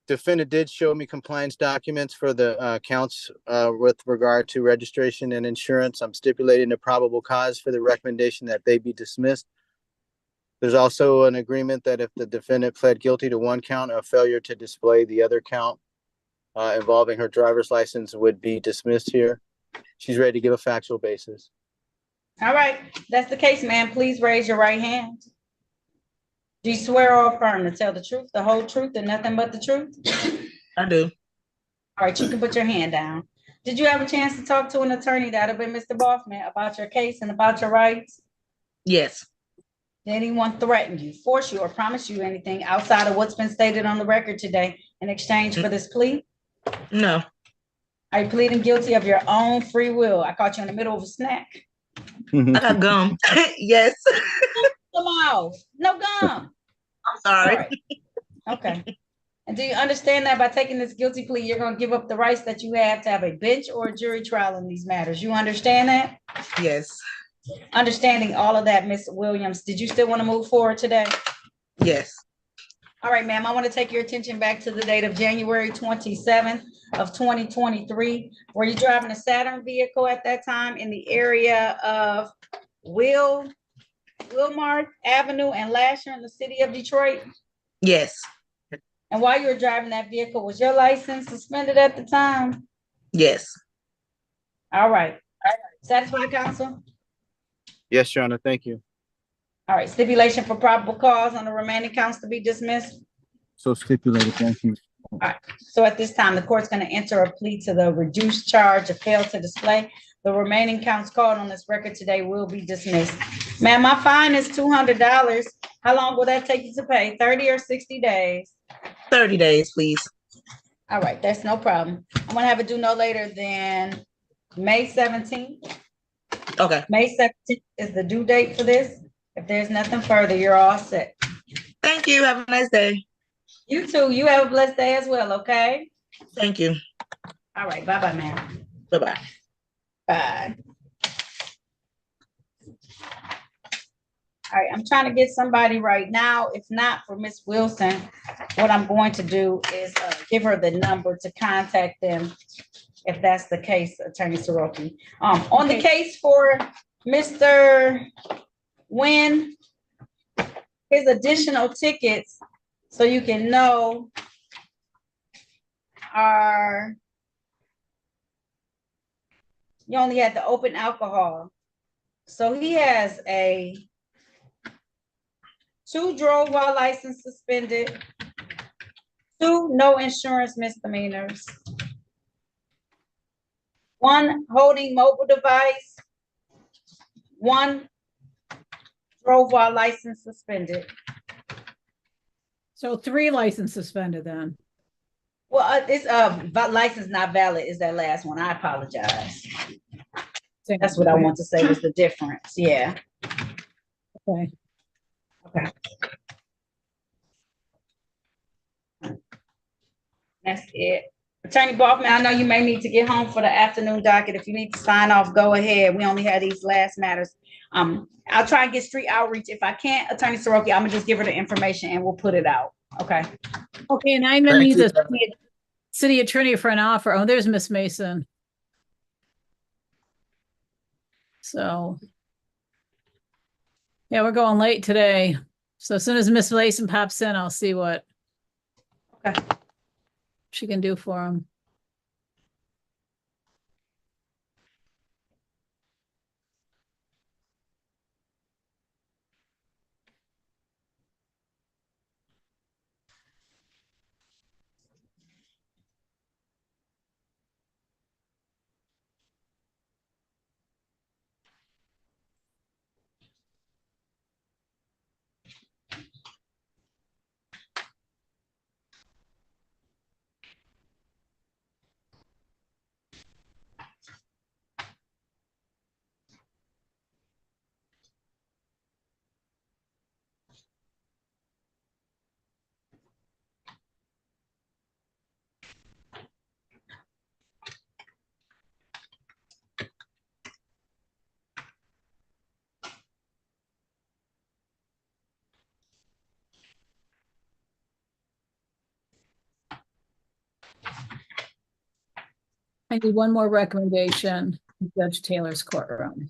defendant did show me compliance documents for the counts with regard to registration and insurance. I'm stipulating a probable cause for the recommendation that they be dismissed. There's also an agreement that if the defendant pled guilty to one count of failure to display, the other count involving her driver's license would be dismissed here. She's ready to give a factual basis. All right, that's the case, ma'am. Please raise your right hand. Do you swear or affirm to tell the truth, the whole truth, and nothing but the truth? I do. All right, you can put your hand down. Did you have a chance to talk to an attorney, that would have been Mr. Baughman, about your case and about your rights? Yes. Did anyone threaten you, force you, or promise you anything outside of what's been stated on the record today in exchange for this plea? No. Are you pleading guilty of your own free will? I caught you in the middle of a snack. I got gum. Yes. Come on. No gum. I'm sorry. All right. Okay. And do you understand that by taking this guilty plea, you're going to give up the rights that you have to have a bench or a jury trial in these matters? You understand that? Yes. Understanding all of that, Ms. Williams, did you still want to move forward today? Yes. All right, ma'am, I want to take your attention back to the date of January 27th of 2023. Were you driving a Saturn vehicle at that time in the area of Wilmar Avenue and Lasher in the city of Detroit? Yes. And while you were driving that vehicle, was your license suspended at the time? Yes. All right. Satisfied, counsel? Yes, Your Honor, thank you. All right, stipulation for probable cause on the remaining counts to be dismissed. So stipulated, thank you. All right, so at this time, the court's going to enter a plea to the reduced charge of fail to display. The remaining counts called on this record today will be dismissed. Ma'am, my fine is $200. How long will that take you to pay? 30 or 60 days? 30 days, please. All right, that's no problem. I'm gonna have it due no later than May 17th. Okay. May 17th is the due date for this. If there's nothing further, you're all set. Thank you. Have a nice day. You too. You have a blessed day as well, okay? Thank you. All right, bye-bye, ma'am. Bye-bye. Bye. All right, I'm trying to get somebody right now. If not for Miss Wilson, what I'm going to do is give her the number to contact them if that's the case, Attorney Soroki. On the case for Mr. Wynn, his additional tickets, so you can know, are you only had the open alcohol. So he has a 2 drove while license suspended, 2 no insurance misdemeanors, 1 holding mobile device, 1 drove while license suspended. So 3 license suspended then. Well, it's license not valid is that last one. I apologize. That's what I want to say was the difference. Yeah. Okay. Okay. That's it. Attorney Baughman, I know you may need to get home for the afternoon docket. If you need to sign off, go ahead. We only have these last matters. I'll try and get street outreach. If I can't, Attorney Soroki, I'm gonna just give her the information and we'll put it out. Okay. Okay, and I'm gonna need the city attorney for an offer. Oh, there's Miss Mason. So, yeah, we're going late today. So as soon as Miss Mason pops in, I'll see what she can do for him. I need one more recommendation in Judge Taylor's courtroom.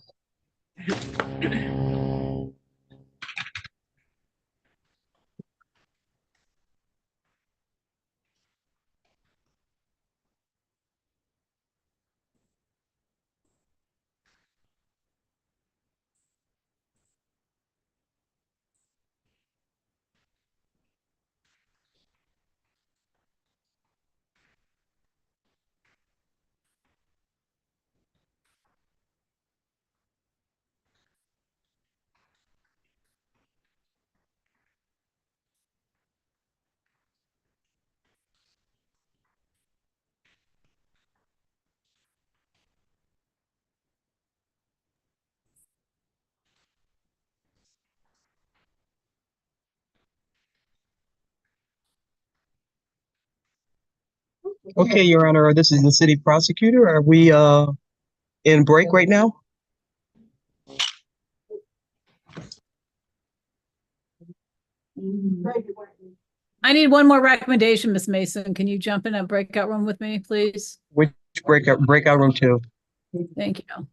Okay, Your Honor, this is the city prosecutor. Are we in break right now? I need one more recommendation, Miss Mason. Can you jump in a breakout room with me, please? Which breakout room 2? Thank you.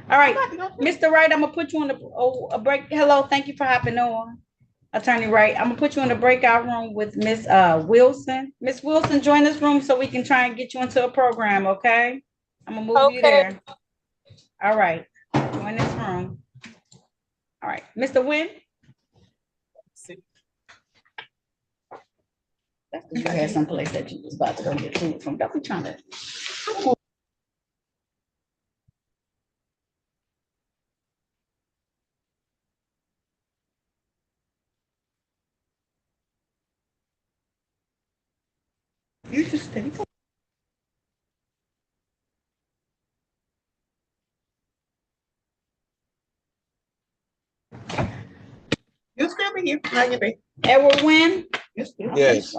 All right, Mr. Wright, I'm gonna put you on a break. Hello, thank you for hopping on. Attorney Wright, I'm gonna put you in the breakout room with Miss Wilson. Miss Wilson, join this room so we can try and get you into a program, okay? I'm gonna move you there. All right, join this room. All right, Mr. Wynn. You had someplace that you was about to go get food from. Don't be trying to. You just stay. You'll still be here. How you be? Edward Wynn? Yes.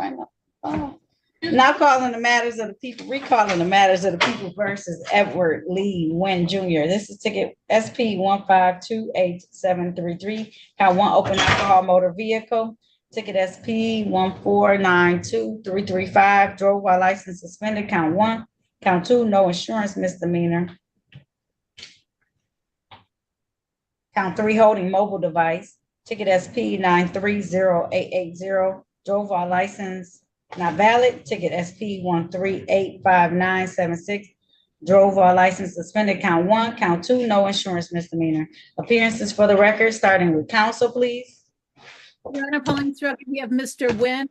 Oh. Now calling the matters of the people, recalling the matters of the people versus Edward Lee Wynn Jr. This is ticket SP 1528733. Count one, open alcohol motor vehicle. Ticket SP 1492335. Drove while license suspended. Count one. Count two, no insurance misdemeanor. Count three, holding mobile device. Ticket SP 9308880. Drove while license not valid. Ticket SP 1385976. Drove while license suspended. Count one. Count two, no insurance misdemeanor. Appearances for the record, starting with counsel, please. Your Honor, polling truck, we have Mr. Wynn.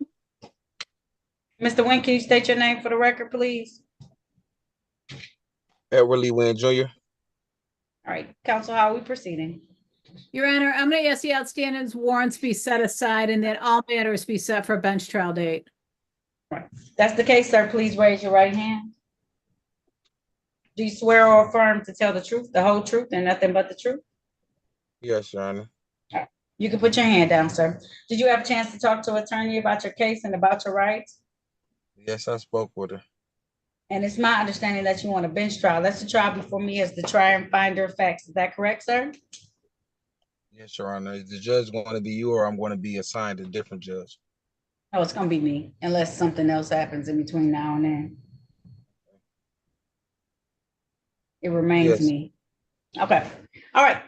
Mr. Wynn, can you state your name for the record, please? Edward Lee Wynn Jr. All right, counsel, how are we proceeding? Your Honor, I'm going to ask the outstanding warrants be set aside and that all matters be set for a bench trial date. Right. That's the case, sir. Please raise your right hand. Do you swear or affirm to tell the truth, the whole truth, and nothing but the truth? Yes, Your Honor. All right. You can put your hand down, sir. Did you have a chance to talk to an attorney about your case and about your rights? Yes, I spoke with her. And it's my understanding that you want a bench trial. That's the trial before me as the trier and finder of facts. Is that correct, sir? Yes, Your Honor. Is the judge going to be you, or I'm going to be assigned a different judge? Oh, it's going to be me, unless something else happens in between now and then. It remains me. Okay. All right.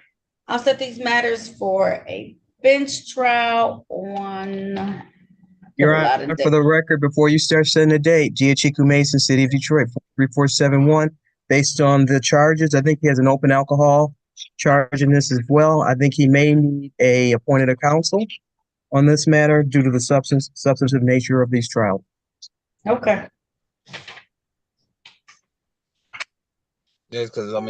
I'll set these matters for a bench trial on. Your Honor, for the record, before you start setting the date, Giachico Mason, City of Detroit, 3471, based on the charges, I think he has an open alcohol charge in this as well. I think he may need a appointed counsel on this matter due to the substantive nature of these trials. Okay. Yes, because I don't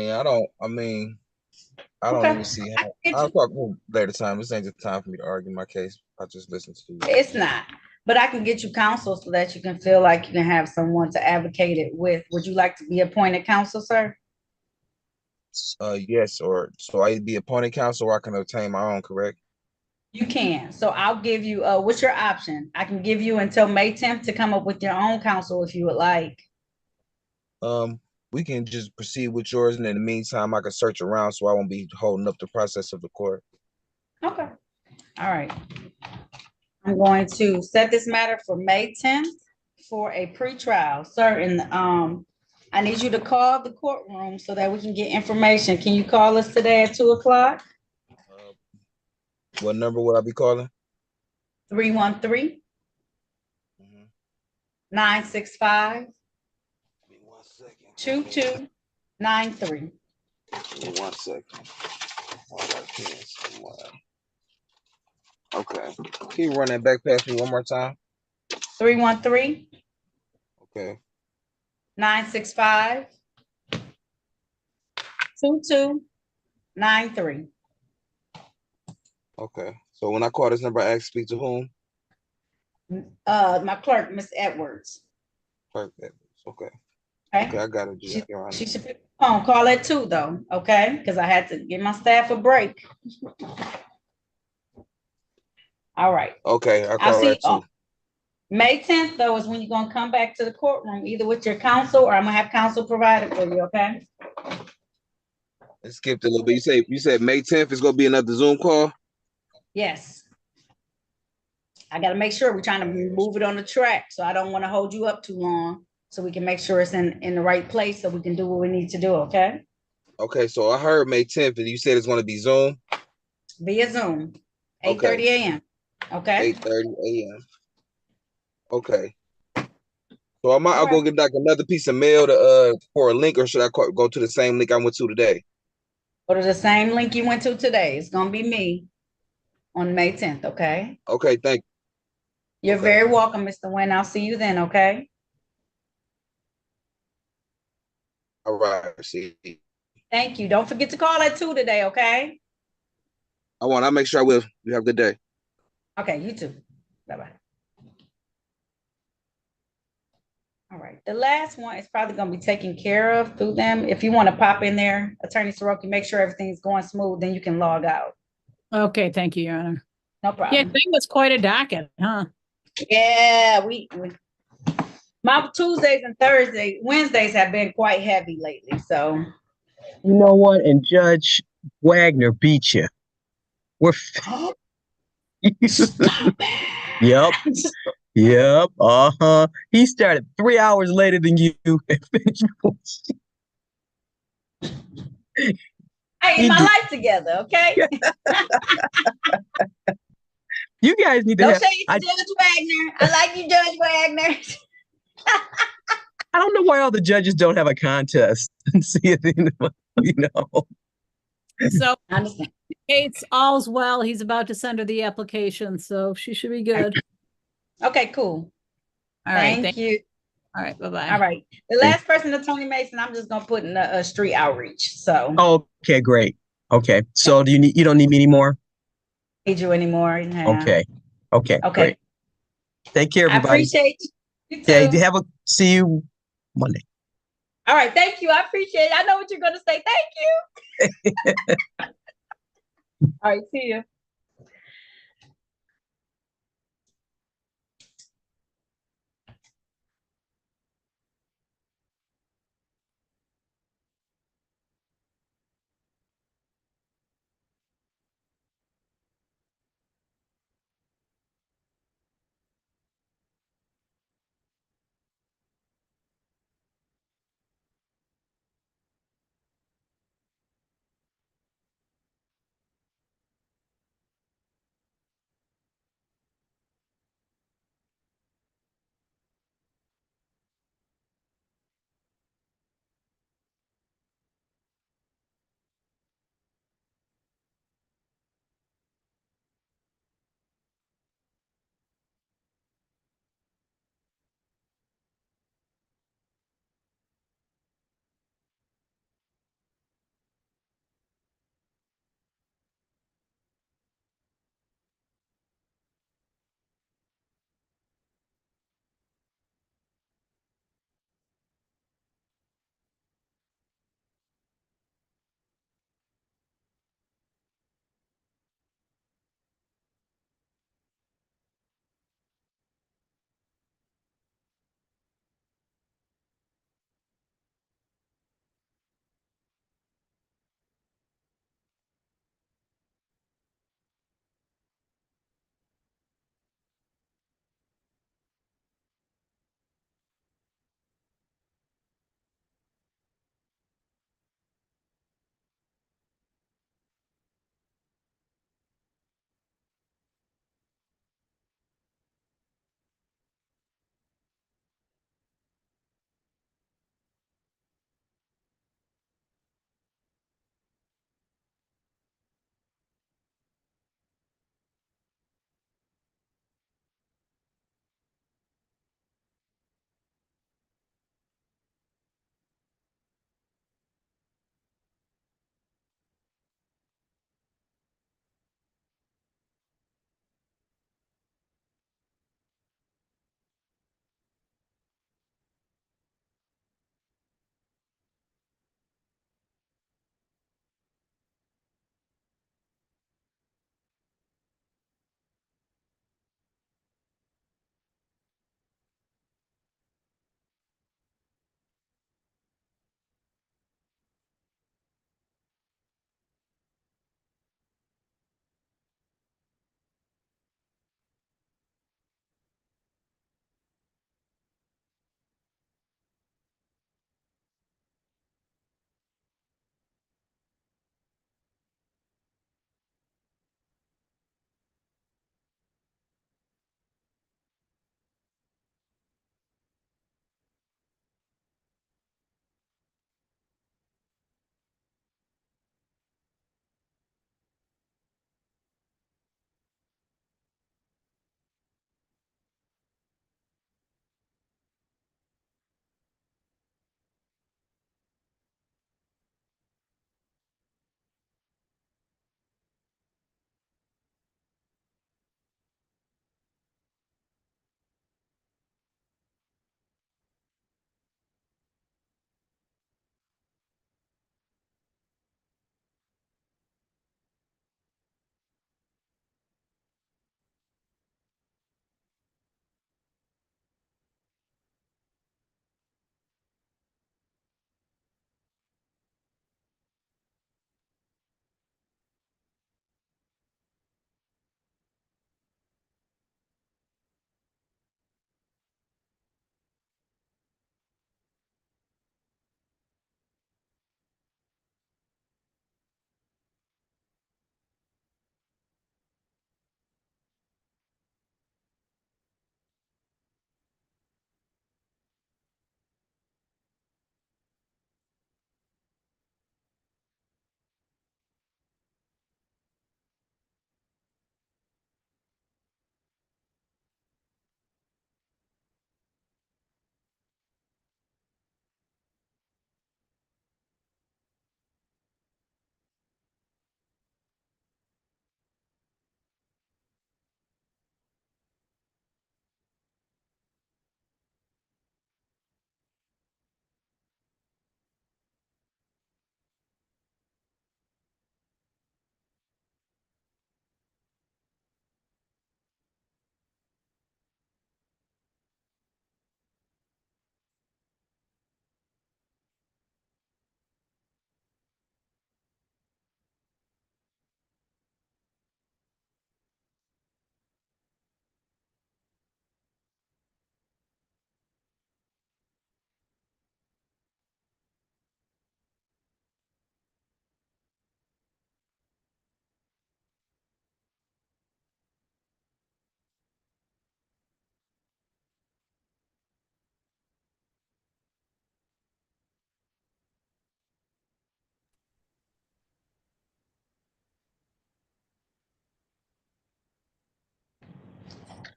even see how. I'll talk later time. This ain't the time for me to argue my case. I just listen to you. It's not, but I can get you counsel so that you can feel like you can have someone to advocate it with. Would you like to be appointed counsel, sir? Yes, or so I be appointed counsel, or I can obtain my own, correct? You can. So I'll give you, what's your option? I can give you until May 10th to come up with your own counsel if you would like. We can just proceed with yours, and in the meantime, I can search around so I won't be holding up the process of the court. Okay. All right. I'm going to set this matter for May 10th for a pretrial, sir. And I need you to call the courtroom so that we can get information. Can you call us today at 2 o'clock? What number will I be calling? 313 965 2293. Give me 1 second. Okay. Can you run that back past me one more time? 313 Okay. 965 2293. Okay. So when I call this number, I ask to speak to whom? My clerk, Miss Edwards. Clerk Edwards. Okay. Okay, I got it. She should pick the phone. Call at 2 though, okay? Because I had to give my staff a break. All right. Okay, I'll call at 2. May 10th though is when you're gonna come back to the courtroom, either with your counsel or I'm gonna have counsel provided for you, okay? It skipped a little bit. You said May 10th is gonna be another Zoom call? Yes. I gotta make sure we're trying to move it on the track, so I don't want to hold you up too long, so we can make sure it's in the right place so we can do what we need to do, okay? Okay, so I heard May 10th, and you said it's going to be Zoom. Via Zoom, Okay. 8:30 a.m. Okay. 8:30 a.m. Okay. So I'll All go right. get like another piece of mail for a link, or should I go to the same link I went to today? Go to the same link you went to today. It's gonna be me on May 10th. Okay. Okay, thank You're very welcome, Mr. Wynn. I'll see you then. Okay. you. All right. See. Thank you. Don't forget to call at 2 today. Okay. I'll make sure I will. You have a good day. Okay. You too. Bye bye. All right. The last one is probably going to be taken care of through them. If you want to pop in there, Attorney Soroki, make sure everything's going smooth, then you can log out. Okay, thank you, Your Honor. No Yeah, problem. I think was quite a docket, huh? Yeah, my Tuesdays and Wednesdays have been quite heavy lately. So You know what? And Judge Wagner beat you. We're Yep. Yep. Uh-huh. He started 3 hours later than you and finished. I get my life together, okay? You guys need to Don't have. say you Judge Wagner. I like you, Judge Wagner. I don't know why all the judges don't have a contest and see at the end of the, you know. So Kate's all's well. He's about to send her the application, so she should be good. Okay, cool. All right. Thank you. All right. Bye-bye. All right. The last person, Tony Mason, I'm just gonna put in a street outreach. So Okay, great. Okay. So you don't need me anymore? Need you anymore. Yeah. Okay. Okay. Great. Take care, everybody. I appreciate you. You too. Yeah, see you Monday. All right, thank you. I appreciate it. I know what you're gonna say. Thank you. All right, see you.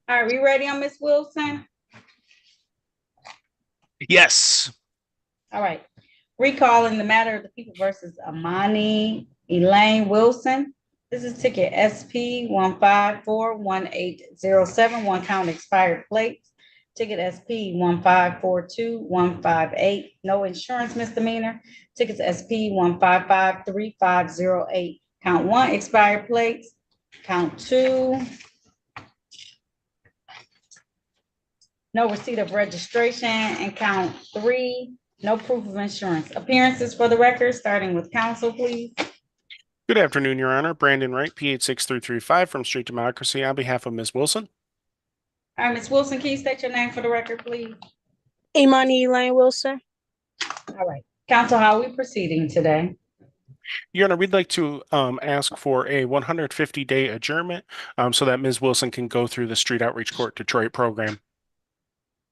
All right, we ready on Miss Wilson? Yes. All right. Recalling the matter of the people versus Amani Elaine Wilson. This is ticket SP 1541807, one count expired plates. Ticket SP 1542158, no insurance misdemeanor. Tickets SP 1553508, count 1 expired plates. Count 2, no receipt of registration, and count 3, no proof of insurance. Appearances for the record, starting with counsel, please. Good afternoon, Your Honor. Brandon Wright, PH 6335 from Street Democracy on behalf of Ms. Wilson. All right, Ms. Wilson, can you state your name for the record, please? Imani Elaine Wilson. All right. Counsel, how are we proceeding today? Your Honor, we'd like to ask for a 150-day adjournment so that Ms. Wilson can go through the Street Outreach Court Detroit program.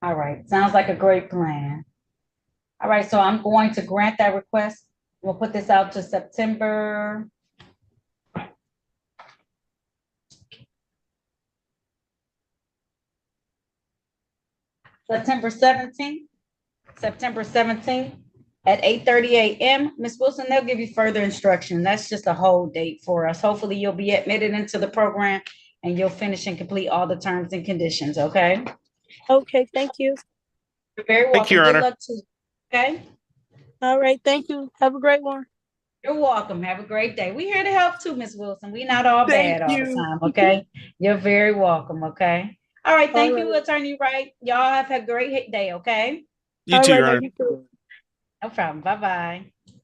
All right. Sounds like a great plan. All right. So I'm going to grant that request. We'll put this out to September. September 17th at 8:30 a.m. Ms. Wilson, they'll give you further instruction. That's just a hold date for us. Hopefully you'll be admitted into the program and you'll finish and complete all the terms and conditions, okay? Okay, thank you. You're very welcome. Thank you, Your Good Honor. luck to you, okay? All right, thank you. Have a great one. You're welcome. Have a great day. We're here to help too, Ms. Wilson. We're not all Thank bad all you. the time, okay? You're very welcome, okay? All right, thank All you, right. Attorney Wright. Y'all have a great day, okay? You All too, right, Your love Honor. you too. No problem. Bye-bye.